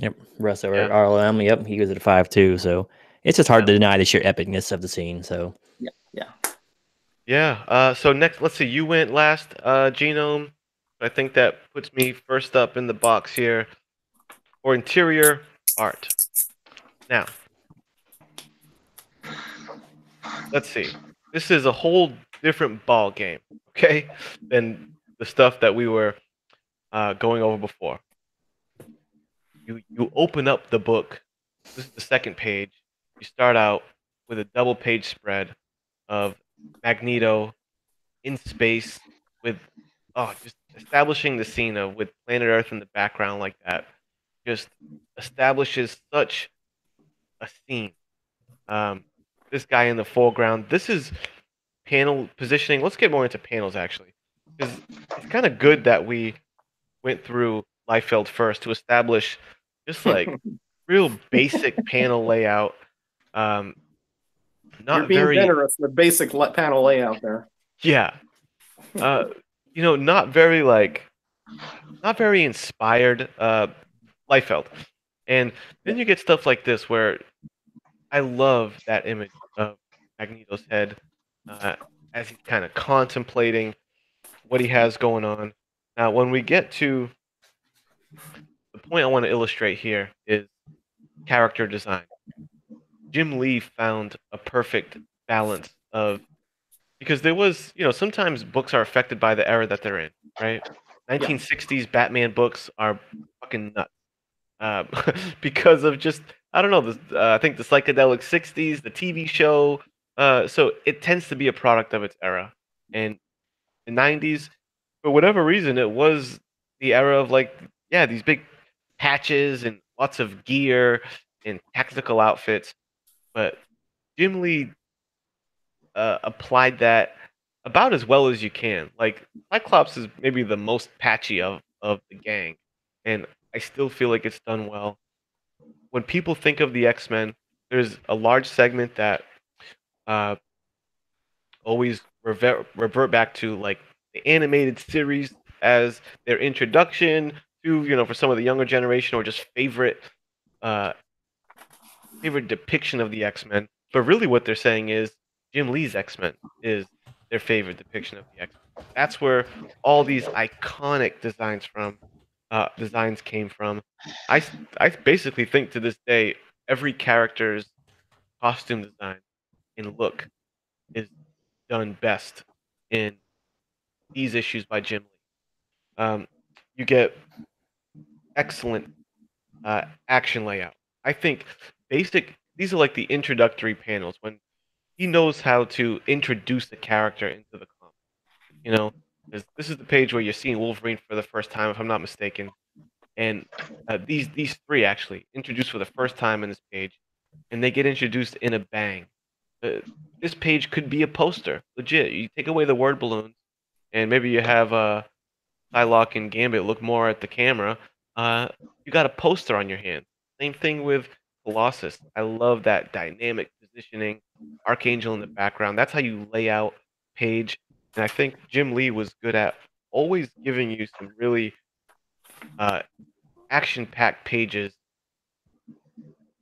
Yep, Russ over at RLM. Yep, he gives it a 5 too. So it's just hard to deny the sheer epicness of the scene. So yeah. So next, let's see. You went last, Genome. I think that puts me first up in the box here for interior art. Now, let's see. This is a whole different ball game, okay, than the stuff that we were going over before. You open up the book. This is the second page. You start out with a double page spread of Magneto in space with just establishing the scene of with planet Earth in the background like that. Just establishes such a scene. This guy in the foreground. This is panel positioning. Let's get more into panels actually, because it's kind of good that we went through Liefeld first to establish just like real basic panel layout. Not You're being very generous with basic panel layout there. Yeah. Not very inspired Liefeld. And then you get stuff like this where I love that image of Magneto's head as he's kind of contemplating what he has going on. Now, when we get to the point I want to illustrate here is character design. Jim Lee found a perfect balance of, because there was, sometimes books are affected by the era that they're in, right? 1960s Batman books are fucking nuts because of just, I don't know, I think the psychedelic 60s, the TV show, so it tends to be a product of its era. And the 90s, for whatever reason, it was the era of these big patches and lots of gear and tactical outfits. But Jim Lee applied that about as well as you can. Like, Cyclops is maybe the most patchy of the gang, and I still feel like it's done well. When people think of the X-Men, there's a large segment that always revert back to like the animated series as their introduction to, for some of the younger generation, or just favorite depiction of the X-Men. But really what they're saying is Jim Lee's X-Men is their favorite depiction of the X-Men. That's where all these iconic designs came from. I basically think to this day every character's costume design and look is done best in these issues by Jim Lee. You get excellent action layout. I think these are like the introductory panels when he knows how to introduce the character into the comic. This is the page where you're seeing Wolverine for the first time, if I'm not mistaken, and these three actually introduced for the first time in this page, and they get introduced in a bang. This page could be a poster, legit. You take away the word balloons, and maybe you have Psylocke and Gambit look more at the camera. You got a poster on your hand. Same thing with Colossus. I love that dynamic positioning. Archangel in the background. That's how you lay out page. And I think Jim Lee was good at always giving you some really action-packed pages,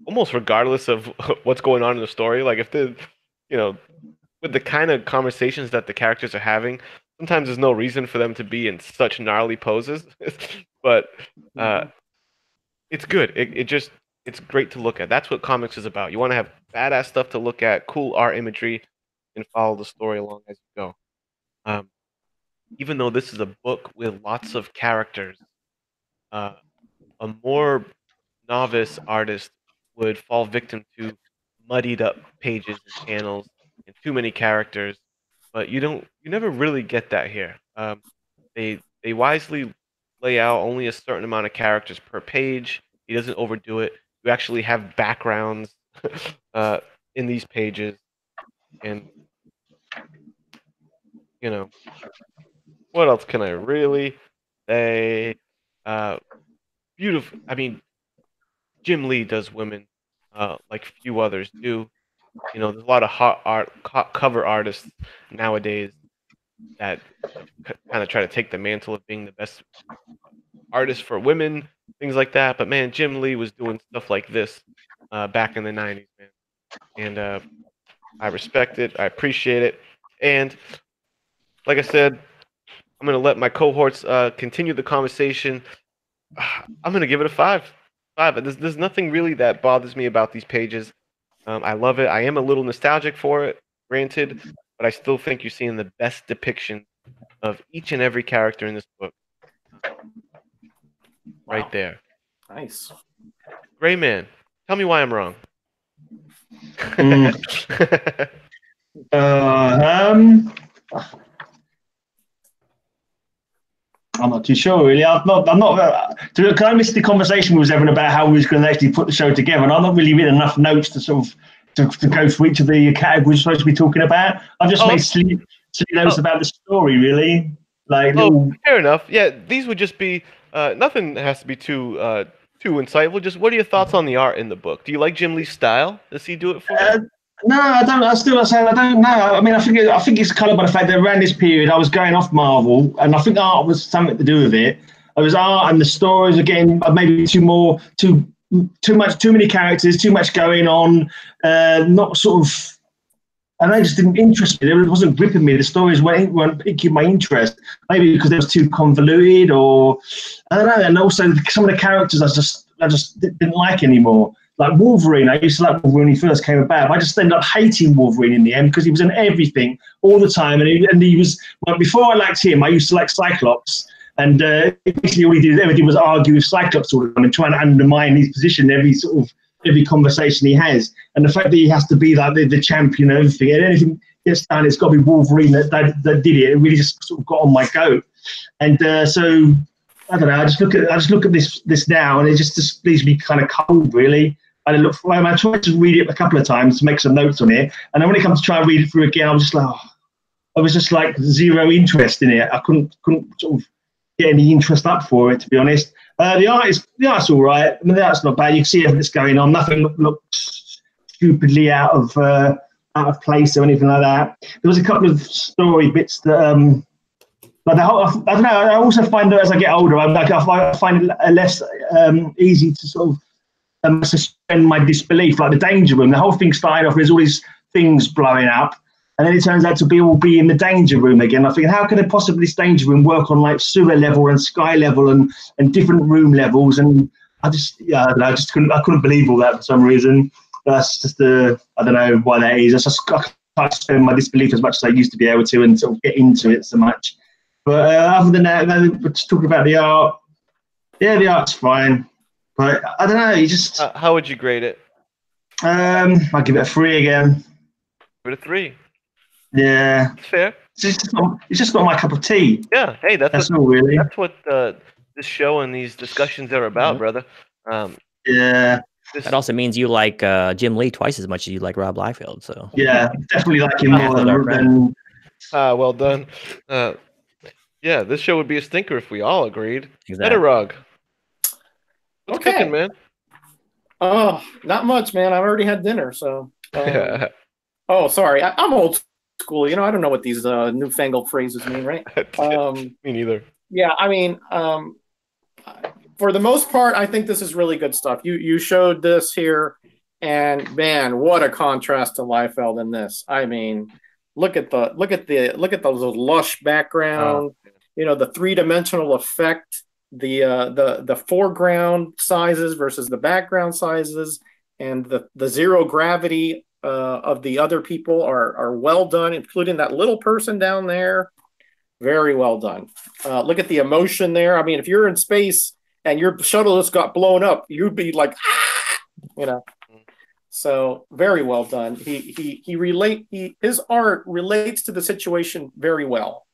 almost regardless of what's going on in the story. Like if with the kind of conversations that the characters are having, sometimes there's no reason for them to be in such gnarly poses, but it's good. It's great to look at. That's what comics is about. You want to have badass stuff to look at, cool art imagery, and follow the story along as you go. Even though this is a book with lots of characters, a more novice artist would fall victim to muddied up pages and panels and too many characters. But you never really get that here. They wisely lay out only a certain amount of characters per page. He doesn't overdo it. You actually have backgrounds in these pages, and you know, what else can I really say? Beautiful. I mean, Jim Lee does women like few others do. You know, there's a lot of hot art cover artists nowadays that kind of try to take the mantle of being the best artist for women, things like that. But man, Jim Lee was doing stuff like this back in the '90s, man, and I respect it. I appreciate it. And like I said, I'm gonna let my cohorts continue the conversation. I'm gonna give it a 5. 5. There's nothing really that bothers me about these pages. I love it. I am a little nostalgic for it, granted, but I still think you're seeing the best depiction of each and every character in this book. Right there. Nice. Greyman, tell me why I'm wrong. I'm not too sure, really. I'm not. Because I missed the conversation we was having about how we was going to actually put the show together, and I've not really written enough notes to sort of to go through each of the categories we're supposed to be talking about. I've just made silly notes about the story, really. Like, fair enough. Yeah, these would just be nothing has to be too insightful. Just what are your thoughts on the art in the book? Do you like Jim Lee's style? Does he do it for you? No, I don't. I still say I don't know. I mean, I think it's coloured by the fact that around this period I was going off Marvel, and I think art was something to do with it. It was art and the stories again. Maybe too many characters, too much going on. Not sort of. And they just didn't interest me. It wasn't gripping me. The stories weren't piquing my interest. Maybe because they was too convoluted, or I don't know. And also some of the characters I just didn't like anymore. Like Wolverine, I used to like Wolverine when he first came about. But I just ended up hating Wolverine in the end because he was in everything all the time. And he was, well, before I liked him, I used to like Cyclops. And basically all he did, everything was argue with Cyclops all the time and trying to undermine his position every conversation he has. And the fact that he has to be like the champion and everything, and anything gets done, it's got to be Wolverine that did it. It really just sort of got on my goat. And so, I don't know, I just look at this now and it just leaves me kind of cold, really. I tried to read it a couple of times to make some notes on it, and then when it comes to try and read it through again, I was just like zero interest in it. I couldn't sort of get any interest up for it, to be honest. The art's all right. I mean, the art's not bad. You can see everything that's going on. Nothing looks stupidly out of place or anything like that. There was a couple of story bits that, but I don't know. I also find that as I get older, I find it less easy to sort of suspend my disbelief. Like the Danger Room, the whole thing started off, there's all these things blowing up, and then it turns out to be in the Danger Room again. I think, how could this Danger Room work on like sewer level and sky level and different room levels? And I couldn't believe all that for some reason. That's just I don't know why that is. I can't suspend my disbelief as much as I used to be able to and sort of get into it so much. But other than that, we're just talking about the art. Yeah, the art's fine. But I don't know. You just. How would you grade it? I'll give it a 3 again. Give it a 3. Yeah. That's fair. It's just not my cup of tea. Yeah. Hey, that's all really. That's what this show and these discussions are about, brother. Yeah. That also means you like Jim Lee twice as much as you like Rob Liefeld. So. Yeah, definitely like him more than. Well done. Yeah, this show would be a stinker if we all agreed. Exactly. Metarog. What's cooking, man? Oh, not much, man. I've already had dinner, so. Oh, sorry. I'm old school. You know, I don't know what these newfangled phrases mean, right? Me neither. Yeah, I mean, for the most part, I think this is really good stuff. You showed this here, and man, what a contrast to Liefeld in this. I mean, look at those lush background. You know, the 3-dimensional effect. The foreground sizes versus the background sizes, and the zero gravity of the other people are well done, including that little person down there. Very well done. Look at the emotion there. I mean, if you're in space and your shuttle just got blown up, you'd be like, ah! You know. So very well done. His art relates to the situation very well.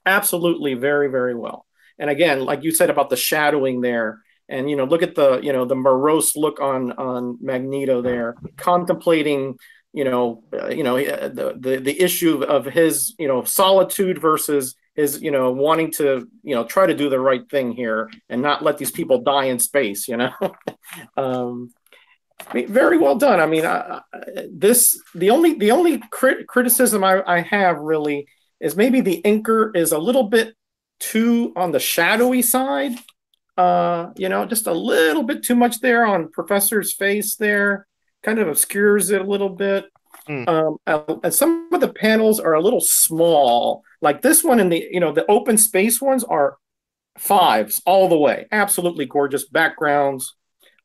Absolutely, very, very well. And again, like you said about the shadowing there, And look at the the morose look on Magneto there, contemplating the issue of his solitude versus his wanting to try to do the right thing here and not let these people die in space. Very well done. I mean, the only criticism I have really is maybe the inker is a little bit too on the shadowy side. Just a little bit too much there on Professor's face there, kind of obscures it a little bit. And some of the panels are a little small. Like this one in the open space ones are 5s all the way. Absolutely gorgeous. Backgrounds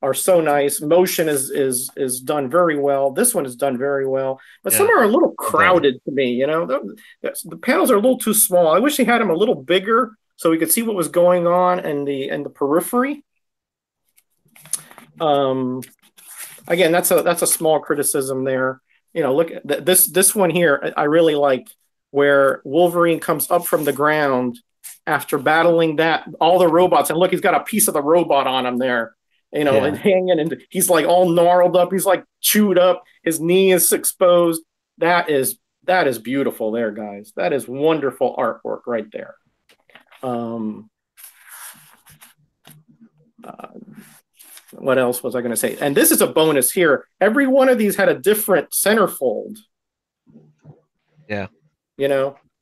are so nice. Motion is done very well. This one is done very well. But some are a little crowded to me. The panels are a little too small. I wish they had them a little bigger, so we could see what was going on in the periphery. Again, that's a small criticism there. Look at this one here. I really like where Wolverine comes up from the ground after battling all the robots, and look, he's got a piece of the robot on him there, and hanging, and he's like all gnarled up. He's like chewed up. His knee is exposed. That is beautiful there, guys. That is wonderful artwork right there. What else was I going to say? And this is a bonus here. Every one of these had a different centerfold. Yeah.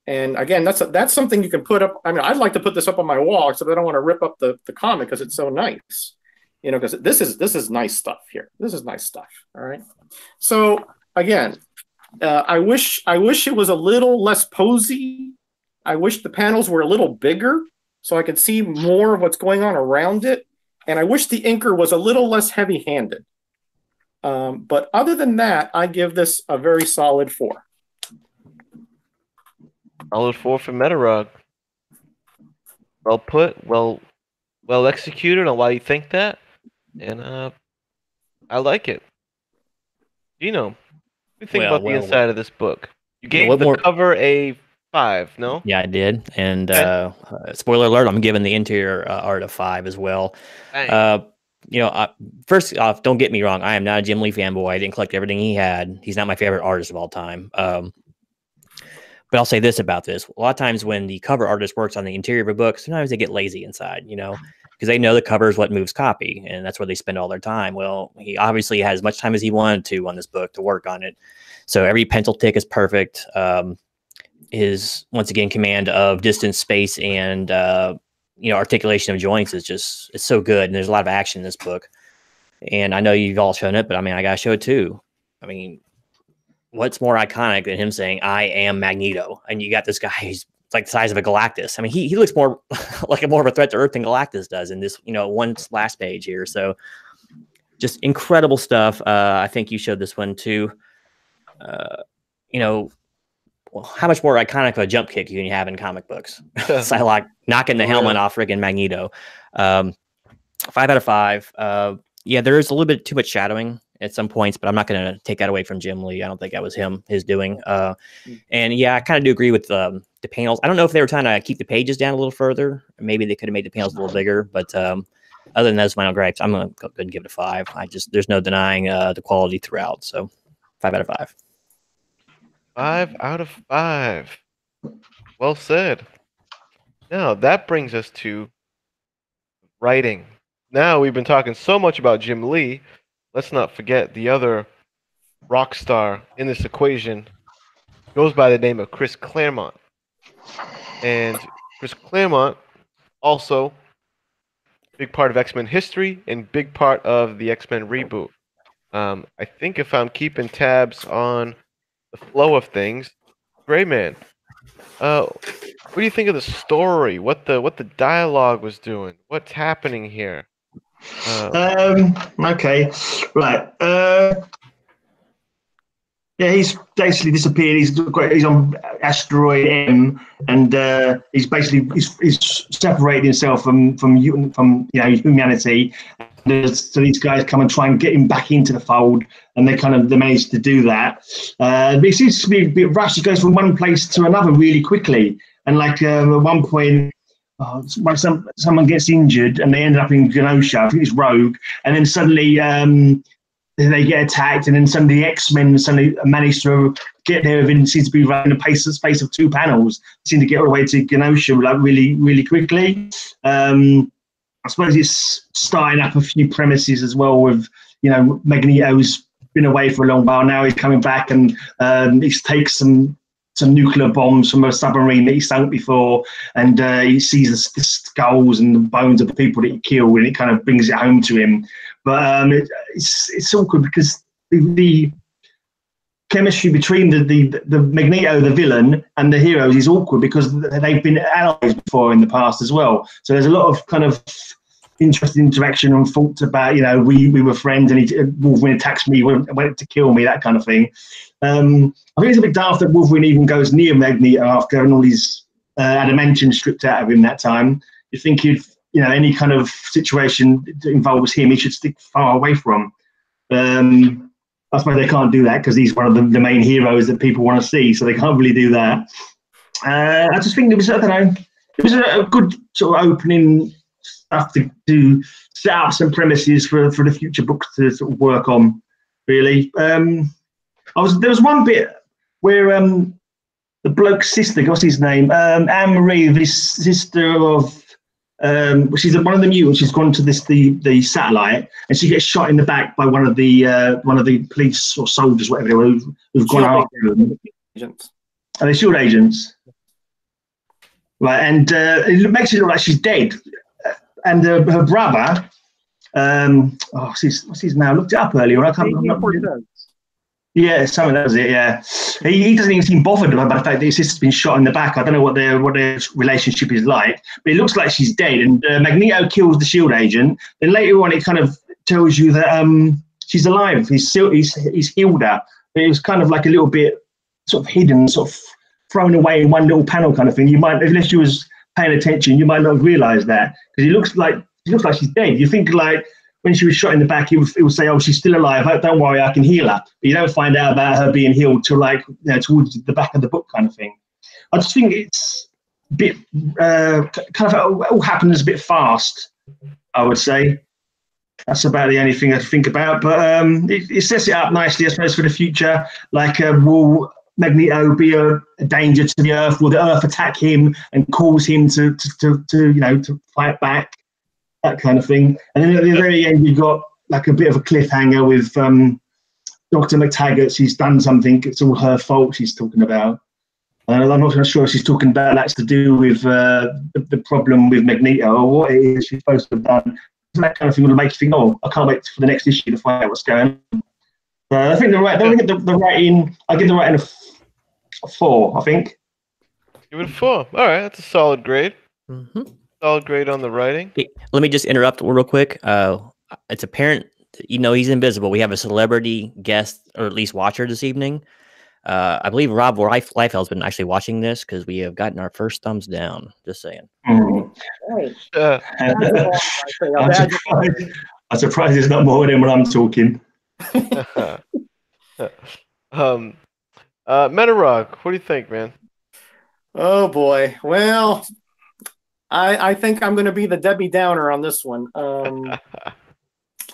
And again, that's something you can put up. I mean, I'd like to put this up on my wall, except I don't want to rip up the comic because it's so nice. Because this is nice stuff here. This is nice stuff. All right. So again, I wish it was a little less posy. I wish the panels were a little bigger so I could see more of what's going on around it. And I wish the inker was a little less heavy-handed. But other than that, I give this a very solid 4. Solid 4 for Metarog. Well put, well executed on why you think that. And I like it. What do you think about the inside of this book? You gave the cover a 5, no? Yeah, I did. And spoiler alert, I'm giving the interior art a 5 as well. First off, don't get me wrong. I am not a Jim Lee fanboy. I didn't collect everything he had. He's not my favorite artist of all time. But I'll say this about this. A lot of times when the cover artist works on the interior of a book, sometimes they get lazy inside, because they know the cover is what moves copy, and that's where they spend all their time. Well, he obviously had as much time as he wanted to on this book to work on it. So every pencil tick is perfect. His, once again, command of distance, space, and articulation of joints it's so good, and there's a lot of action in this book. And I know you've all shown it, but I mean, I gotta show it too. I mean, what's more iconic than him saying, "I am Magneto"? And you got this guy who's like the size of a Galactus. I mean, he looks more like more of a threat to Earth than Galactus does in this one splash page here. So just incredible stuff. I think you showed this one too. How much more iconic of a jump kick can you have in comic books? Psylocke knocking the helmet off friggin' Magneto. 5 out of 5. Yeah, there is a little bit too much shadowing at some points, but I'm not going to take that away from Jim Lee. I don't think that was his doing. And yeah, I kind of do agree with the panels. I don't know if they were trying to keep the pages down a little further. Maybe they could have made the panels a little bigger, but other than those final gripes, I'm going to go and give it a 5. There's no denying the quality throughout. So 5 out of 5. 5 out of 5. Well said. Now, that brings us to writing. Now, we've been talking so much about Jim Lee. Let's not forget the other rock star in this equation. Goes by the name of Chris Claremont. And Chris Claremont, also big part of X-Men history and big part of the X-Men reboot. I think if I'm keeping tabs on the flow of things, Greyman, what do you think of the story? What the dialogue was doing? What's happening here? Okay, right. Yeah, he's basically disappeared. He's on asteroid M, and he's separated himself from humanity. So these guys come and try and get him back into the fold, and they manage to do that. But it seems to be a bit rushed. He goes from one place to another really quickly, and at one point, when someone gets injured and they end up in Genosha, I think it's Rogue, and then suddenly they get attacked, and then suddenly the X-Men suddenly manage to get there within, seems to be running a space of 2 panels, seem to get all the way to Genosha like really, really quickly. I suppose it's starting up a few premises as well with, Magneto's been away for a long while now. He's coming back, and he takes some nuclear bombs from a submarine that he sunk before, and he sees the skulls and the bones of the people that he killed, and it kind of brings it home to him. But it's awkward because the chemistry between the Magneto, the villain, and the heroes is awkward because they've been allies before in the past as well. So there's a lot of kind of interesting interaction and thoughts about, we were friends, and Wolverine attacks me, went to kill me, that kind of thing. I think it's a bit daft that Wolverine even goes near Magneto after having all his adamantium stripped out of him that time. You think if any kind of situation that involves him, he should stick far away from. I suppose they can't do that because he's one of the main heroes that people want to see, so they can't really do that. I just think it was a good sort of opening stuff to set up some premises for the future books to sort of work on, really. There was one bit where the bloke's sister, what's his name? Anne-Marie, the sister of she's one of the mutants. She's gone to the satellite, and she gets shot in the back by one of the police or soldiers, whatever they were, who've gone after them. Agents. Are they shield agents? Right, and it makes it look like she's dead. And her brother, what's his name? I looked it up earlier. I can't remember. Yeah, something that was it. Yeah, he doesn't even seem bothered by the fact that his sister's been shot in the back. I don't know what their relationship is like, but it looks like she's dead. And Magneto kills the shield agent. Then later on, it kind of tells you that she's alive. He's healed her. But it was kind of like a little bit sort of hidden, sort of thrown away in one little panel kind of thing. You might, unless you was paying attention, you might not have realised that, because it looks like she's dead. You think like, when she was shot in the back, it would say, "Oh, she's still alive. Don't worry, I can heal her." But you don't find out about her being healed till towards the back of the book, kind of thing. I just think it's a bit kind of all happens a bit fast, I would say. That's about the only thing I think about. But it sets it up nicely, I suppose, for the future. Like, will Magneto be a danger to the Earth? Will the Earth attack him and cause him to fight back? That kind of thing. And then at the very end, you've got like a bit of a cliffhanger with Dr. McTaggart. She's done something. It's all her fault she's talking about. I'm not sure if she's talking about that's to do with the problem with Magneto or what it is she's supposed to have done. That kind of thing will make you think, oh, I can't wait for the next issue to find out what's going on. I think the rating, I give the rating a 4, I think. Give it a 4. All right, that's a solid grade. Mm-hmm. Solid grade on the writing. Hey, let me just interrupt real quick. It's apparent, he's invisible. We have a celebrity guest, or at least watcher this evening. I believe Rob Liefeld's been actually watching this because we have gotten our first thumbs down. Just saying. Mm. I'm surprised there's not more of them when I'm talking. Metarog, what do you think, man? Oh boy. Well, I think I'm going to be the Debbie Downer on this one.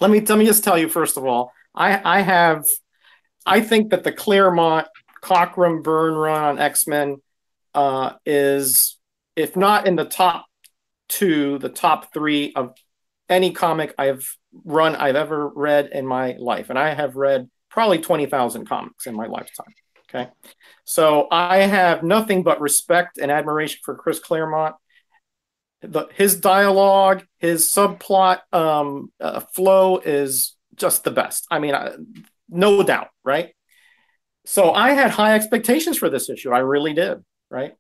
Let me just tell you, first of all, I think that the Claremont Cockrum Byrne run on X-Men is, if not in the top 2, the top 3 of any comic I've ever read in my life. And I have read probably 20,000 comics in my lifetime. Okay. So I have nothing but respect and admiration for Chris Claremont. His dialogue, his subplot flow is just the best. I mean, no doubt, right? So I had high expectations for this issue. I really did, right?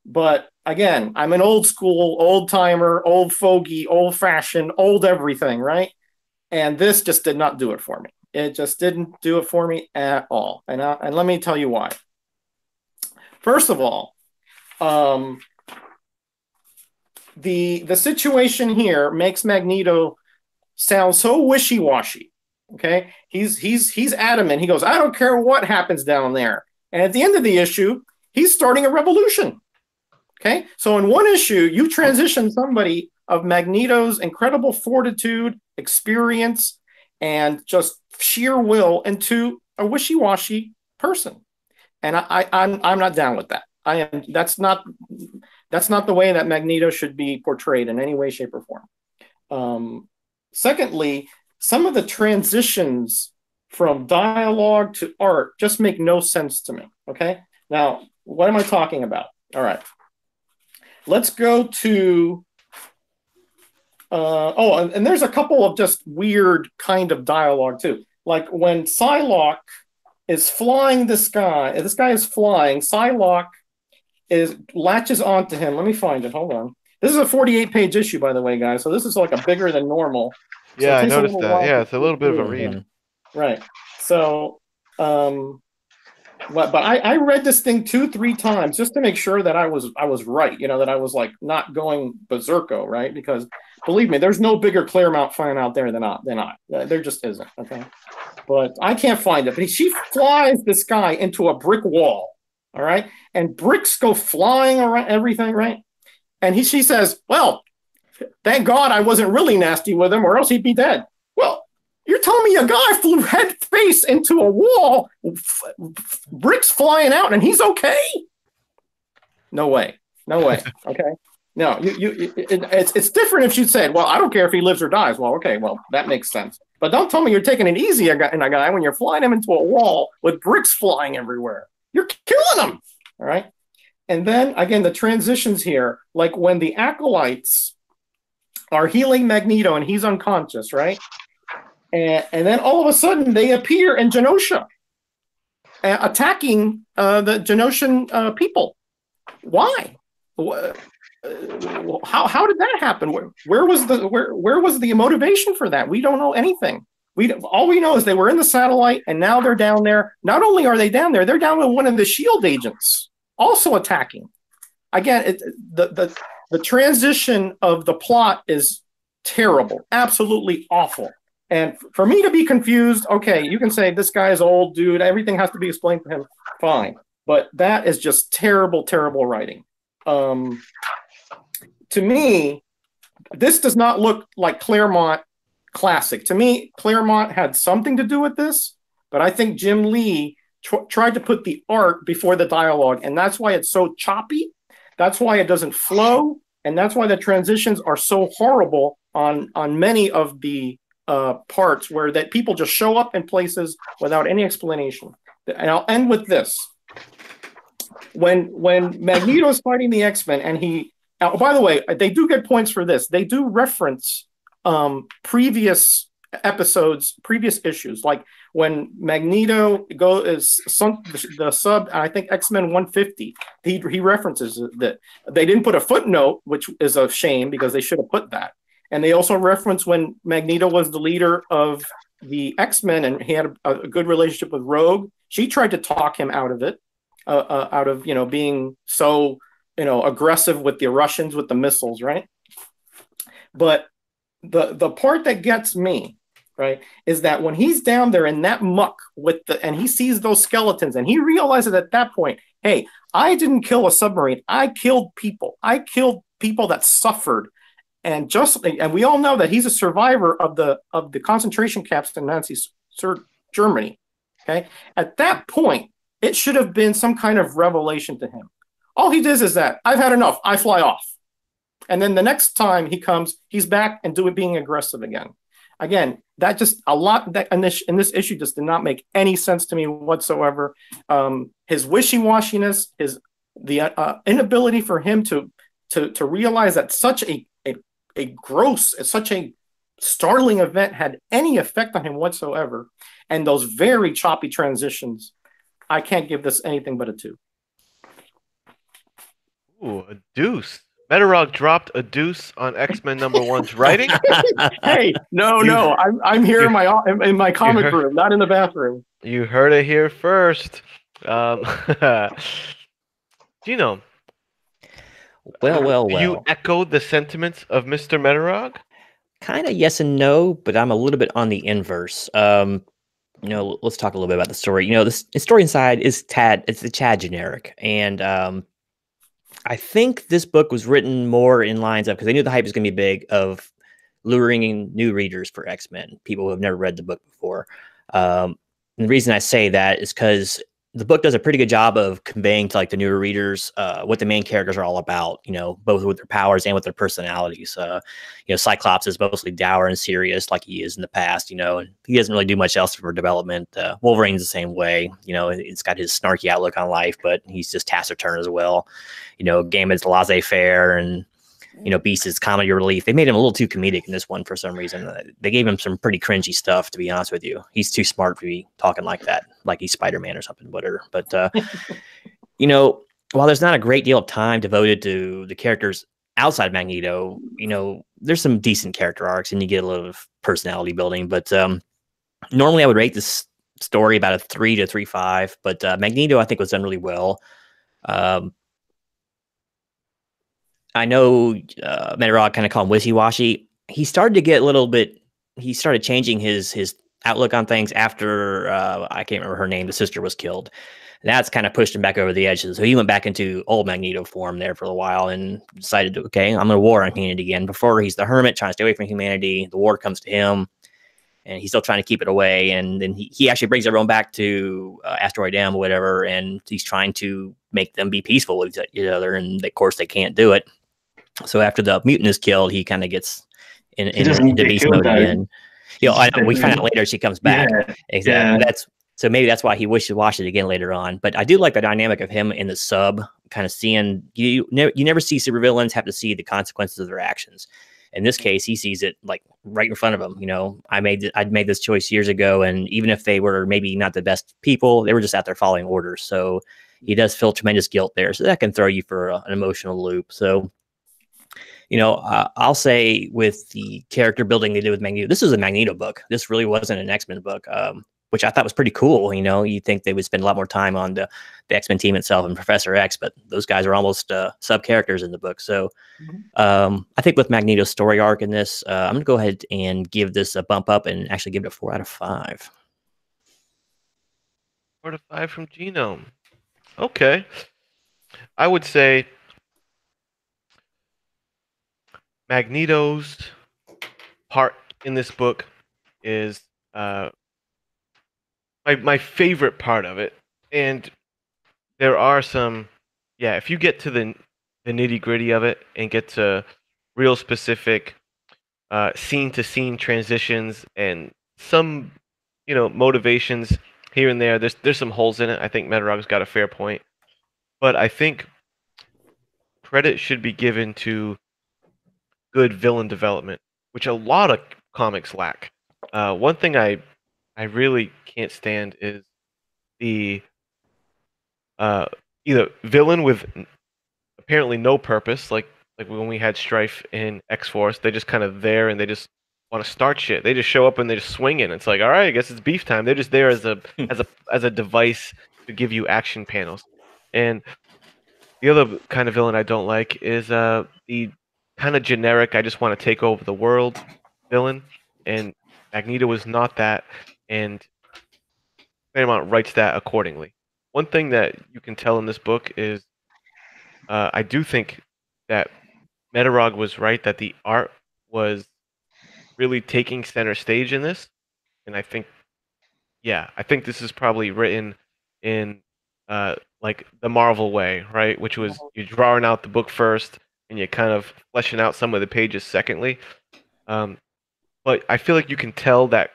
But again, I'm an old school, old timer, old fogey, old fashioned, old everything, right? And this just did not do it for me. It just didn't do it for me at all. And let me tell you why. First of all, the situation here makes Magneto sound so wishy-washy. Okay, he's adamant. He goes, I don't care what happens down there. And at the end of the issue, he's starting a revolution. Okay, so in one issue, you transition somebody of Magneto's incredible fortitude, experience, and just sheer will into a wishy-washy person, and I'm not down with that. I am. That's not the way that Magneto should be portrayed in any way, shape, or form. Secondly, some of the transitions from dialogue to art just make no sense to me. Okay, now what am I talking about? All right. Let's go to, and there's a couple of just weird kind of dialogue too. Like when Psylocke is flying this guy is flying, Psylocke latches onto him. Let me find it, hold on. This is a 48-page issue, by the way, guys, so this is like a bigger than normal. So yeah, I noticed that. Yeah, it's a little bit of a read. Right, so, but I read this thing 2-3 times just to make sure that I was right, you know, that I was like not going berserko, right? Because believe me, there's no bigger Claremont fan out there than I. There just isn't. Okay, but I can't find it. But she flies this guy into a brick wall. All right, and bricks go flying around everything, right? And she says, "Well, thank God I wasn't really nasty with him, or else he'd be dead." Well, you're telling me a guy flew head face into a wall, bricks flying out, and he's okay? No way. Okay. No, it's different if she said, "Well, I don't care if he lives or dies." Well, okay, well, that makes sense. But don't tell me you're taking it easy on a guy when you're flying him into a wall with bricks flying everywhere. You're killing him. All right. And then again, the transitions here, like when the acolytes are healing Magneto and he's unconscious, right? And then all of a sudden they appear in Genosha, attacking the Genosian people. Why? How did that happen? Where was the motivation for that? We don't know anything. All we know is they were in the satellite and now they're down there. Not only are they down there, they're down with one of the SHIELD agents also attacking. Again, the transition of the plot is terrible, absolutely awful. And for me to be confused, okay, you can say this guy is old, dude. Everything has to be explained to him. Fine. But that is just terrible, terrible writing. To me, this does not look like Claremont classic. To me, Claremont had something to do with this, but I think Jim Lee tried to put the art before the dialogue, and that's why it's so choppy. That's why it doesn't flow, and that's why the transitions are so horrible on many of the parts where that people just show up in places without any explanation. And I'll end with this. When Magneto is fighting the X-Men and he, by the way, they do get points for this. They do reference previous episodes, previous issues, like when Magneto is sunk the sub, I think X-Men 150, he references that. They didn't put a footnote, which is a shame because they should have put that. And they also reference when Magneto was the leader of the X-Men and he had a good relationship with Rogue. She tried to talk him out of it, out of being so aggressive with the Russians with the missiles, right? But the part that gets me, right, is that when he's down there in that muck and he sees those skeletons and he realizes at that point, hey, I didn't kill a submarine. I killed people. I killed people that suffered. And we all know that he's a survivor of the concentration camps in Nazi Germany. Okay, at that point, it should have been some kind of revelation to him. All he does is that I've had enough. I fly off, and then the next time he comes, he's back and being aggressive again. Again, that just a lot that in this issue just did not make any sense to me whatsoever. His wishy-washiness, the inability for him to realize that such a startling event had any effect on him whatsoever, and those very choppy transitions, I can't give this anything but a 2. Ooh, a deuce. Metarog dropped a deuce on X-Men #1's writing. Hey, no, I'm here in my comic room, not in the bathroom. You heard it here first. Genome. Well. Do you echo the sentiments of Mr. Metarog? Kind of yes and no, but I'm a little bit on the inverse. Let's talk a little bit about the story. The story inside is a tad generic, and I think this book was written more in lines of, because they knew the hype was going to be big, of luring in new readers for X-Men, people who have never read the book before. And the reason I say that is because the book does a pretty good job of conveying to like the newer readers what the main characters are all about, you know, both with their powers and with their personalities. You know, Cyclops is mostly dour and serious like he is in the past, you know, and he doesn't really do much else for development. Wolverine's the same way, you know, it's got his snarky outlook on life, but he's just taciturn as well. You know, Gambit's laissez-faire, and you know, Beast is comedy relief. They made him a little too comedic in this one for some reason. They gave him some pretty cringy stuff, to be honest with you. He's too smart to be talking like that, like he's Spider-Man or something, whatever. But, you know, while there's not a great deal of time devoted to the characters outside Magneto, you know, there's some decent character arcs and you get a little of personality building. But normally I would rate this story about a 3 to 3.5. But Magneto, I think, was done really well. I know Metarog kind of called him wishy-washy. He started to get a little bit. He started changing his outlook on things after I can't remember her name. The sister was killed. And that's kind of pushed him back over the edges. So he went back into old Magneto form there for a while and decided to, okay, I'm going to war on humanity again. Before, he's the hermit trying to stay away from humanity. The war comes to him, and he's still trying to keep it away. And then he actually brings everyone back to Asteroid M or whatever, and he's trying to make them be peaceful with each other. And of course, they can't do it. So after the mutant is killed, he kind of gets into beast mode again. You know, we find out later she comes back. Yeah, exactly. Yeah. So maybe that's why he wishes to watch it again later on. But I do like the dynamic of him in the sub, kind of seeing you never see supervillains have to see the consequences of their actions. In this case, he sees it like right in front of him. You know, I'd made this choice years ago, and even if they were maybe not the best people, they were just out there following orders. So he does feel tremendous guilt there. So that can throw you for an emotional loop. So, you know, I'll say with the character building they did with Magneto, this is a Magneto book. This really wasn't an X-Men book, which I thought was pretty cool. You know, you'd think they would spend a lot more time on the X-Men team itself and Professor X, but those guys are almost sub-characters in the book. So I think with Magneto's story arc in this, I'm going to go ahead and give this a bump up and actually give it a 4 out of 5. 4 out of 5 from Genome. Okay. I would say Magneto's part in this book is my favorite part of it. And there are some, yeah, if you get to the nitty-gritty of it and get to real specific scene-to-scene transitions and some, you know, motivations here and there, there's some holes in it. I think Metarog's got a fair point. But I think credit should be given to good villain development, which a lot of comics lack. One thing I really can't stand is the either villain with apparently no purpose, like when we had Strife in X-Force, they're just kind of there and they just want to start shit. They just show up and they just swing it. It's like, all right, I guess it's beef time. They're just there as a device to give you action panels. And the other kind of villain I don't like is the kind of generic, I just want to take over the world villain. And Magneto is not that, and Claremont writes that accordingly. One thing that you can tell in this book is I do think that Metarog was right that the art was really taking center stage in this. And I think, yeah, I think this is probably written in like the Marvel way, right? Which was you're drawing out the book first and you're kind of fleshing out some of the pages secondly. But I feel like you can tell that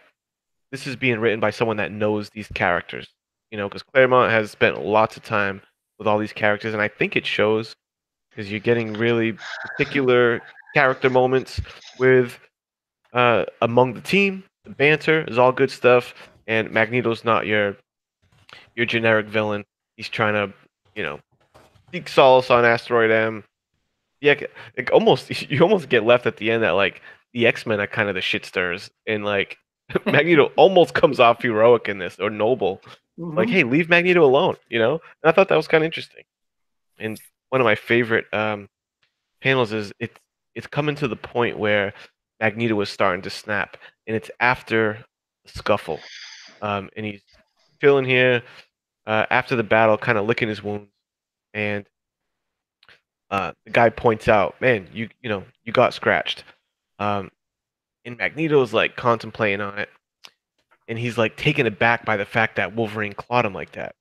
this is being written by someone that knows these characters, you know, because Claremont has spent lots of time with all these characters, and I think it shows because you're getting really particular character moments with among the team. The banter is all good stuff, and Magneto's not your generic villain. He's trying to, you know, seek solace on Asteroid M. Yeah, like you almost get left at the end that like the X-Men are kind of the shit stirs, and like Magneto almost comes off heroic in this or noble. Like, hey, leave Magneto alone, you know? And I thought that was kind of interesting. And one of my favorite panels is it's coming to the point where Magneto is starting to snap, and it's after the scuffle, and he's chilling here after the battle, kind of licking his wounds, and the guy points out, man, you got scratched. And Magneto's like contemplating on it, and he's like taken aback by the fact that Wolverine clawed him like that.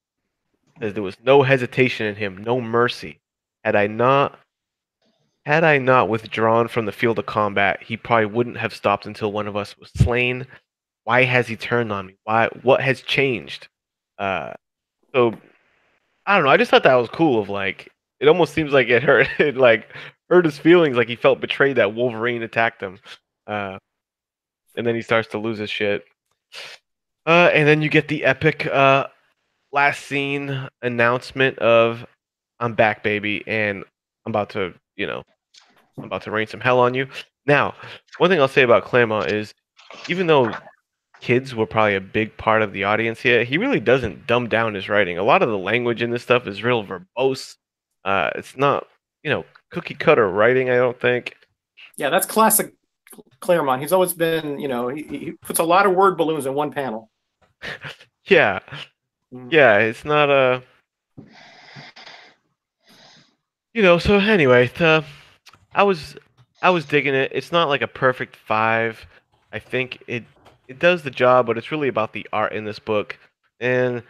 Because there was no hesitation in him, no mercy. Had I not withdrawn from the field of combat, he probably wouldn't have stopped until one of us was slain. Why has he turned on me? What has changed? So I don't know. I just thought that was cool. Of like, it almost seems like it hurt. It like hurt his feelings. Like he felt betrayed that Wolverine attacked him. And then he starts to lose his shit. And then you get the epic last scene announcement of I'm back, baby, and I'm about to rain some hell on you. Now, one thing I'll say about Claremont is, even though kids were probably a big part of the audience here, he really doesn't dumb down his writing. A lot of the language in this stuff is real verbose. It's not, cookie cutter writing, I don't think. Yeah, that's classic Claremont. He's always been, he puts a lot of word balloons in one panel. Yeah. Yeah, it's not a... so anyway, I was digging it. It's not like a perfect 5. I think it does the job, but it's really about the art in this book. And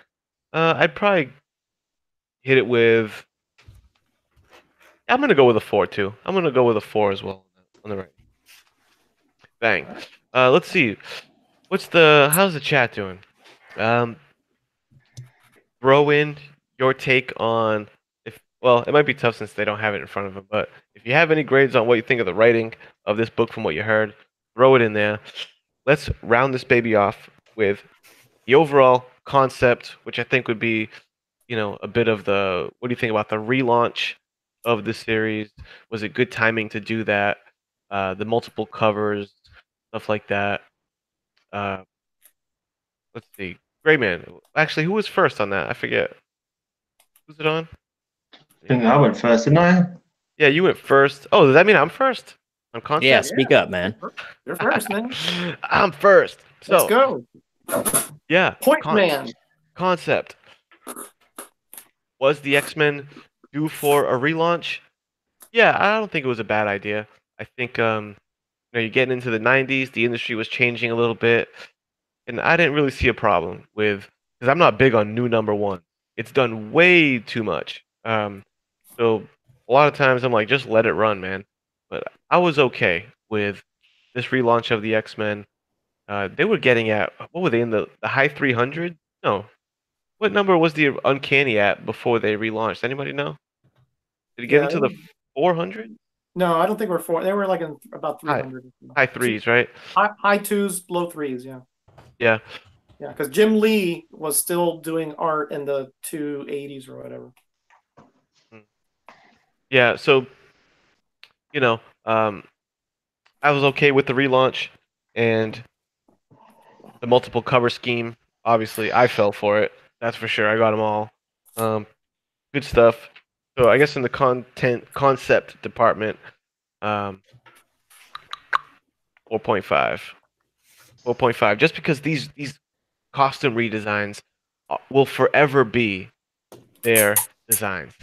I'd probably hit it with... I'm going to go with a 4, too. I'm going to go with a 4 as well on the right. Bang. Let's see. How's the chat doing? Throw in your take on... Well, it might be tough since they don't have it in front of them, but if you have any grades on what you think of the writing of this book from what you heard, throw it in there. Let's round this baby off with the overall concept, which I think would be, a bit of the... What do you think about the relaunch of the series? Was it good timing to do that? The multiple covers, stuff like that. Let's see. Greyman. Actually, who was first on that? I forget. Who's it on? I think I went first, didn't I? Yeah, you went first. Oh, does that mean I'm first? On concept? Yeah, speak up, man. You're first, man. I'm first. So, let's go. Yeah. Point man. Concept. Was the X-Men due for a relaunch? Yeah, I don't think it was a bad idea. I think you're getting into the 90s, the industry was changing a little bit, and I didn't really see a problem with, because I'm not big on new number 1. It's done way too much. So a lot of times I'm like, just let it run, man. But I was okay with this relaunch of the X-Men. They were getting at, what were they, in the high 300? No. What number was the Uncanny at before they relaunched? Anybody know? Did it get into the 400? No, I don't think we're 4. They were like in about 300. High 3s, right? High 2s, low 3s, yeah. Yeah. Yeah, because Jim Lee was still doing art in the 280s or whatever. Yeah, so, I was okay with the relaunch and the multiple cover scheme. Obviously, I fell for it. That's for sure. I got them all. Good stuff. So I guess in the concept department, 4.5. 4.5. Just because these costume redesigns will forever be their designs.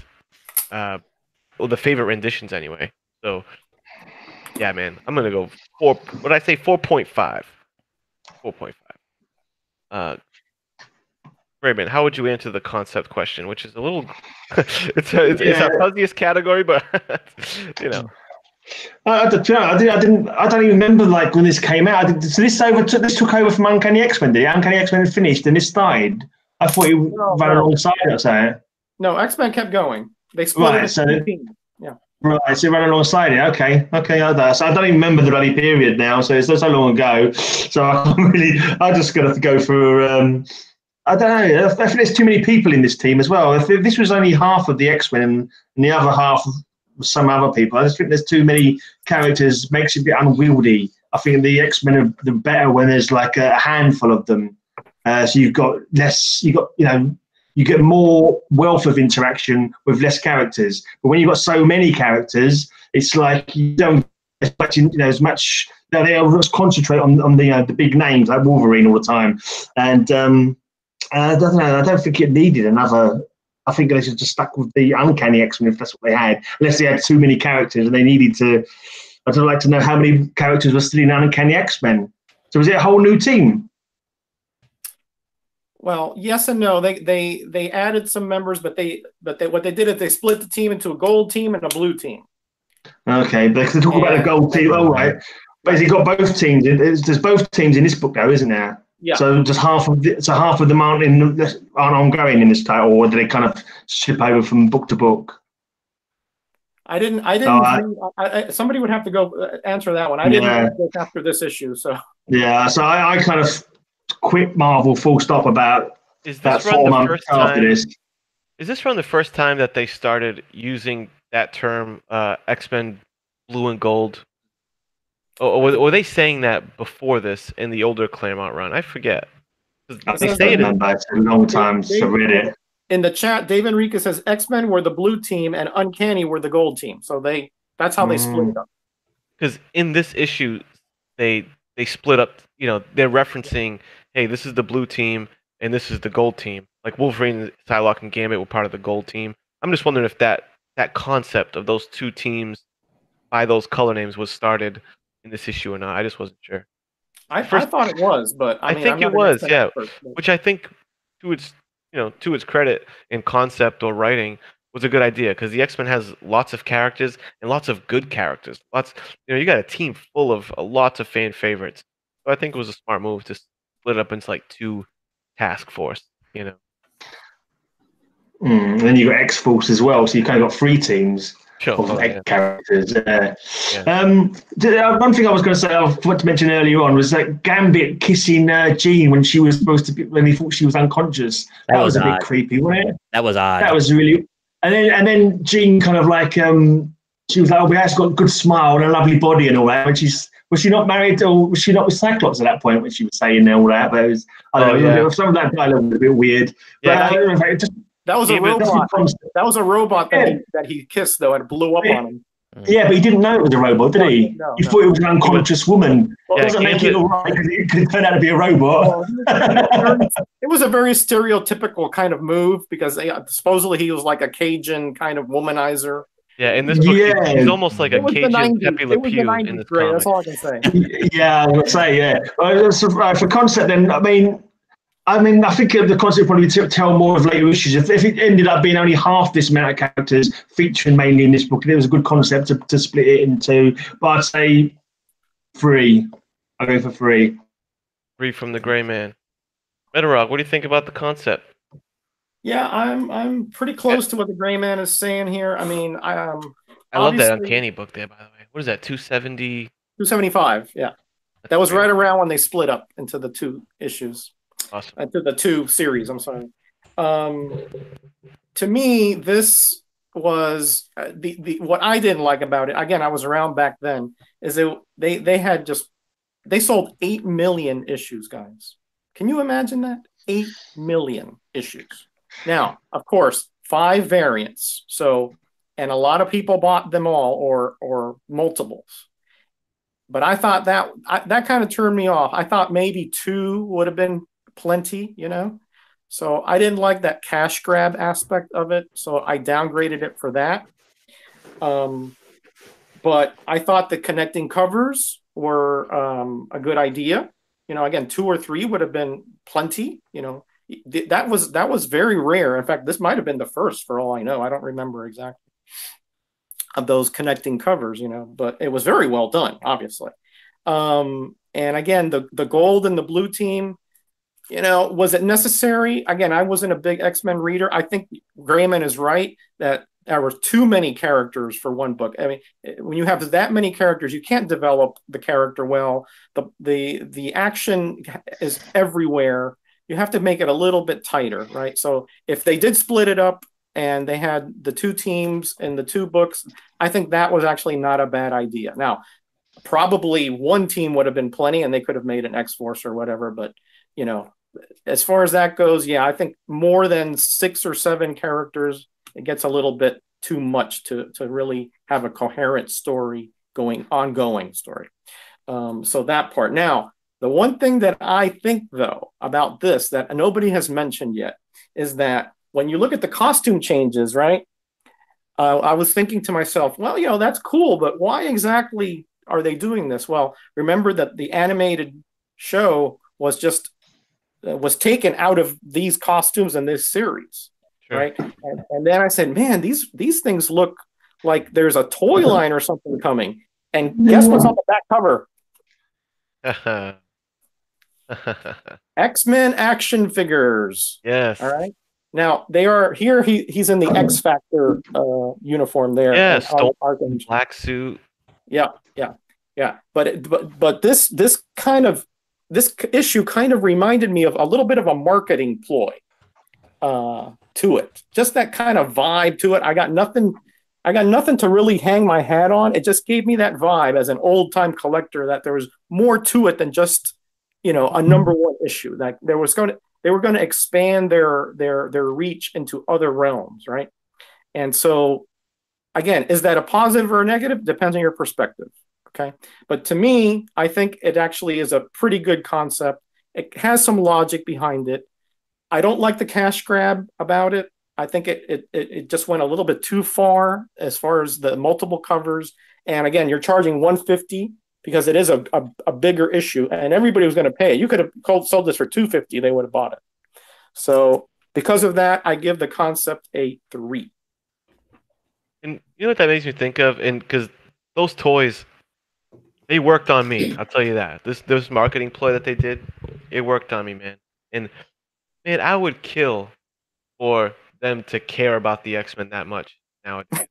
Well, the favorite renditions anyway. So, yeah, man, I'm gonna go 4. What did I say? 4.5. 4.5. Greyman, how would you answer the concept question? Which is a little, it's our fuzziest category, but I don't even remember like when this came out. So this took over from Uncanny X-Men, did it? Uncanny X-Men finished and this died. I thought it ran alongside it or something. No, X-Men kept going. They split it. So right, so it ran alongside it. Okay. So I don't even remember the bloody period now. So it's not so long ago. So I just got to go for. I don't know. I think there's too many people in this team as well. If this was only half of the X-Men and the other half of some other people, I just think there's too many characters. Makes it a bit unwieldy. I think the X-Men are the better when there's like a handful of them. So you've got less. You get more wealth of interaction with less characters. But when you've got so many characters, it's like you don't expect as much. They always concentrate on the big names like Wolverine all the time, and I don't know. I don't think it needed another I think they should just stuck with the Uncanny X-Men if that's what they had, unless they had too many characters and they needed to. I'd like to know how many characters were still in Uncanny X-Men. So was it a whole new team? Well, yes and no. They added some members, but what they did is they split the team into a gold team and a blue team. Okay, but they talk about the gold team. Oh, right. Basically, got both teams. There's both teams in this book, though, isn't there? Yeah. So just half of them aren't ongoing in this title, or do they kind of ship over from book to book? I didn't. Somebody would have to go answer that one. I didn't read this after this issue, so. Yeah, so I kind of quit Marvel full stop about that 4 months after this. Is this from the first time that they started using that term, X-Men Blue and Gold? Or were they saying that before this in the older Claremont run? I forget. They say it a long time to read it. In the chat, Dave Enrique says X-Men were the blue team and Uncanny were the gold team. So that's how they split it up. Because in this issue, they split up. You know, they're referencing, hey, this is the blue team and this is the gold team. Like Wolverine, Psylocke, and Gambit were part of the gold team. I'm just wondering if that concept of those two teams by those color names was started in this issue or not. I just wasn't sure. I thought it was, but I mean, think it was, yeah. Which I think, to its credit in concept or writing, was a good idea, because the X-Men has lots of characters and lots of good characters. You got a team full of lots of fan favorites. So I think it was a smart move to split it up into like 2 task force. You know. And then you got X-Force as well, so you kind of got 3 teams. Of characters. One thing I was going to say, I forgot to mention earlier on, was that Gambit kissing Jean when she was supposed to be, when he thought she was unconscious. That was a bit creepy, wasn't it? That was odd. That was really. And then Jean kind of like she was like, "Oh, we actually got a good smile and a lovely body and all that." When was she not married, or was she not with Cyclops at that point when she was saying all that? But it was, I don't know. Some of that dialogue was a bit weird. Yeah, but that was a robot. That was a robot that he kissed, though, and it blew up on him. Yeah, but he didn't know it was a robot, did he? No, he thought it was an unconscious woman. Well, it doesn't make it all right because it could turn out to be a robot. It was a very stereotypical kind of move, because supposedly he was like a Cajun kind of womanizer. Yeah, in this book, he's almost like a Cajun Pepe Le Pew in this comic. That's all I can say. Yeah, I would say, yeah. For concept, then, I think the concept probably tell more of later issues. If it ended up being only half this amount of characters featuring mainly in this book, it was a good concept to split it into. But I'd say 3. I'll go for 3. 3 from the Greyman. Metarog, what do you think about the concept? Yeah, I'm pretty close to what the Greyman is saying here. I mean, I love that Uncanny book there, by the way. What is that? 270? 275. Yeah, that was right around when they split up into the 2 issues. Awesome. To the 2 series, I'm sorry. To me, this was the what I didn't like about it. Again, I was around back then. Is they sold 8 million issues, guys. Can you imagine that? 8 million issues. Now, of course, 5 variants. So, and a lot of people bought them all or multiples. But I thought that kind of turned me off. I thought maybe 2 would have been plenty, so I didn't like that cash grab aspect of it, so I downgraded it for that. But I thought the connecting covers were a good idea. Again, 2 or 3 would have been plenty. That was very rare. In fact, this might have been the first, for all I know. I don't remember exactly, of those connecting covers, but it was very well done, obviously. And again, the gold and the blue team, was it necessary? Again, I wasn't a big X-Men reader. I think Greyman is right that there were too many characters for one book. I mean, when you have that many characters, you can't develop the character well. The action is everywhere. You have to make it a little bit tighter, right? So if they did split it up and they had the 2 teams in the 2 books, I think that was actually not a bad idea. Now, probably 1 team would have been plenty, and they could have made an X-Force or whatever, but as far as that goes, yeah, I think more than 6 or 7 characters, it gets a little bit too much to really have a coherent ongoing story. So that part. Now, the one thing that I think, though, about this that nobody has mentioned yet is that when you look at the costume changes, right? I was thinking to myself, well, you know, that's cool, but why exactly are they doing this? Well, remember that the animated show was just was taken out of these costumes in this series, Sure. right? And then I said, man, these things look like there's a toy line or something coming. And guess what's on the back cover? X-Men action figures. Yes. All right. Now they are here. He's in the X Factor uniform there. Yes. Black suit. Yeah. But this issue kind of reminded me of a little bit of a marketing ploy to it. Just that kind of vibe to it. I got nothing to really hang my hat on. It just gave me that vibe as an old time collector that there was more to it than just, you know, a number one issue. That they were going to expand their reach into other realms, right? And so, again, is that a positive or a negative? Depends on your perspective. Okay, but to me, I think it actually is a pretty good concept. It has some logic behind it. I don't like the cash grab about it. I think it just went a little bit too far as the multiple covers. And again, you're charging $150 because it is a bigger issue, and everybody was going to pay. You could have sold this for $250; they would have bought it. So because of that, I give the concept a 3. And you know what that makes me think of? And because those toys, they worked on me. I'll tell you that. This marketing ploy that they did, it worked on me, man. And man, I would kill for them to care about the X-Men that much nowadays.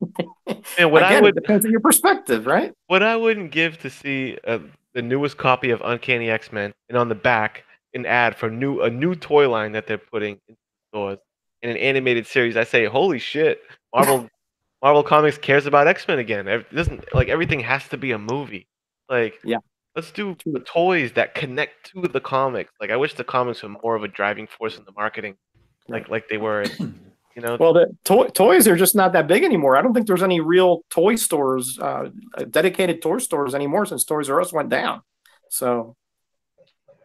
And it depends on your perspective, right? What I wouldn't give to see the newest copy of Uncanny X-Men, and on the back an ad for a new toy line that they're putting in stores in an animated series. I say, holy shit, Marvel Comics cares about X-Men again. It doesn't, like, everything has to be a movie. Like, yeah, let's do the toys that connect to the comics. Like, I wish the comics were more of a driving force in the marketing, like they were. You know, well, the toys are just not that big anymore. I don't think there's any real toy stores, dedicated toy stores anymore since Toys R Us went down. So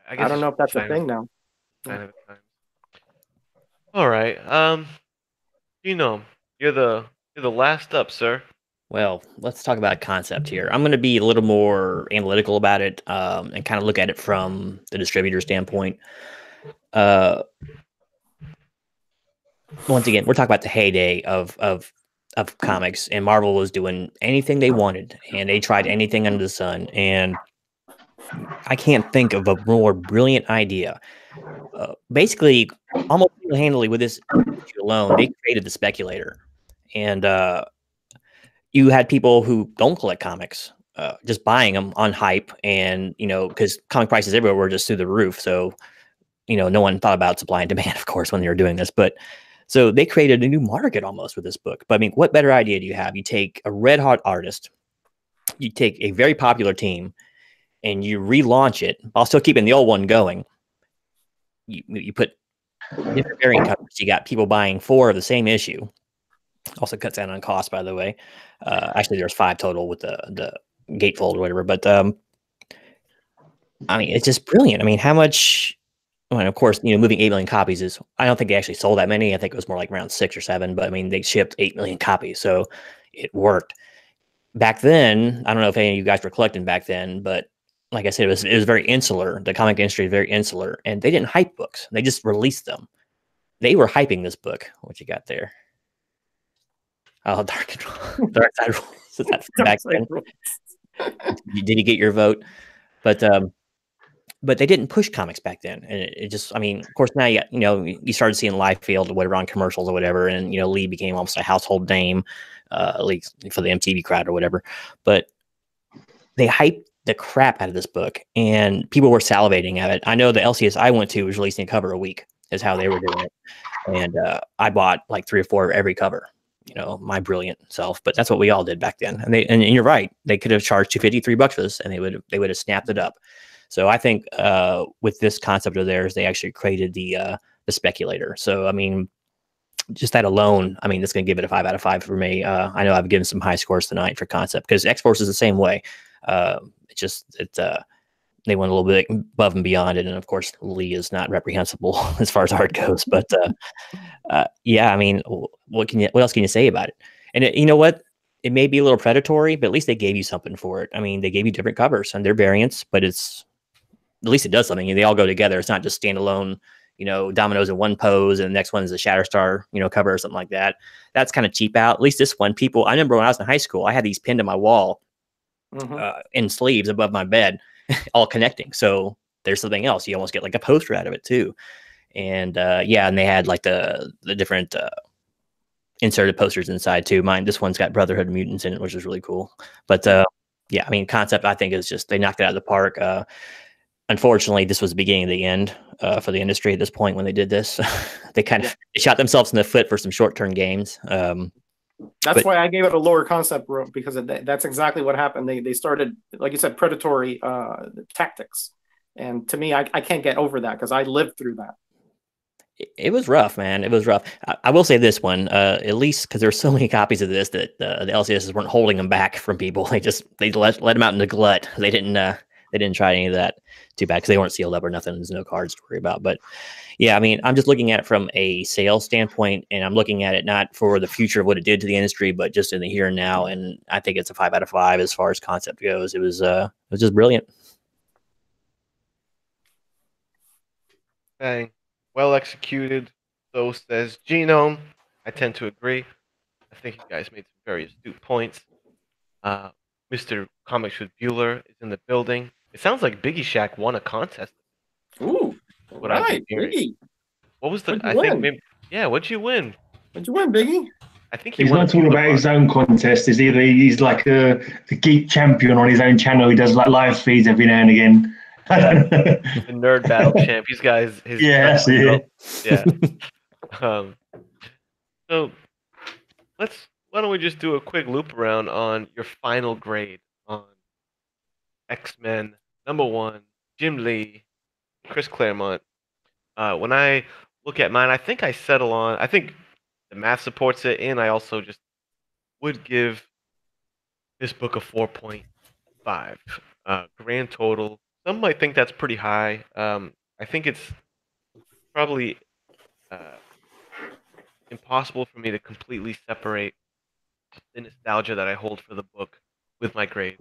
I don't know if that's a thing now. All right, Genome, you're the last up, sir. Well, let's talk about concept here. I'm going to be a little more analytical about it and kind of look at it from the distributor standpoint. Once again, we're talking about the heyday of comics, and Marvel was doing anything they wanted, and they tried anything under the sun. And I can't think of a more brilliant idea. Basically, almost single-handedly with this issue alone, they created the speculator. And you had people who don't collect comics just buying them on hype, and, you know, because comic prices everywhere were just through the roof. So, you know, no one thought about supply and demand, of course, when they were doing this. But so they created a new market almost with this book. But I mean, what better idea do you have? You take a red hot artist, you take a very popular team, and you relaunch it while still keeping the old one going. You put different variant covers. You got people buying 4 of the same issue. Also cuts down on cost, by the way. Actually, there's 5 total with the gatefold or whatever. But I mean, it's just brilliant. I mean, how much? Well, of course, you know, moving 8 million copies is. I don't think they actually sold that many. I think it was more like around 6 or 7. But I mean, they shipped 8 million copies, so it worked. Back then, I don't know if any of you guys were collecting back then, but like I said, it was very insular. The comic industry is very insular, and they didn't hype books. They just released them. They were hyping this book. What you got there? Oh, Dark Side Rules. Is that back then? Did you get your vote? But they didn't push comics back then, and it just, I mean, of course, now you started seeing Liefeld or whatever on commercials or whatever, and you know, Lee became almost a household name, at least for the MTV crowd or whatever. But they hyped the crap out of this book, and people were salivating at it. I know the LCS I went to was releasing a cover a week, is how they were doing it, and I bought like 3 or 4 every cover. You know, my brilliant self, but that's what we all did back then. And you're right, they could have charged $250, $3 for this, and they would have snapped it up. So I think with this concept of theirs, they actually created the speculator. So I mean, just that alone, I mean, that's going to give it a 5 out of 5 for me. I know I've given some high scores tonight for concept because X-Force is the same way. they went a little bit above and beyond it. And of course, Lee is not reprehensible as far as art goes. But yeah, I mean, what else can you say about it? And you know what? It may be a little predatory, but at least they gave you something for it. I mean, they gave you different covers and their variants, but at least it does something. They all go together. It's not just standalone, dominoes in one pose and the next one is a Shatterstar, cover or something like that. That's kind of cheap out. At least this one, I remember when I was in high school, I had these pinned to my wall in sleeves above my bed, all connecting. So there's something else. You almost get like a poster out of it too. And and they had like the different inserted posters inside too. This one's got Brotherhood of Mutants in it, which is really cool. But yeah, I mean, concept I think is just they knocked it out of the park. Unfortunately, this was the beginning of the end for the industry at this point when they did this. They kind of shot themselves in the foot for some short-term games. That's why I gave it a lower concept room, because that's exactly what happened. They started, like you said, predatory tactics. And to me, I can't get over that because I lived through that. It was rough, man. It was rough. I will say this one, at least because there's so many copies of this that the LCSs weren't holding them back from people. They let them out in the glut. They didn't try any of that too bad because they weren't sealed up or nothing. There's no cards to worry about. But yeah, I mean, I'm just looking at it from a sales standpoint, and I'm looking at it not for the future of what it did to the industry, but just in the here and now. And I think it's a 5 out of 5 as far as concept goes. It was just brilliant. Bang. Well executed. So says Genome. I tend to agree. I think you guys made some very astute points. Mr. Comics with Bueller is in the building. It sounds like Biggie Shack won a contest. Ooh, what right, Biggie. What was the? I think maybe. Yeah, what'd you win? What'd you win, Biggie? I think he's not talking about his own contest. Is either he's like the geek champion on his own channel. He does like live feeds every now and again. Yeah, the nerd battle champ. These guys. Yeah. So why don't we just do a quick loop around on your final grade on X-Men #1, Jim Lee, Chris Claremont. When I look at mine, I think I settle on. I think the math supports it, and I also just would give this book a 4.5. Grand total. Some might think that's pretty high. I think it's probably impossible for me to completely separate the nostalgia that I hold for the book with my grade.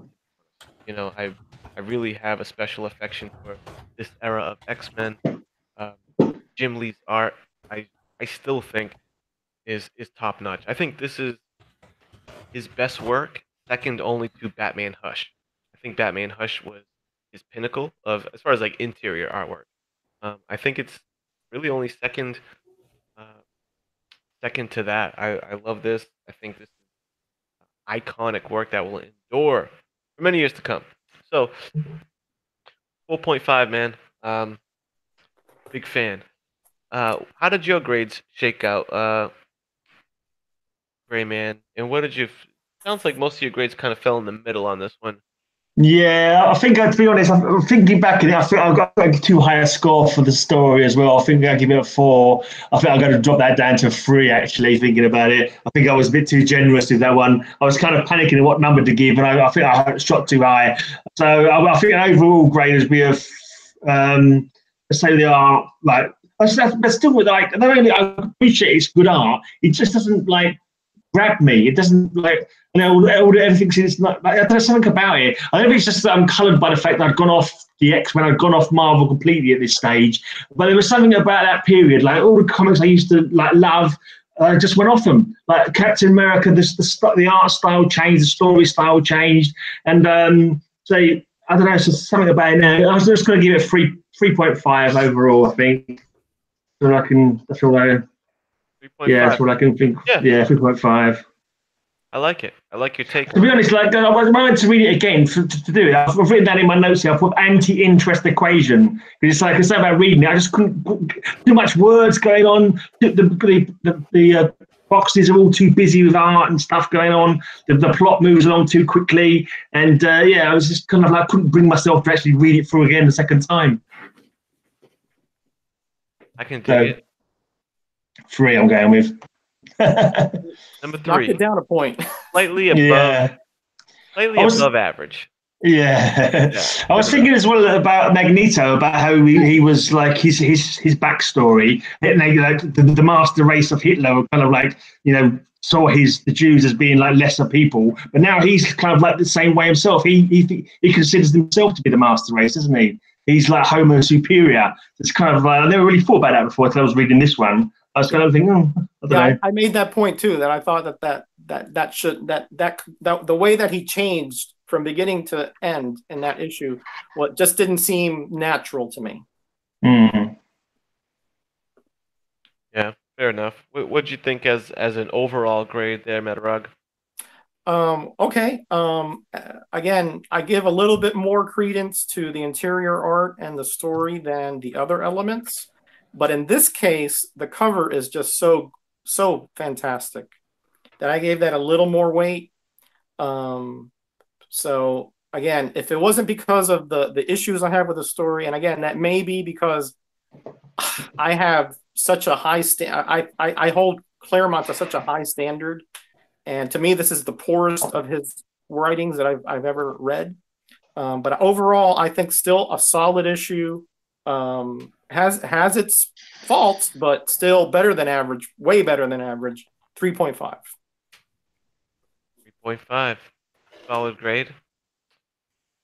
I really have a special affection for this era of X-Men. Jim Lee's art, I still think is top notch. I think this is his best work, second only to Batman Hush. I think Batman Hush was his pinnacle of as far as like interior artwork. I think it's really only second to that. I love this. I think this is iconic work that will endure for many years to come. So 4.5, man. Big fan. How did your grades shake out, Greyman? And what did you? Sounds like most of your grades kind of fell in the middle on this one. Yeah, I think, to be honest, I'm thinking back at it, I think I've got too high a score for the story as well. I think I'll give it a 4. I think I'm going to drop that down to a 3, actually, thinking about it. I think I was a bit too generous with that one. I was kind of panicking what number to give, and I think I shot too high. So I think an overall grade would be a, let's say they are, like, but still with, like, not only I appreciate it's good art, it just doesn't, like, grab me. It doesn't, like, everything. It's not, like, there's something about it. I don't think it's just that I'm coloured by the fact that I'd gone off the X-Men, I'd gone off Marvel completely at this stage. But there was something about that period, like all the comics I used to like love, just went off them. Like Captain America, the art style changed, the story style changed, and so I don't know. It's just something about it now. I was just going to give it 3.5 overall. I think. So I can. I feel like. 3.5. Yeah, that's what I can think. Yeah, 3.5. I like it. I like your take. To be honest, like I wanted to read it again to do it. I've written that in my notes here. I put anti-interest equation because it's like it's about reading it. I just couldn't. Too much words going on. The boxes are all too busy with art and stuff going on. The plot moves along too quickly, and I was just kind of like couldn't bring myself to actually read it through again the second time. I can dig it. 3 I'm going with. Number 3. Knocked it down a point. Slightly above. Slightly above average. Yeah. Yeah. I was thinking as well about Magneto, about how he was like his backstory. And they, like the master race of Hitler were kind of like, saw the Jews as being like lesser people, but now he's kind of like the same way himself. He considers himself to be the master race, doesn't he? He's like Homo superior. It's kind of I never really thought about that before until I was reading this one. I was kind of thinking, I don't know. I made that point too. That I thought that the way that he changed from beginning to end in that issue, just didn't seem natural to me. Mm. Yeah, fair enough. What'd you think as an overall grade there, Metarog? Okay. Again, I give a little bit more credence to the interior art and the story than the other elements, but in this case, the cover is just so fantastic that I gave that a little more weight. So again, if it wasn't because of the issues I have with the story, and again, that may be because I have such a high I hold Claremont to such a high standard, and to me, this is the poorest of his writings that I've ever read. But overall, I think still a solid issue. Has its faults, but still better than average, way better than average. 3.5. 3.5. Solid grade.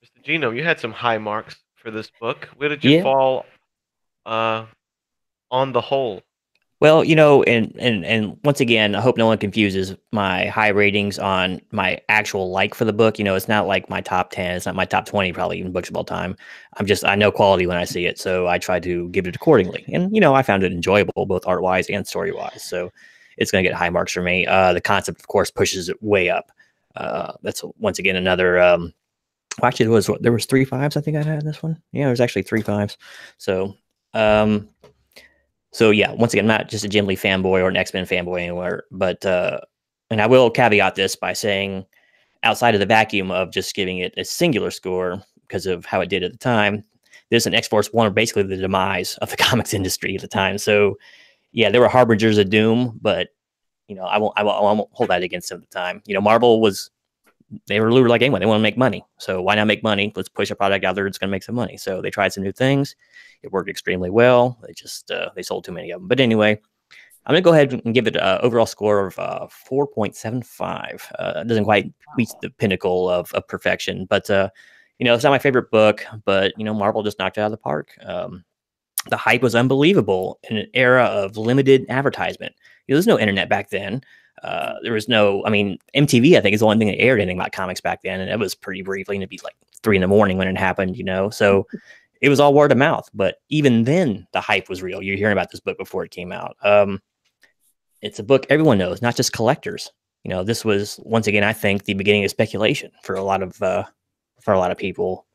Mr. Genome, you had some high marks for this book. Where did you fall on the whole? Well, and once again, I hope no one confuses my high ratings on my actual like for the book. It's not like my top 10. It's not my top 20, probably even books of all time. I know quality when I see it, so I try to give it accordingly. And, I found it enjoyable, both art-wise and story-wise. So it's going to get high marks for me. The concept, of course, pushes it way up. That's, once again, another... actually, there was 3 5s I think I had in this one. Yeah, there was actually 3 5s. So... So yeah, once again, I'm not just a Jim Lee fanboy or an X-Men fanboy anywhere, but and I will caveat this by saying, outside of the vacuum of just giving it a singular score because of how it did at the time, this and X-Force 1 are basically the demise of the comics industry at the time. So yeah, there were harbingers of doom, but I won't hold that against them at the time. Marvel they were lured like anyone. They want to make money. So why not make money? Let's push a product out there that's going to make some money. So they tried some new things. It worked extremely well. They just, they sold too many of them. But anyway, I'm going to go ahead and give it an overall score of 4.75. It doesn't quite reach the pinnacle of perfection. But, it's not my favorite book. But, Marvel just knocked it out of the park. The hype was unbelievable in an era of limited advertisement. There's no internet back then. There was no, MTV, I think, is the only thing that aired anything about comics back then. And it was pretty briefly, and it'd be like 3 a.m. when it happened, So it was all word of mouth. But even then, the hype was real. You're hearing about this book before it came out. It's a book everyone knows, not just collectors. This was, once again, I think, the beginning of speculation for a lot of people.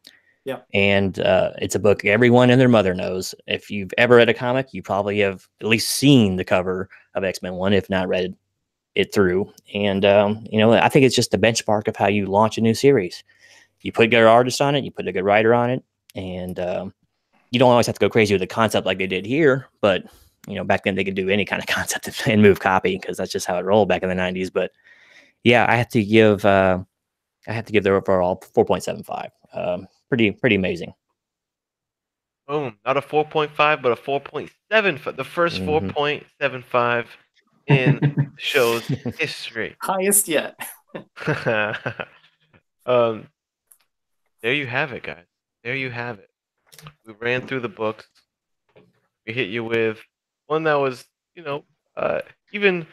Yeah. And it's a book everyone and their mother knows. If you've ever read a comic, you probably have at least seen the cover of X-Men 1, if not read it through. And, I think it's just the benchmark of how you launch a new series. You put a good artist on it, you put a good writer on it, and you don't always have to go crazy with the concept like they did here. But, back then they could do any kind of concept and move copy because that's just how it rolled back in the 90s. But yeah, I have to give the overall 4.75. Pretty amazing. Boom. Not a 4.5, but a 4.7 for the first 4.75 in the show's history. Highest yet. There you have it, guys. There you have it. We ran through the books. We hit you with one that was, even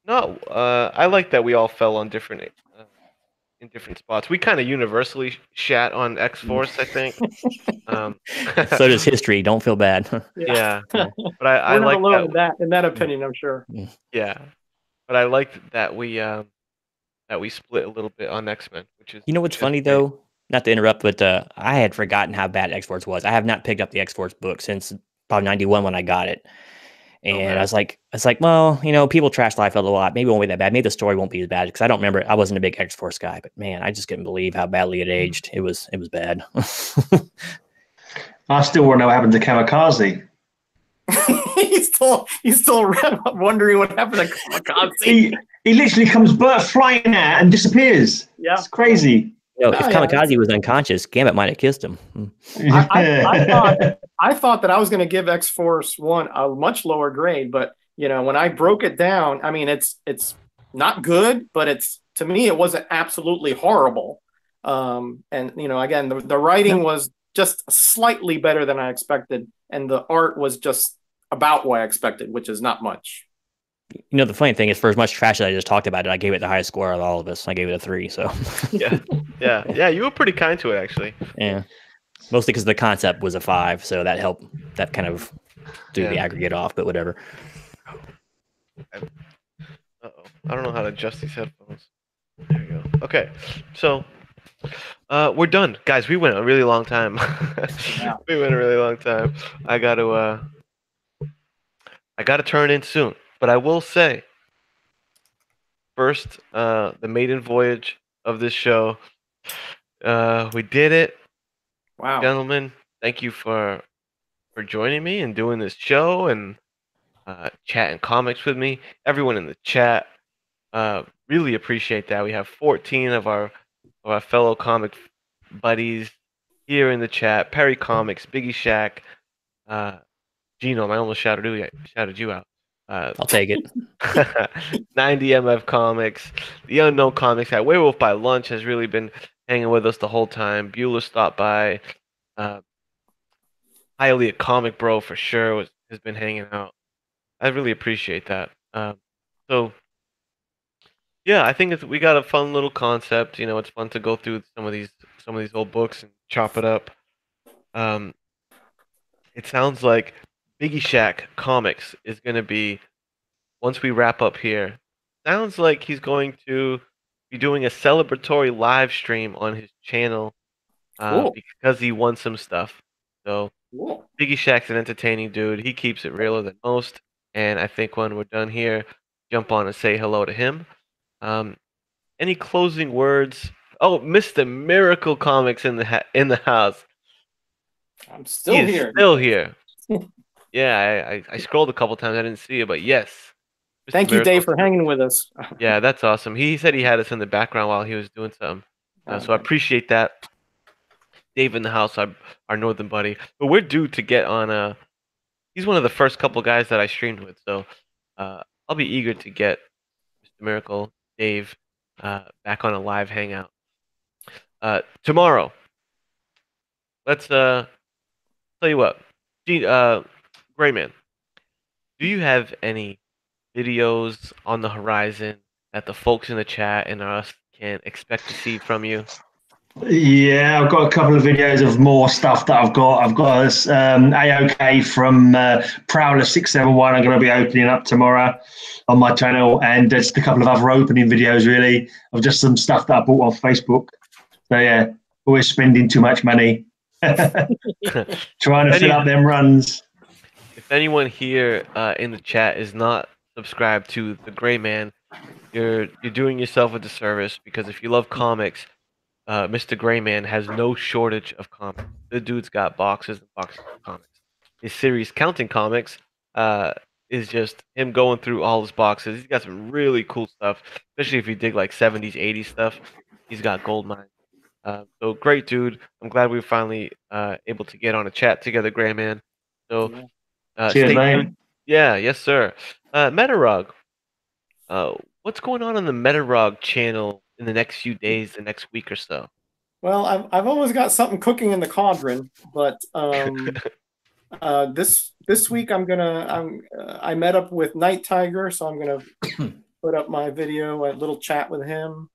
not. I like that we all fell on different in different spots. We kind of universally shat on X-Force, I think. So does history. Don't feel bad. Yeah. But I like that in that opinion, I'm sure. Yeah. But I liked that we split a little bit on X-Men, which is what's funny though? Not to interrupt, but I had forgotten how bad X-Force was. I have not picked up the X-Force book since probably 91 when I got it. And I was like, well, people trash Liefeld a lot. Maybe it won't be that bad. Maybe the story won't be as bad because I don't remember. I wasn't a big X-Force guy, but man, I just couldn't believe how badly it aged. It was bad. I still want to know what happened to Kamikaze. he's still wondering what happened to Kamikaze. He literally comes flying out and disappears. Yeah, it's crazy. You know, No, if yeah, Kamikaze was unconscious, Gambit might have kissed him. I thought that I was going to give X Force 1 a much lower grade, but you know, when I broke it down, I mean, it's not good, but it's, to me, it wasn't absolutely horrible. And you know, again, the writing was just slightly better than I expected, and the art was just about what I expected, which is not much. You know, the funny thing is, for as much trash that I just talked about it, I gave it the highest score of all of us. I gave it a 3. So yeah. You were pretty kind to it, actually. yeah, mostly because the concept was a 5, so that helped. That kind of threw the aggregate off, but whatever. Uh-oh. I don't know how to adjust these headphones. There you go. Okay, so we're done, guys. We went a really long time. We went a really long time. I gotta turn in soon, but I will say, first, the maiden voyage of this show. We did it. Wow, Gentlemen, thank you for joining me and doing this show and chatting comics with me. Everyone in the chat, really appreciate that. We have 14 of our fellow comic buddies here in the chat. Perry Comics, Biggie Shack, Genome. I almost shouted you out. I'll take it. 90 MF Comics, The Unknown Comics at Werewolf by Lunch has really been hanging with us the whole time. Beulah stopped by. Highly a Comic Bro for sure has been hanging out. I really appreciate that. So yeah, I think we got a fun little concept. You know, it's fun to go through some of these old books and chop it up. It sounds like Biggie Shack Comics is going to be, once we wrap up here, sounds like he's going to be doing a celebratory live stream on his channel cool. because he won some stuff. So Cool. Biggie Shack's an entertaining dude. He keeps it realer than most. And I think when we're done here, jump on and say hello to him. Any closing words? Oh, Mr. Miracle Comics in the house. I'm still here. Still here. Yeah, I scrolled a couple times. I didn't see it, but yes. Mr. Thank you, Miracle Dave, for hanging with us. Yeah, that's awesome. He said he had us in the background while he was doing something. So I appreciate that. Dave in the house, our northern buddy. But we're due to get on he's one of the first couple guys that I streamed with, so I'll be eager to get Mr. Miracle, Dave, back on a live hangout. Tomorrow, let's tell you what. Greyman, do you have any videos on the horizon that the folks in the chat and us can expect to see from you? Yeah, I've got a couple of videos of more stuff that I've got. I've got this AOK from Prowler671. I'm going to be opening up tomorrow on my channel, and just a couple of other opening videos, really, of just some stuff that I bought on Facebook. So yeah, always spending too much money, trying to fill up them runs. If anyone here in the chat is not subscribed to the Greyman, you're doing yourself a disservice, because if you love comics, Mr. Greyman has no shortage of comics. The dude's got boxes and boxes of comics. His series Counting Comics is just him going through all his boxes. He's got some really cool stuff, especially if you dig like 70s, 80s stuff. He's got gold mine. So great dude. I'm glad we were finally able to get on a chat together, Greyman. So cheers, stay mate. tuned. Yeah, yes, sir. Metarog. What's going on the Metarog channel in the next few days, the next week or so? Well, I've always got something cooking in the cauldron, but this week I met up with Night Tiger, so I'm gonna put up my video, a little chat with him,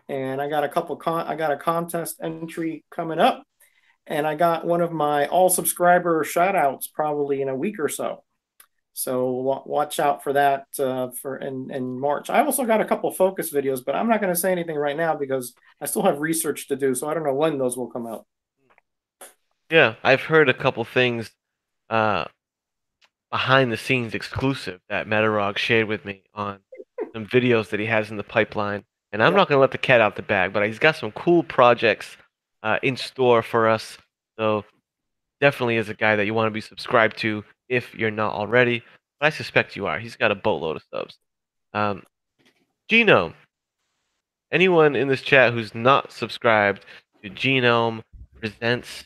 and I got a contest entry coming up, and I got one of my all subscriber shout outs probably in a week or so. So watch out for that in March. I also got a couple focus videos, but I'm not going to say anything right now because I still have research to do. So I don't know when those will come out. Yeah, I've heard a couple things behind the scenes exclusive that Metarog shared with me on some videos that he has in the pipeline. And I'm not going to let the cat out the bag, but he's got some cool projects in store for us. So definitely is a guy that you want to be subscribed to if you're not already. But I suspect you are. He's got a boatload of subs. Genome, anyone in this chat who's not subscribed to Genome Presents,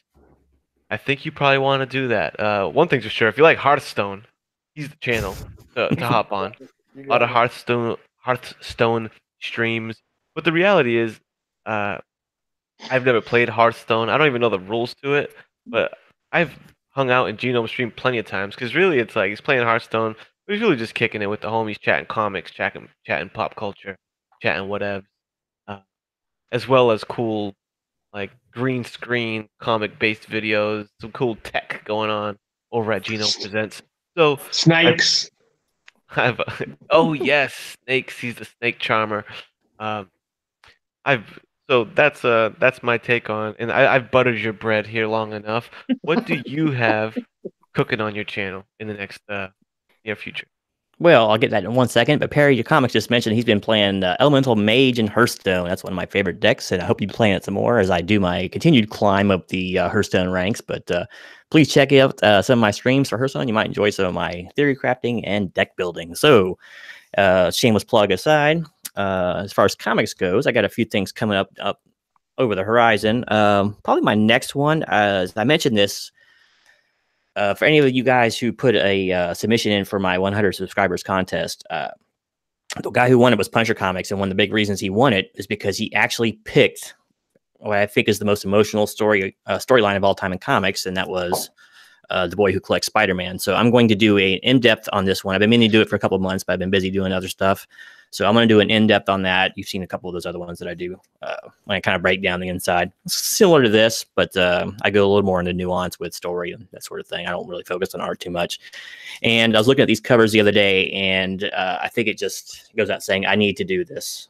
I think you probably want to do that. One thing's for sure, if you like Hearthstone, he's the channel to hop on. A lot of Hearthstone streams. But the reality is, I've never played Hearthstone. I don't even know the rules to it. But I've hung out in Genome stream plenty of times because really it's like he's playing Hearthstone, but he's really just kicking it with the homies, chatting comics, chatting pop culture, chatting whatever, as well as cool like green screen comic based videos, some cool tech going on over at Genome Presents. So Snakes. oh yes, snakes. He's the snake charmer. Um, so that's my take on, and I've buttered your bread here long enough. What do you have cooking on your channel in the next near future? Well, I'll get that in 1 second. But Perry, your comics just mentioned he's been playing Elemental Mage and Hearthstone. That's one of my favorite decks, and I hope you playing it some more as I do my continued climb up the Hearthstone ranks. But please check out some of my streams for Hearthstone. You might enjoy some of my theory crafting and deck building. So, shameless plug aside, as far as comics goes, I got a few things coming up over the horizon. Probably my next one, as I mentioned this. For any of you guys who put a submission in for my 100 subscribers contest, the guy who won it was Punisher Comics, and one of the big reasons he won it is because he actually picked what I think is the most emotional storyline of all time in comics, and that was the boy who collects Spider-Man. So I'm going to do an in-depth on this one. I've been meaning to do it for a couple of months, but I've been busy doing other stuff. So I'm going to do an in-depth on that. You've seen a couple of those other ones that I do when I kind of break down the inside. It's similar to this, but I go a little more into nuance with story and that sort of thing. I don't really focus on art too much. And I was looking at these covers the other day, and I think it just goes out saying I need to do this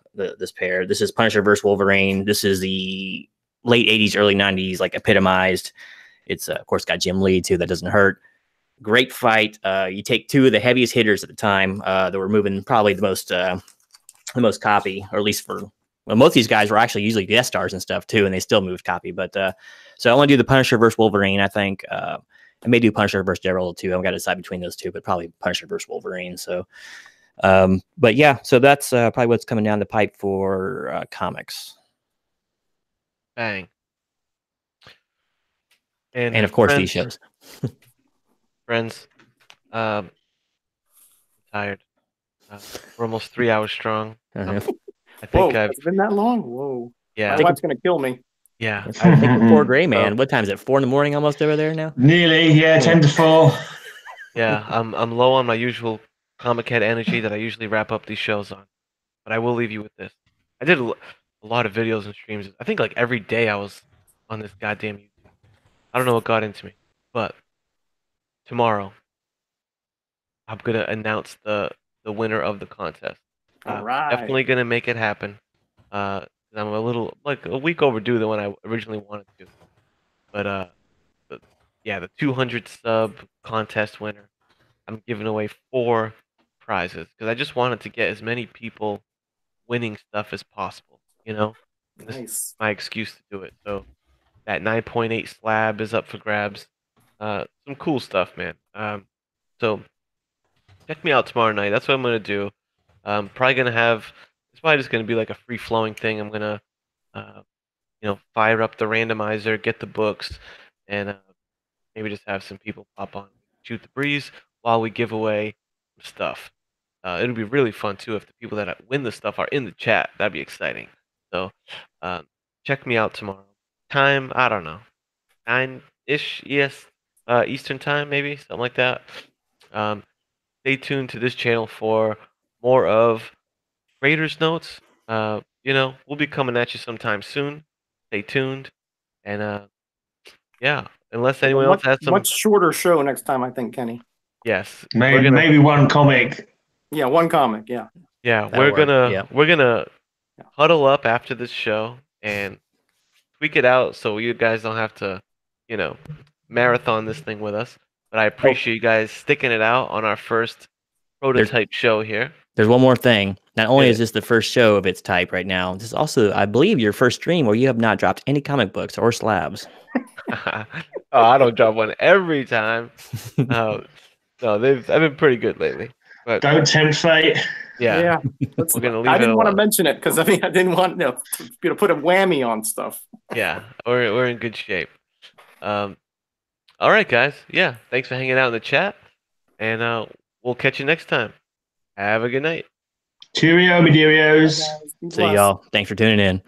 pair. This is Punisher vs. Wolverine. This is the late 80s, early 90s, like epitomized. It's, of course, got Jim Lee, too. That doesn't hurt. Great fight. You take two of the heaviest hitters at the time that were moving probably the most copy, or at least for most of these guys were actually usually guest stars and stuff, too, and they still moved copy. But so I want to do the Punisher versus Wolverine, I think. I may do Punisher versus Daredevil, too. I've got to decide between those two, but probably Punisher versus Wolverine. So, but yeah, so that's probably what's coming down the pipe for comics. Bang. And of course, these shows. Friends, I'm tired. We're almost 3 hours strong. I think it's been that long. Whoa. Yeah. My wife's gonna kill me. Yeah. I think before Greyman. What time is it? 4 in the morning, almost over there now. Nearly, yeah, 10 to 4. Yeah, I'm low on my usual comic head energy that I usually wrap up these shows on, but I will leave you with this. I did a lot of videos and streams. I think like every day I was on this goddamn YouTube. I don't know what got into me, but tomorrow I'm gonna announce the winner of the contest. All right. Definitely gonna make it happen. I'm a little like a week overdue than when I originally wanted to. But yeah, the 200 sub contest winner. I'm giving away 4 prizes because I just wanted to get as many people winning stuff as possible. You know, this is my excuse to do it. So that 9.8 slab is up for grabs. Some cool stuff, man. So check me out tomorrow night. That's what I'm gonna do. Probably gonna have. It's probably just gonna be like a free flowing thing. I'm gonna, fire up the randomizer, get the books, and maybe just have some people pop on, shoot the breeze while we give away stuff. It'll be really fun too if the people that win the stuff are in the chat. That'd be exciting. So check me out tomorrow. Time, I don't know, 9-ish Eastern time, maybe something like that. Stay tuned to this channel for more of Graders Notes. We'll be coming at you sometime soon. Stay tuned, and yeah. Unless anyone else has some much shorter show next time, I think, Kenny. Yes, maybe one comic. Yeah, one comic. Yeah. Yeah, we're gonna huddle up after this show and tweak it out so you guys don't have to, marathon this thing with us. But I appreciate you guys sticking it out on our first prototype show here. There's one more thing. Not only is this the first show of its type right now, this is also, I believe, your first stream where you have not dropped any comic books or slabs. I don't drop one every time. No, I've been pretty good lately. But Don't tempt fate. yeah, We're gonna leave I it didn't want to alone. mention it because I didn't want to put a whammy on stuff. yeah, we're in good shape. All right, guys. Yeah, thanks for hanging out in the chat, and we'll catch you next time. Have a good night. Cheerio, Mederios. Be So blessed. y'all, thanks for tuning in.